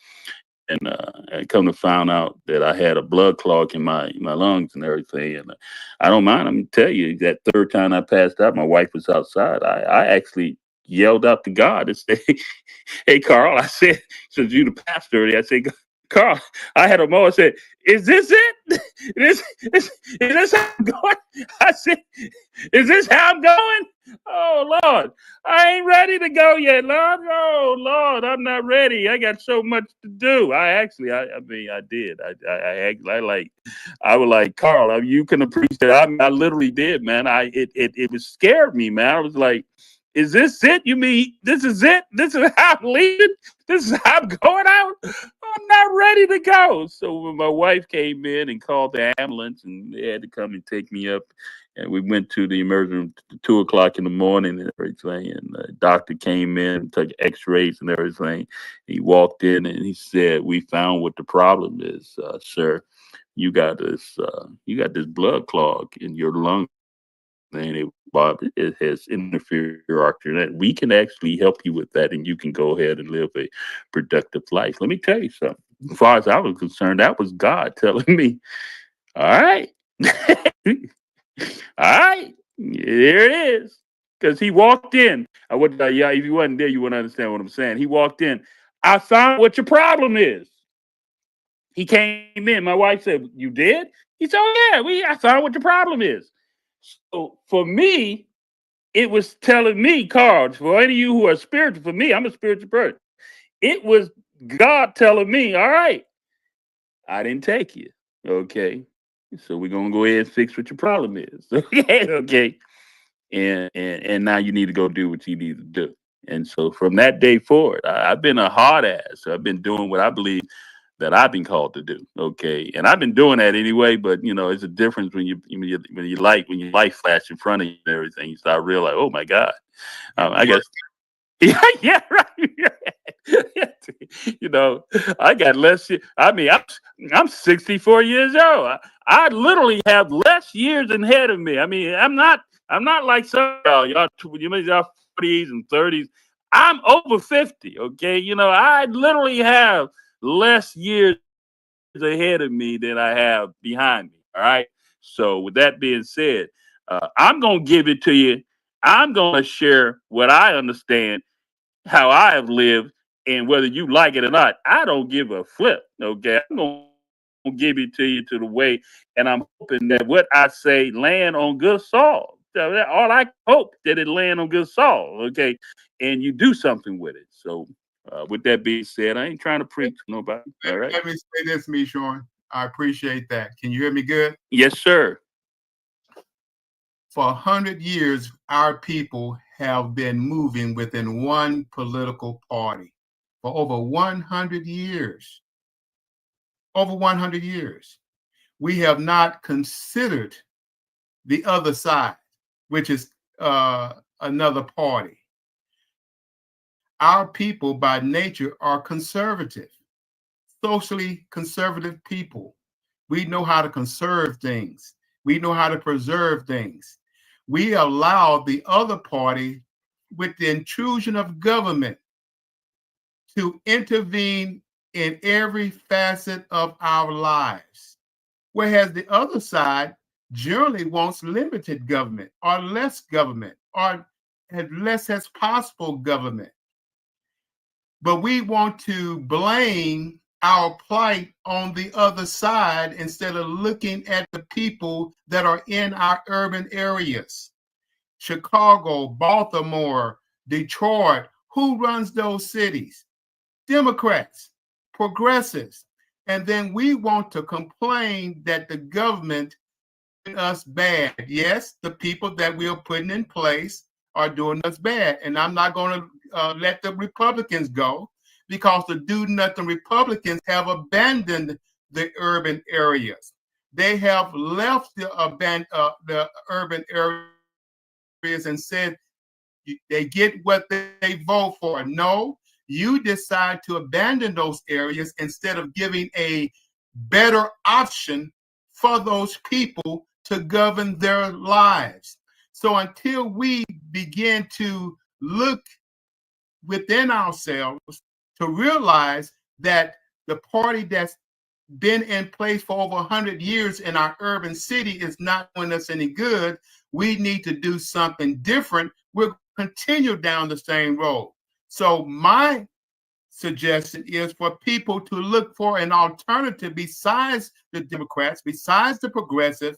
And I come to find out that I had a blood clog in my lungs and everything. And I don't mind. I'm gonna tell you that 3rd time I passed out, my wife was outside. I actually yelled out to God and said, "Hey, Carl," I said, since you the pastor, I said, "Carl," I had a moment. I said, "Is this it? Is this how I'm going?" I said, "Is this how I'm going? Oh Lord, I ain't ready to go yet, Lord. Oh Lord, I'm not ready. I got so much to do." I did. I was like, "Carl, you can appreciate it." I literally did, man. It was scared me, man. I was like, "Is this it? You mean this is it? This is how I'm leaving? This is how I'm going out? I'm not ready to go." So when my wife came in and called the ambulance, and they had to come and take me up, and we went to the emergency room at 2 o'clock in the morning and everything. And the doctor came in and took X-rays and everything. He walked in and he said, "We found what the problem is, sir. You got this blood clog in your lung, and it has interfered with your artery. That we can actually help you with that, and you can go ahead and live a productive life." Let me tell you something. As far as I was concerned, that was God telling me, "All right, all right, here it is." Because he walked in. I would, yeah, if you wasn't there, you wouldn't understand what I'm saying. He walked in. "I found what your problem is." He came in. My wife said, "You did?" He said, "Oh yeah, I found what the problem is." So for me, it was telling me, Carl, for any of you who are spiritual, for me, I'm a spiritual person. It was God telling me, "All right, I didn't take you. Okay. So we're gonna go ahead and fix what your problem is." Okay, okay. And now you need to go do what you need to do. And so from that day forward, I've been a hard ass. I've been doing what I believe that I've been called to do. Okay, and I've been doing that anyway. But it's a difference when you life flash in front of you and everything. You start realizing, oh my God, I guess. Yeah, yeah, right. I got less. I mean, I'm 64 years old. I literally have less years ahead of me. I mean, I'm not like some y'all. Y'all 40s and 30s. I'm over 50. Okay, I literally have less years ahead of me than I have behind me. All right. So with that being said, I'm gonna give it to you. I'm gonna share what I understand, how I have lived, and whether you like it or not, I don't give a flip. Okay, I'm gonna give it to you to the way, and I'm hoping that what I say land on good soil. So all I hope that it land on good soil. Okay, and you do something with it. So with that being said, I ain't trying to preach to nobody. All right. Let me say this, Mishorn. I appreciate that. Can you hear me good? Yes, sir. For 100 years, our people have been moving within one political party. For over 100 years. Over 100 years. We have not considered the other side, which is another party. our people by nature are conservative, socially conservative people. We know how to conserve things. We know how to preserve things. We allow the other party, with the intrusion of government, to intervene in every facet of our lives. Whereas the other side generally wants limited government or less government or as less as possible government. But we want to blame our plight on the other side instead of looking at the people that are in our urban areas. Chicago, Baltimore, Detroit, who runs those cities? Democrats, progressives. And then we want to complain that the government is doing us bad. Yes, the people that we are putting in place are doing us bad. And I'm not going to let the Republicans go, because the do-nothing Republicans have abandoned the urban areas. They have left the urban areas and said they get what they vote for. No, you decide to abandon those areas instead of giving a better option for those people to govern their lives. So until we begin to look within ourselves to realize that the party that's been in place for over 100 years in our urban city is not doing us any good, we need to do something different. We'll continue down the same road. So my suggestion is for people to look for an alternative besides the Democrats, besides the progressives.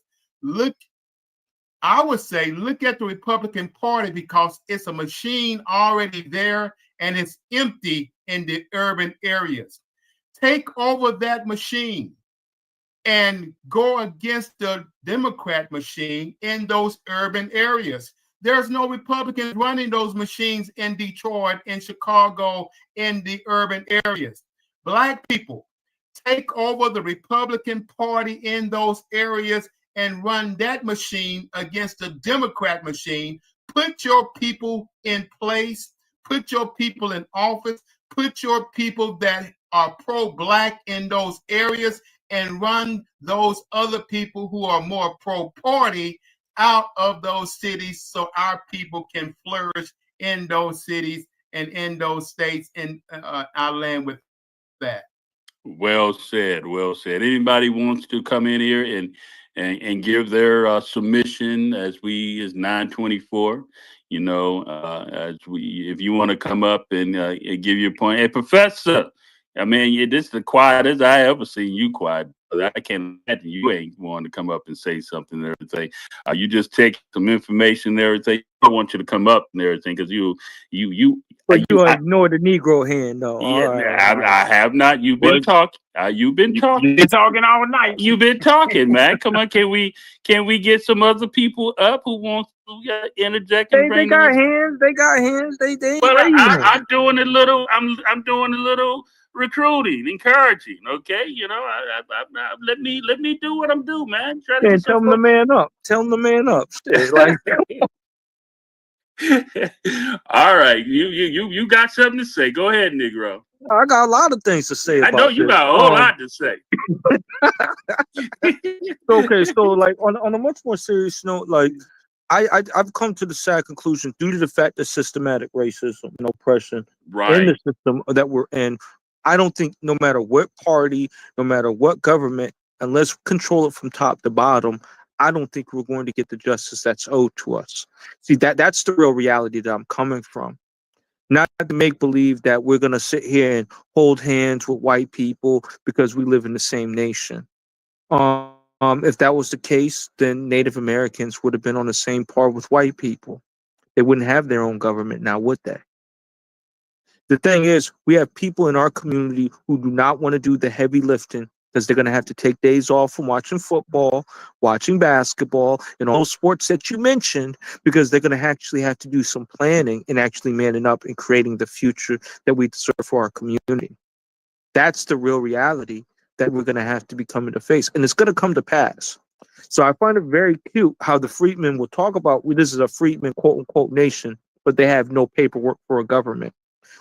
I would say look at the Republican Party, because it's a machine already there and it's empty in the urban areas. Take over that machine and go against the Democrat machine in those urban areas. There's no Republicans running those machines in Detroit, in Chicago, in the urban areas. Black people, take over the Republican Party in those areas and run that machine against the Democrat machine. Put your people in place, put your people in office, put your people that are pro-Black in those areas, and run those other people who are more pro-party out of those cities, so our people can flourish in those cities and in those states and our land with that. Well said. Well said. Anybody wants to come in here and give their submission as 9:24. You know, if you want to come up and give your point. Hey, Professor, I mean, this is the quietest I ever seen you quiet. I can't imagine you ain't wanting to come up and say something and everything. You just take some information and everything. I don't want you to come up and everything because you ignore the Negro hand, though. Yeah, I have not. You've been talking. You've been talking. You've been talking all night. You've been talking, man. Come on, can we get some other people up who want to interject and bring? They got hands. They got hands. They. Well, I'm doing a little. I'm doing a little recruiting, encouraging. Okay, you know, let me do what I'm doing, man. Tell them to man up. Tell them to man up. Like. All right, you got something to say? Go ahead, Negro. I got a lot of things to say. I know you got a whole lot to say. Okay, so like on a much more serious note, like I've come to the sad conclusion due to the fact that systematic racism and oppression in the system that we're in. I don't think no matter what party, no matter what government, unless we control it from top to bottom, I don't think we're going to get the justice that's owed to us. See, that's the real reality that I'm coming from. Not to make believe that we're going to sit here and hold hands with white people because we live in the same nation. If that was the case, then Native Americans would have been on the same par with white people. They wouldn't have their own government now, would they? The thing is, we have people in our community who do not want to do the heavy lifting because they're going to have to take days off from watching football, watching basketball, and all sports that you mentioned, because they're going to actually have to do some planning and actually manning up and creating the future that we deserve for our community. That's the real reality that we're going to have to be coming to face, and it's going to come to pass. So I find it very cute how the freedmen will talk about, this is a freedmen quote-unquote nation, but they have no paperwork for a government.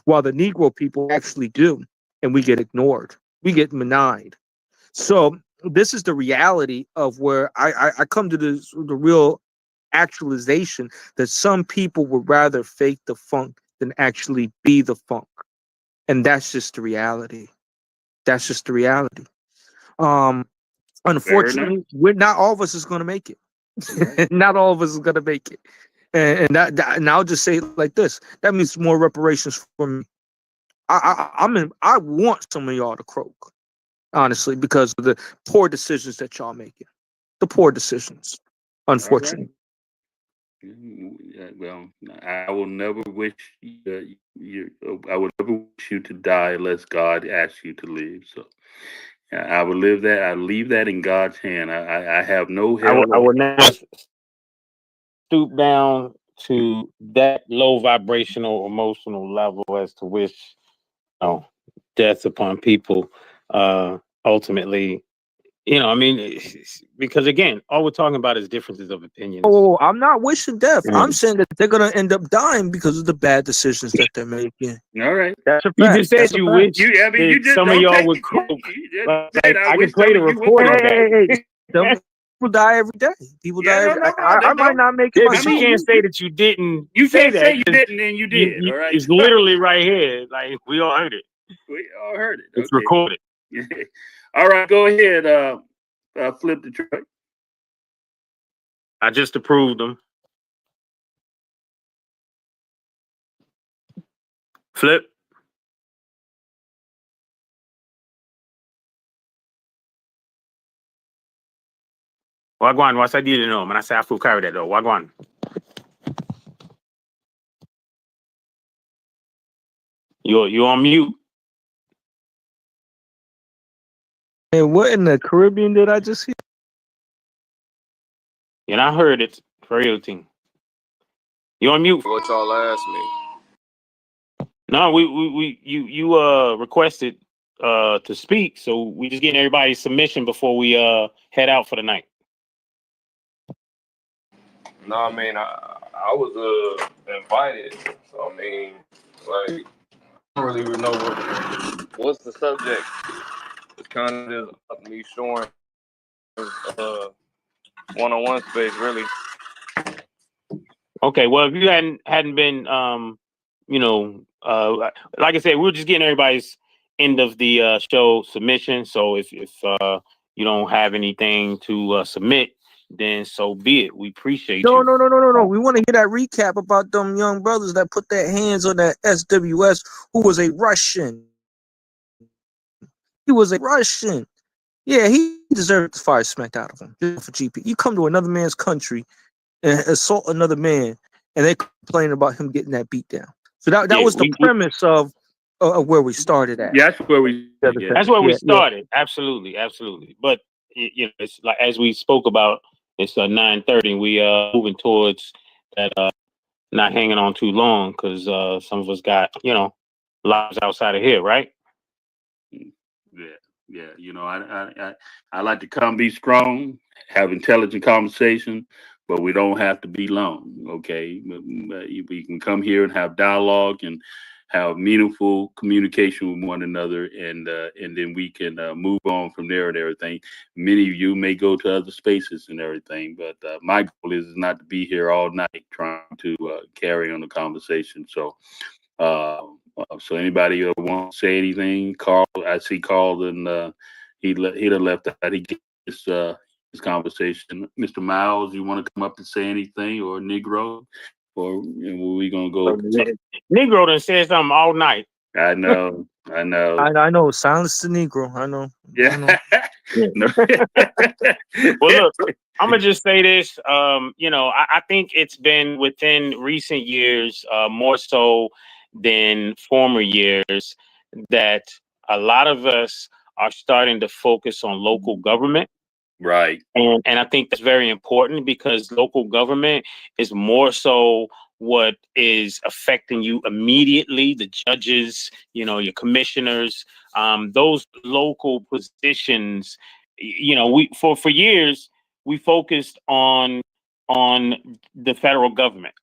while the Negro people actually do, and we get ignored. We get denied. So this is the reality of where I come to the real actualization that some people would rather fake the funk than actually be the funk. And that's just the reality. That's just the reality. Unfortunately, we're not all of us is going to make it. Not all of us is going to make it. And and I'll just say it like this. That means more reparations for me. I want some of y'all to croak, honestly, because of the poor decisions that y'all making. The poor decisions, unfortunately. Well, I will never wish I would never wish you to die unless God asks you to live. So I would live that. I leave that in God's hand. I have no hell. I would not stoop down to that low vibrational emotional level as to wish, you know, death upon people. Ultimately, you know, I mean, because again, all we're talking about is differences of opinions. Oh, I'm not wishing death. Mm. I'm saying that they're gonna end up dying because of the bad decisions that they're making. All right. That's a You fact. just said That's a you fact. wish You, I mean, you that just some of don't y'all take would it. croak. You just Like, said, I wish can play the some of you would report on croak. that. Some people die every day. People Yeah, die every no, day. I might not make it Yeah, but you myself. can't say that you didn't You say can't say that you 'cause didn't and you did. All right. it's literally right here. Like, we all heard it. We all heard it. It's Okay. recorded. All right, go ahead. Flip Detroit. I just approved them. Flip. Wagwan, what's I did know? Man, I say I feel carried that though. Wagwan. You on mute. And what in the Caribbean did I just hear? And I heard it for real thing. You on mute? What y'all asked me? No, you requested to speak, so we just getting everybody's submission before we head out for the night. No, I mean I was invited, so I mean, like, I don't really know what's the subject. It's kind of just me showing one-on-one space, really. Okay, well, if you hadn't been you know, like I said, we're just getting everybody's end of the show submission. So if you don't have anything to submit, then so be it. We appreciate No. you. We want to hear that recap about them young brothers that put their hands on that SWS, who was a Russian. He was a Russian. Yeah, he deserved the fire smacked out of him just for GP. You come to another man's country and assault another man, and they complain about him getting that beat down. So that was the premise of where we started at. Yeah, that's where we. That's where we started. Absolutely. But you know, it's like as we spoke about. It's 9:30. We moving towards that. Not hanging on too long because some of us got lives outside of here, right? Yeah. You know, I like to come be strong, have intelligent conversation, but we don't have to be long. Okay, we can come here and have dialogue and have meaningful communication with one another, and then we can move on from there and everything. Many of you may go to other spaces and everything, but my goal is not to be here all night trying to carry on the conversation. So, so anybody want to say anything? Carl, I see Carl, and he done left out. He gets his conversation. Mr. Miles, you want to come up and say anything, or Negro? Or we gonna go? Negro done said something all night. I know. I know. Silence the Negro. I know. Yeah. Well, look, I'm gonna just say this. I think it's been within recent years, more so than former years, that a lot of us are starting to focus on local government. Right. And I think that's very important because local government is more so what is affecting you immediately. The judges, your commissioners, those local positions, we for years we focused on the federal government,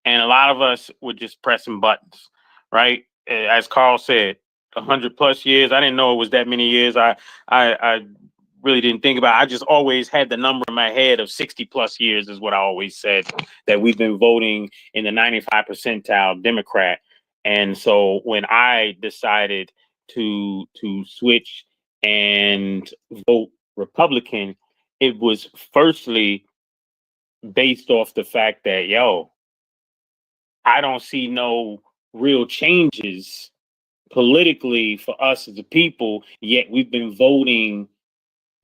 and a lot of us were just pressing buttons, right? as Carl said, 100+ years. I didn't know it was that many years. I really didn't think about it. I just always had the number in my head of 60+ years is what I always said, that we've been voting in the 95 percentile Democrat. And so when I decided to switch and vote Republican, it was firstly based off the fact that, I don't see no real changes politically for us as a people, yet we've been voting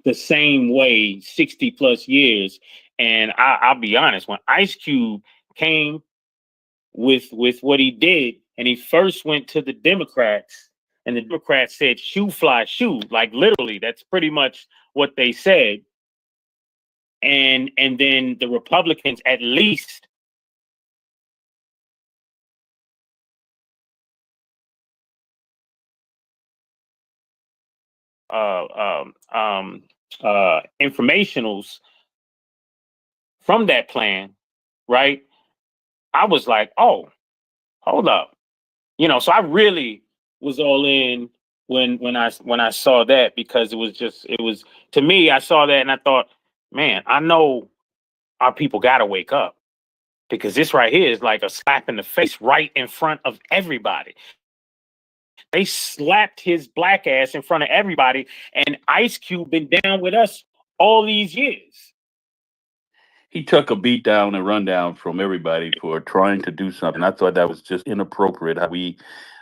the same way 60+ years. And I'll be honest, when Ice Cube came with what he did, and he first went to the Democrats, and the Democrats said, "Shoe fly, shoe," like literally, that's pretty much what they said. And then the Republicans at least informationals from that plan, right? I was like, oh, hold up, So I really was all in when I saw that, because it was to me. I saw that and I thought, man, I know our people got to wake up, because this right here is like a slap in the face right in front of everybody. They slapped his black ass in front of everybody, and Ice Cube been down with us all these years. He took a beat down and rundown from everybody for trying to do something. I thought that was just inappropriate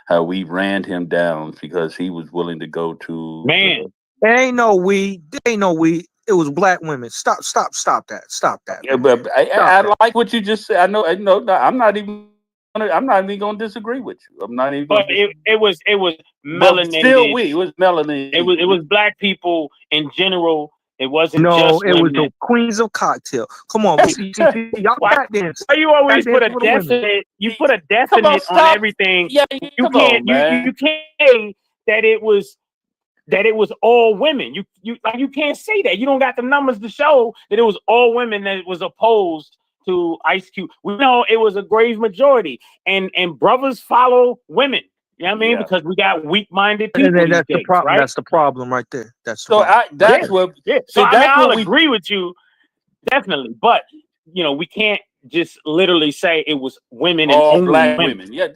how we ran him down because he was willing to go to There ain't no we. It was black women. Stop that. Yeah, but I like what you just said. I know. No, I'm not even gonna disagree with you. I'm not even. But it was melanated. Still, it was melanin. It was black people in general. It wasn't No, just it was women. the Queens of Cocktail. Come on, y'all back dance. Why you always Back put a dance for the women. definite? You put a definite on everything. Yeah, You can't. You can't say that it was all women. You can't say that. You don't got the numbers to show that it was all women that was opposed to Ice Cube. We know it was a grave majority, and brothers follow women. You know what I mean? Yeah. Because we got weak-minded people. And then that's these the days, problem. right? That's the problem right there. That's the So problem. that's what. Yeah. So So I mean, that's I'll what we. agree with you, definitely. But we can't just literally say it was women and All only black women. women. Yeah,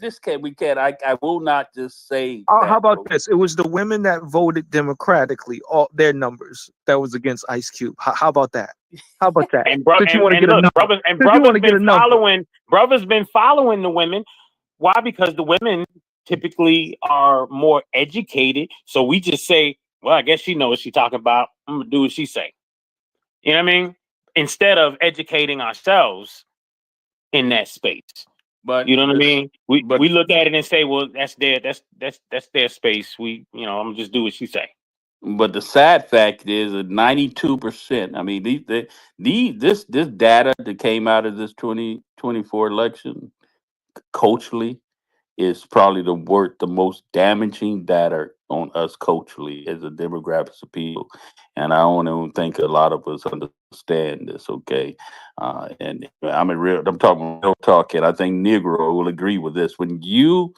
we can't. I will not just say. How that, about bro. this? It was the women that voted democratically, all their numbers that was against Ice Cube. How about that? How about that? And Since you want to get a look, number. brothers been following the women. Why? Because the women typically are more educated. So we just say, well, I guess she knows what she's talking about. I'm gonna do what she say. You know what I mean? Instead of educating ourselves in that space. But You know what I mean? We but- look at it and say, well, that's their space. I'm gonna just do what she say. But the sad fact is that 92%. I mean, this data that came out of this 2024 election, culturally, is probably the most damaging data on us culturally as a demographics of people. And I don't even think a lot of us understand this. Okay, and I'm talking real talk, and I think Negro will agree with this. When you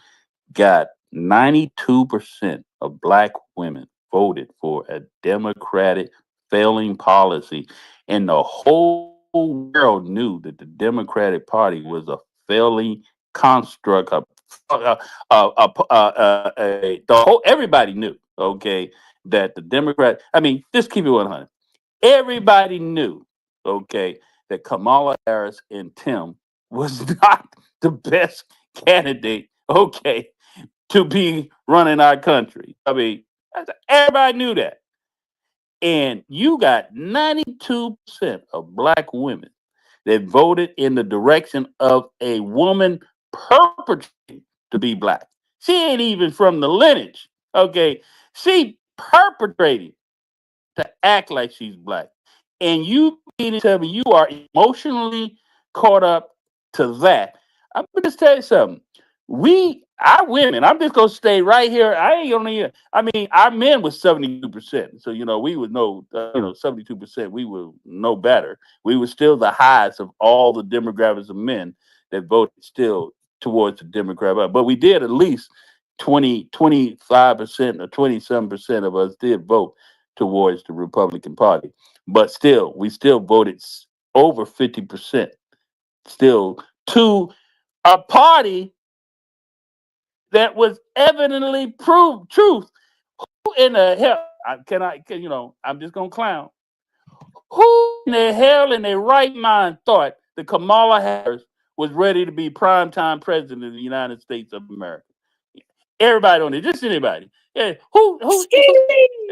got 92% of black women voted for a Democratic failing policy, and the whole world knew that the Democratic Party was a failing construct. Everybody knew, okay, that the Democrat. I mean, just keep it 100. Everybody knew, okay, that Kamala Harris and Tim was not the best candidate, okay, to be running our country. I mean, everybody knew that. And you got 92% of black women that voted in the direction of a woman perpetrated to be black. She ain't even from the lineage, okay? She perpetrated to act like she's black. And you mean to tell me you are emotionally caught up to that. I'm going to just tell you something. Our women, I'm just going to stay right here. I ain't going to, I mean, our men was 72%. So, we would know, 72%, we would know better. We were still the highest of all the demographics of men that voted still towards the Democrat. But we did at least 25% or 27% of us did vote towards the Republican Party. But still, we still voted over 50% still to a party that was evidently proved truth. Who in the hell? I'm just going to clown. Who in the hell in their right mind thought that Kamala Harris was ready to be primetime president of the United States of America? Everybody on it, just anybody. Yeah, who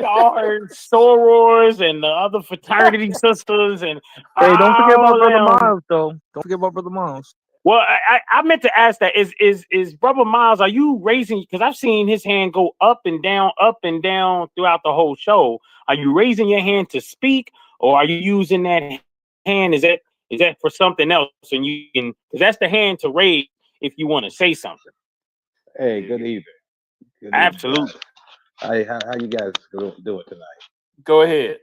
Our sorors and the other fraternity sisters and Hey, don't forget about all Brother them. Miles, though. Don't forget about Brother Miles. Well, I meant to ask that is Brother Miles, are you raising, because I've seen his hand go up and down throughout the whole show. Are you raising your hand to speak, or are you using that hand? Is that for something else? And you can, because that's the hand to raise if you want to say something. Hey, good evening. Good evening, Absolutely. guys. How you guys doing tonight? Go ahead.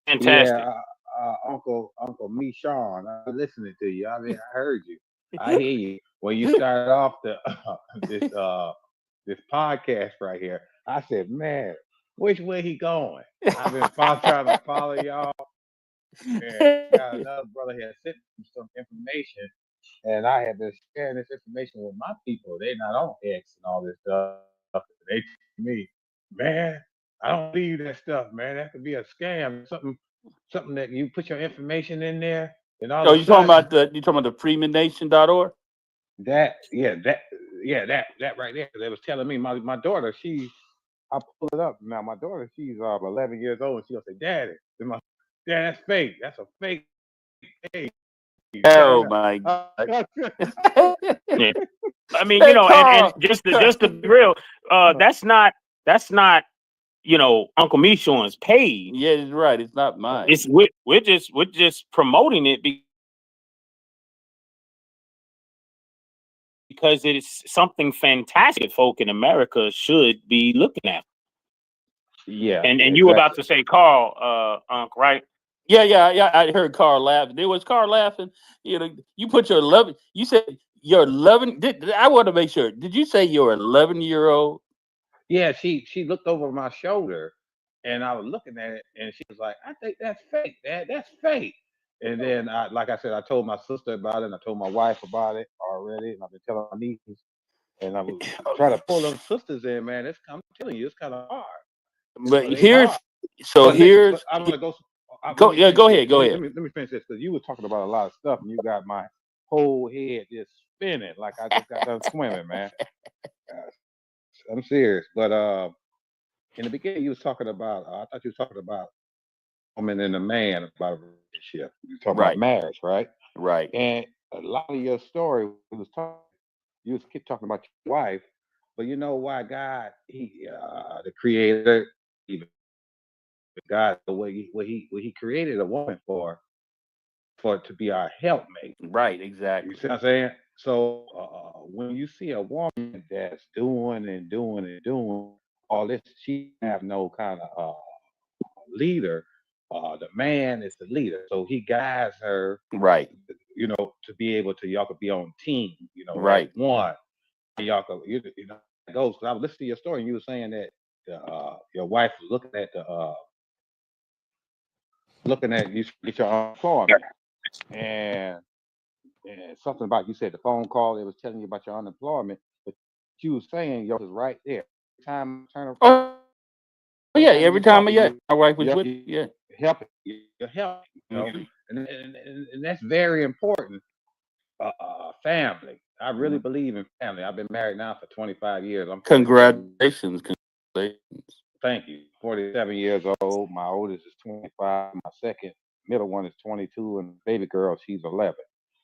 Fantastic. Yeah, Uncle Sean, I'm listening to you. I mean, I heard you. I hear you. When you started off this podcast right here, I said, man, which way he going? I've been trying to follow y'all. And got another brother here sent me some information, and I have been sharing this information with my people. They not on X and all this stuff. They tell me, man, I don't believe that stuff, man. That could be a scam. Something that you put your information in there, and all Oh, of a you talking sudden about the freemannation.org? that right there. They was telling me my daughter, I pull it up now. My daughter, she's 11 years old, and she'll say, Daddy, that's fake. That's a fake page. Oh my God. Yeah. I mean, Hey, and Carl. just to be real, that's not Uncle Mishon's page. Yeah, it's right. It's not mine. It's we're just promoting it because it is something fantastic folk in America should be looking at. Yeah. And you were about to say Carl, Unc, right? Yeah. I heard Carl laughing. There was Carl laughing. You put your 11. You said your 11. I want to make sure. Did you say your 11-year-old? Yeah, she looked over my shoulder, and I was looking at it, and she was like, "I think that's fake, Dad. That's fake." And then, like I said, I told my sister about it, and I told my wife about it already, and I've been telling my nieces, and I was trying to pull them sisters in, man. I'm telling you, it's kind of hard. But here's hard. so But listen, here's but I'm gonna go. go yeah go ahead Let me finish this, because you were talking about a lot of stuff, and you got my whole head just spinning like I just got done swimming, man. I'm serious, but in the beginning, you was talking about. I thought you was talking about woman and a man, about a relationship. You talking Right. about marriage, right? right. And a lot of your story was talking. You was keep talking about your wife, but you know why God, the Creator, even God, the way he created a woman for it to be our helpmate. Right, You exactly. see what I'm saying? So when you see a woman that's doing and doing and doing all this, she have no kind of leader. The man is the leader, so he guides her, Right. to be able to, y'all could be on team, Right. as one. And y'all could, it goes. Cause I was listening to your story, and you were saying that your wife was looking at you to get your unemployment, and something about, you said the phone call, it was telling you about your unemployment, but you was saying yours is right there. Every time I turn Oh yeah, around, every you time talking, my wife was you're with yeah. helping, you're helping, Mhm. and that's very important. Family. I really believe in family. I've been married now for 25 years. I'm 47. Congratulations. Thank you. 47 years old. My oldest is 25. My second middle one is 22, and baby girl, she's 11.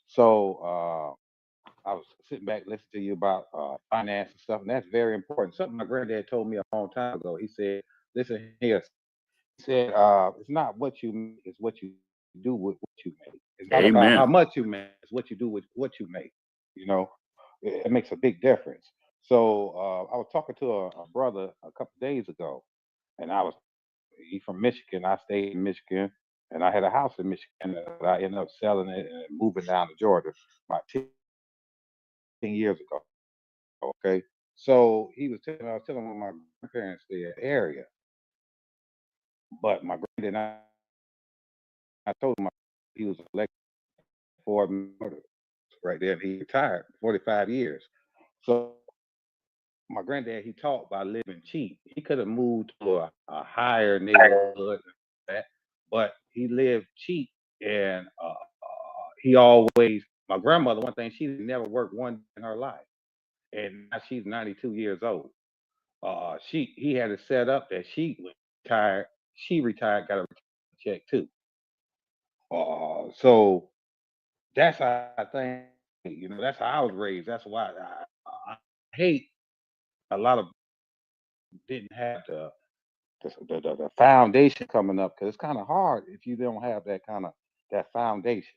So I was sitting back listening to you about finance and stuff, and that's very important. Something my granddad told me a long time ago. He said, "Listen here." He said, "It's not what you make; it's what you do with what you make. It's not about how Amen. much you make; it's what you do with what you make. You know, it makes a big difference." So I was talking to a brother a couple days ago, and he from Michigan. I stayed in Michigan, and I had a house in Michigan that I ended up selling it and moving down to Georgia about 10 years ago. Okay, So I was telling him my grandparents stay in the area, but my granddad, I told him he was elected for murder right there. He retired 45 years. So my granddad, he talked about living cheap. He could have moved to a higher neighborhood, that, but he lived cheap, and he always. My grandmother, one thing, she never worked one day in her life, and now she's 92 years old. He had it set up that retired. She retired, got a check too. So that's how I think. That's how I was raised. That's why I hate a lot of didn't have the foundation coming up, because it's kind of hard if you don't have that foundation.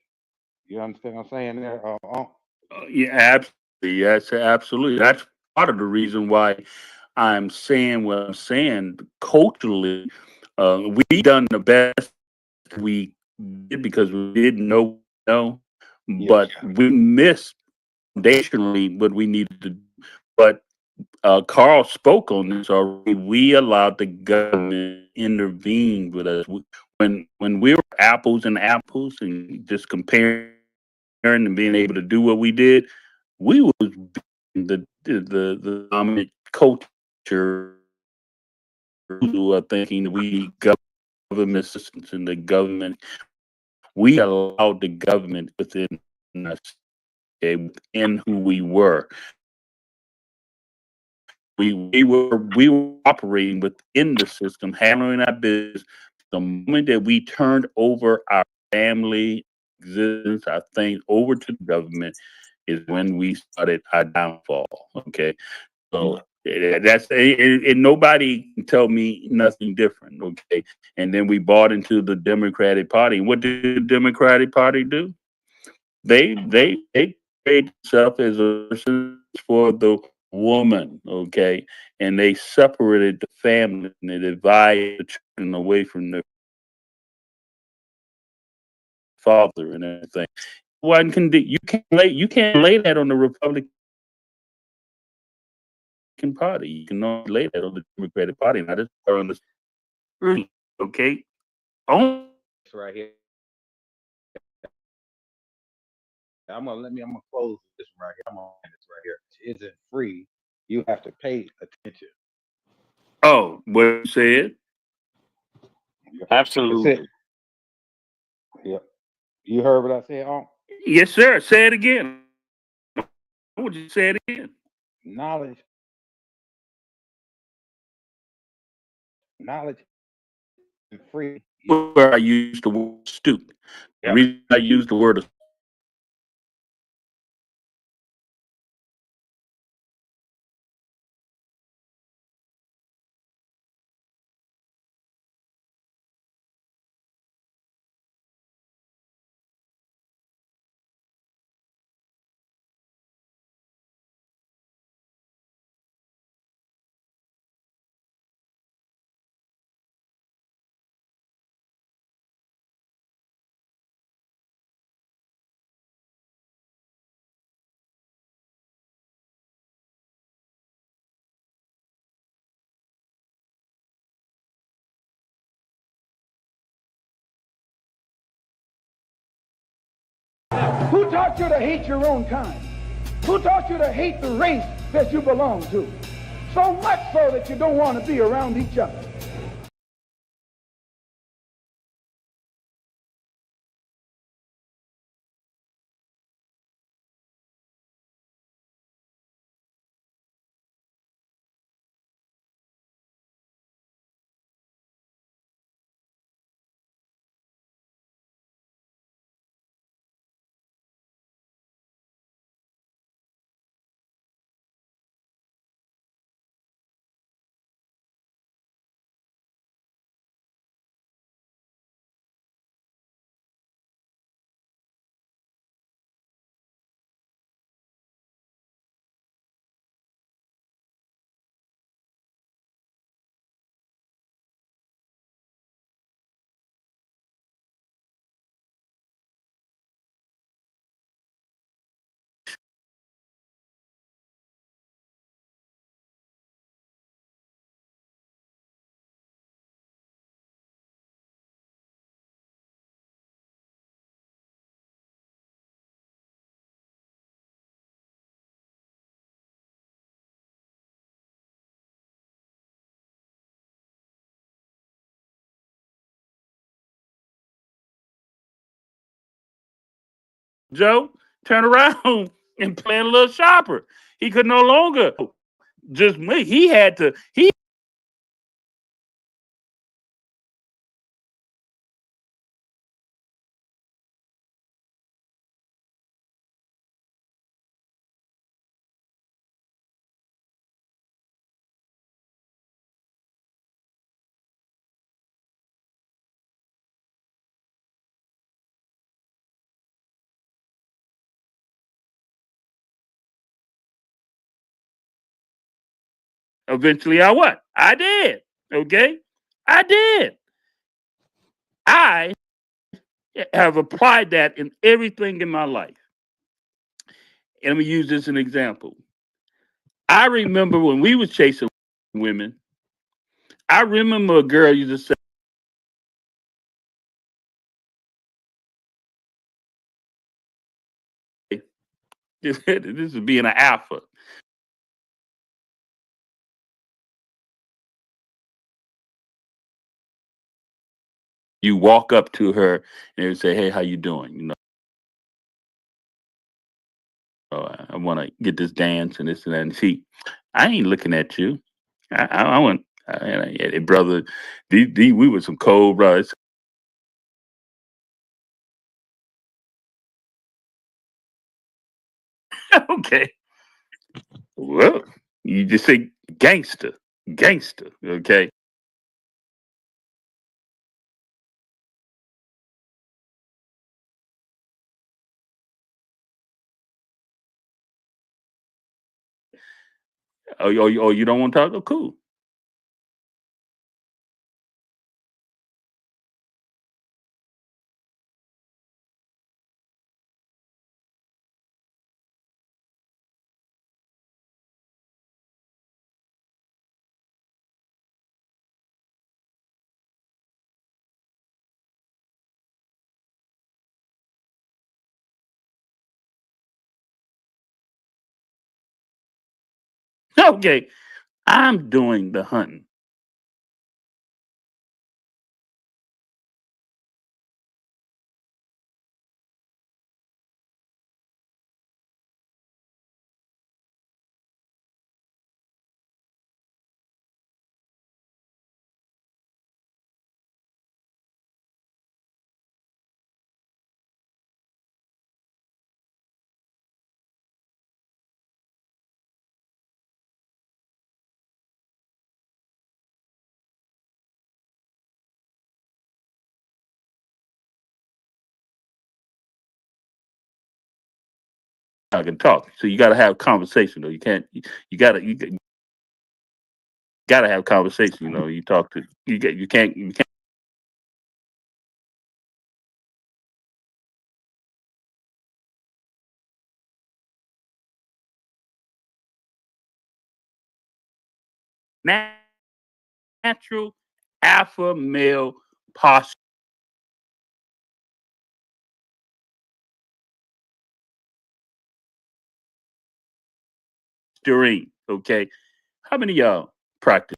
You understand what I'm saying there? Yeah, absolutely. Yes, absolutely. That's part of the reason why I'm saying what I'm saying. Culturally, we done the best we did because we didn't know, Yeah. but we missed foundationally what we needed to do. But Carl spoke on this already. We allowed the government to intervene with us when we were apples and apples and just comparing and being able to do what we did. We was the dominant culture who are thinking that we need government assistance and the government. We allowed the government within us, okay, within who we were. We were operating within the system, handling our business. The moment that we turned over our family existence, our things over to the government, is when we started our downfall. Okay, so and nobody can tell me nothing different. Okay, and then we bought into the Democratic Party. What did the Democratic Party do? They create themselves as a person for the woman, okay, and they separated the family and they divided the children away from their father and everything. You can't lay that on the Republican Party. You can only lay that on the Democratic Party. Now, this is on the early, okay. Only It's right here. I'm gonna close this one right here. I'm gonna end this right here. It isn't free. You have to pay attention. oh, what you said? It's Absolutely. it. Yep. You heard what I said? Yes, sir. Say it again. What would you say it again? Knowledge, knowledge, is free. Where I use the word stupid. The Yep. reason I use the word Who taught you to hate your own kind? Who taught you to hate the race that you belong to? So much so that you don't want to be around each other. Joe, turn around and play a little sharper. He could no longer just me. He had to. He eventually I what? I did. Okay, I did. I have applied that in everything in my life. And let me use this as an example. I remember when we was chasing women. I remember a girl used to say, "This is being an alpha." You walk up to her and they would say, "Hey, how you doing? You know, I want to get this dance and this and that." And see, I ain't looking at you. I want, brother. We were some cold brothers. Okay, well, you just say gangster, gangster. Okay. You don't want to talk? Oh, cool. Okay, I'm doing the hunting. I can talk. So you got to have conversation, though. You can't. You got to have conversation. You know, you talk to you get you can't. Natural alpha male posturing. Okay, how many of y'all practice?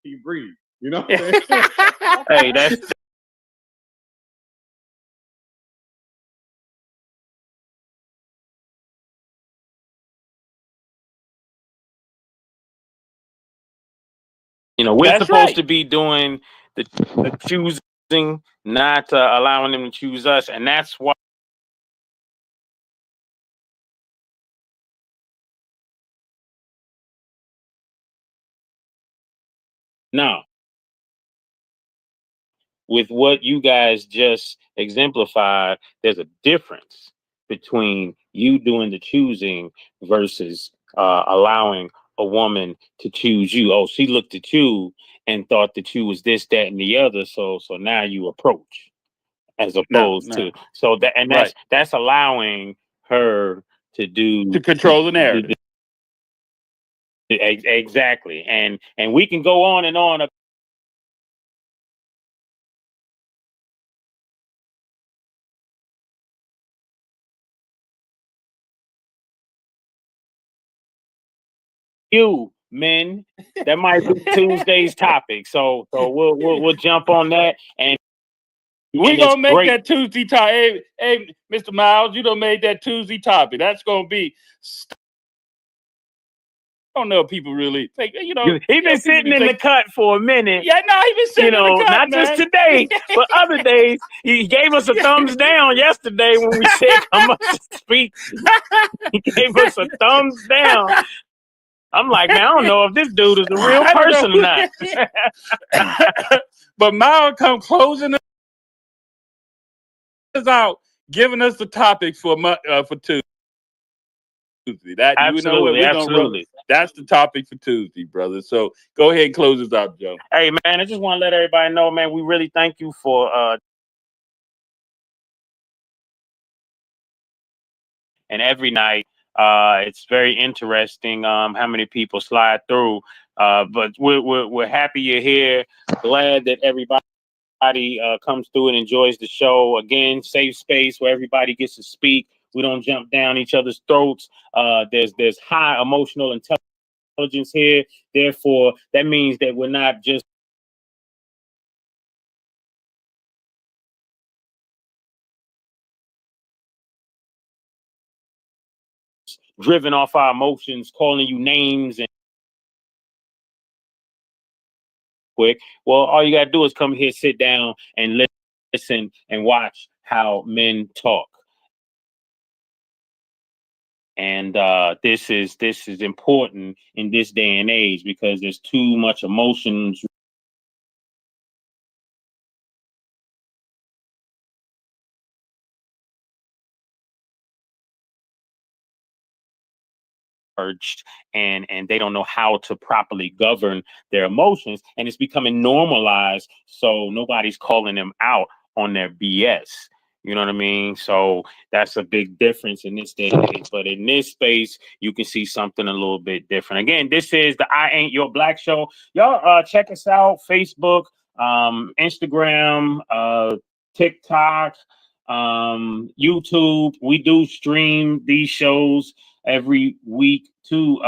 You breathe. You know what I'm saying? Hey, that's You know, we're That's supposed right. to be doing the choosing, not allowing them to choose us, and that's why. Now, with what you guys just exemplified, there's a difference between you doing the choosing versus allowing a woman to choose you. Oh, she looked at you and thought that you was this, that, and the other. So now you approach as No, opposed no. to so that, and Right. that's allowing her to do To control the narrative. exactly. And we can go on and on. You men, that might be Tuesday's topic. So we'll jump on that, and We it's gonna make great. that Tuesday topic. Hey, Mr. Miles, you done made that Tuesday topic. That's gonna be. I don't know if people really think. He been sitting in the cut for a minute. Yeah, no, he been sitting in the cut, not man. just today, but other days. He gave us a thumbs down yesterday when we said come up to speak. He gave us a thumbs down. I'm like, man, I don't know if this dude is a real person or not. But Miles come closing us out, giving us the topic for Tuesday. That absolutely, you know what we're absolutely. that's the topic for Tuesday, brother. So go ahead and close us out, Joe. Hey, man, I just want to let everybody know, man, we really thank you for and every night. It's very interesting how many people slide through. But we're happy you're here. Glad that everybody comes through and enjoys the show. Again, safe space where everybody gets to speak. We don't jump down each other's throats. There's high emotional intelligence here. Therefore, that means that we're not just driven off our emotions, calling you names and quick. Well, all you gotta do is come here, sit down, and listen and watch how men talk. And this is important in this day and age because there's too much emotions and they don't know how to properly govern their emotions, and it's becoming normalized, so nobody's calling them out on their BS. You know what I mean? So that's a big difference in this day and age. But in this space, you can see something a little bit different. Again, this is the I Ain't Your Black Show. Y'all check us out: Facebook, Instagram, TikTok, YouTube. We do stream these shows every week to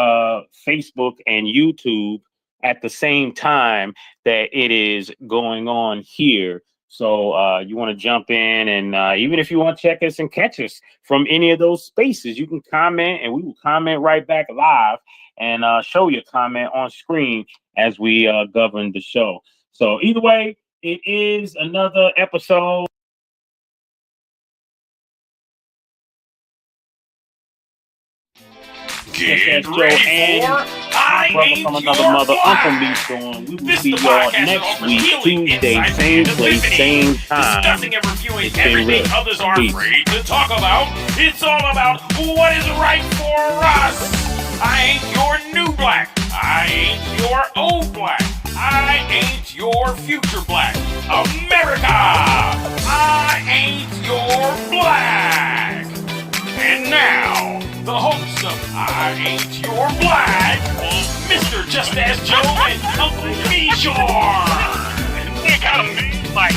Facebook and YouTube at the same time that it is going on here. So you want to jump in, and even if you want to check us and catch us from any of those spaces, you can comment, and we will comment right back live and show your comment on screen as we govern the show. So either way, it is another episode. Get ready for I Ain't from Your another mother, Uncle Black. Meats on. We will This see is the y'all podcast that next offers week, healing Tuesday, insights same and place, epiphany, same time. discussing and reviewing It's been everything real. others are Peace. afraid to talk about. It's all about what is right for us. I ain't your new black. I ain't your old black. I ain't your future black. America, I ain't your black. And now, the host of I Ain't Your Black, Mr. Just As Joe and Uncle Mishore. You got me like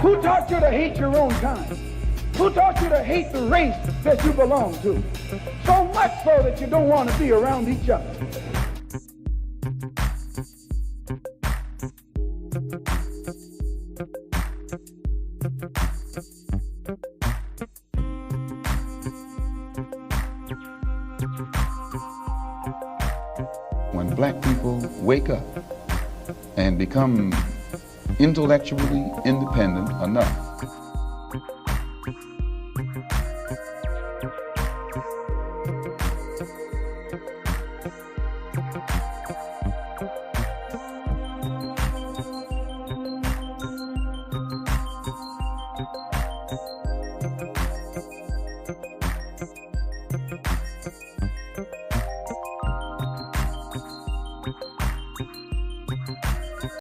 Who taught you to hate your own kind? Who taught you to hate the race that you belong to? So much so that you don't want to be around each other. When black people wake up and become intellectually independent enough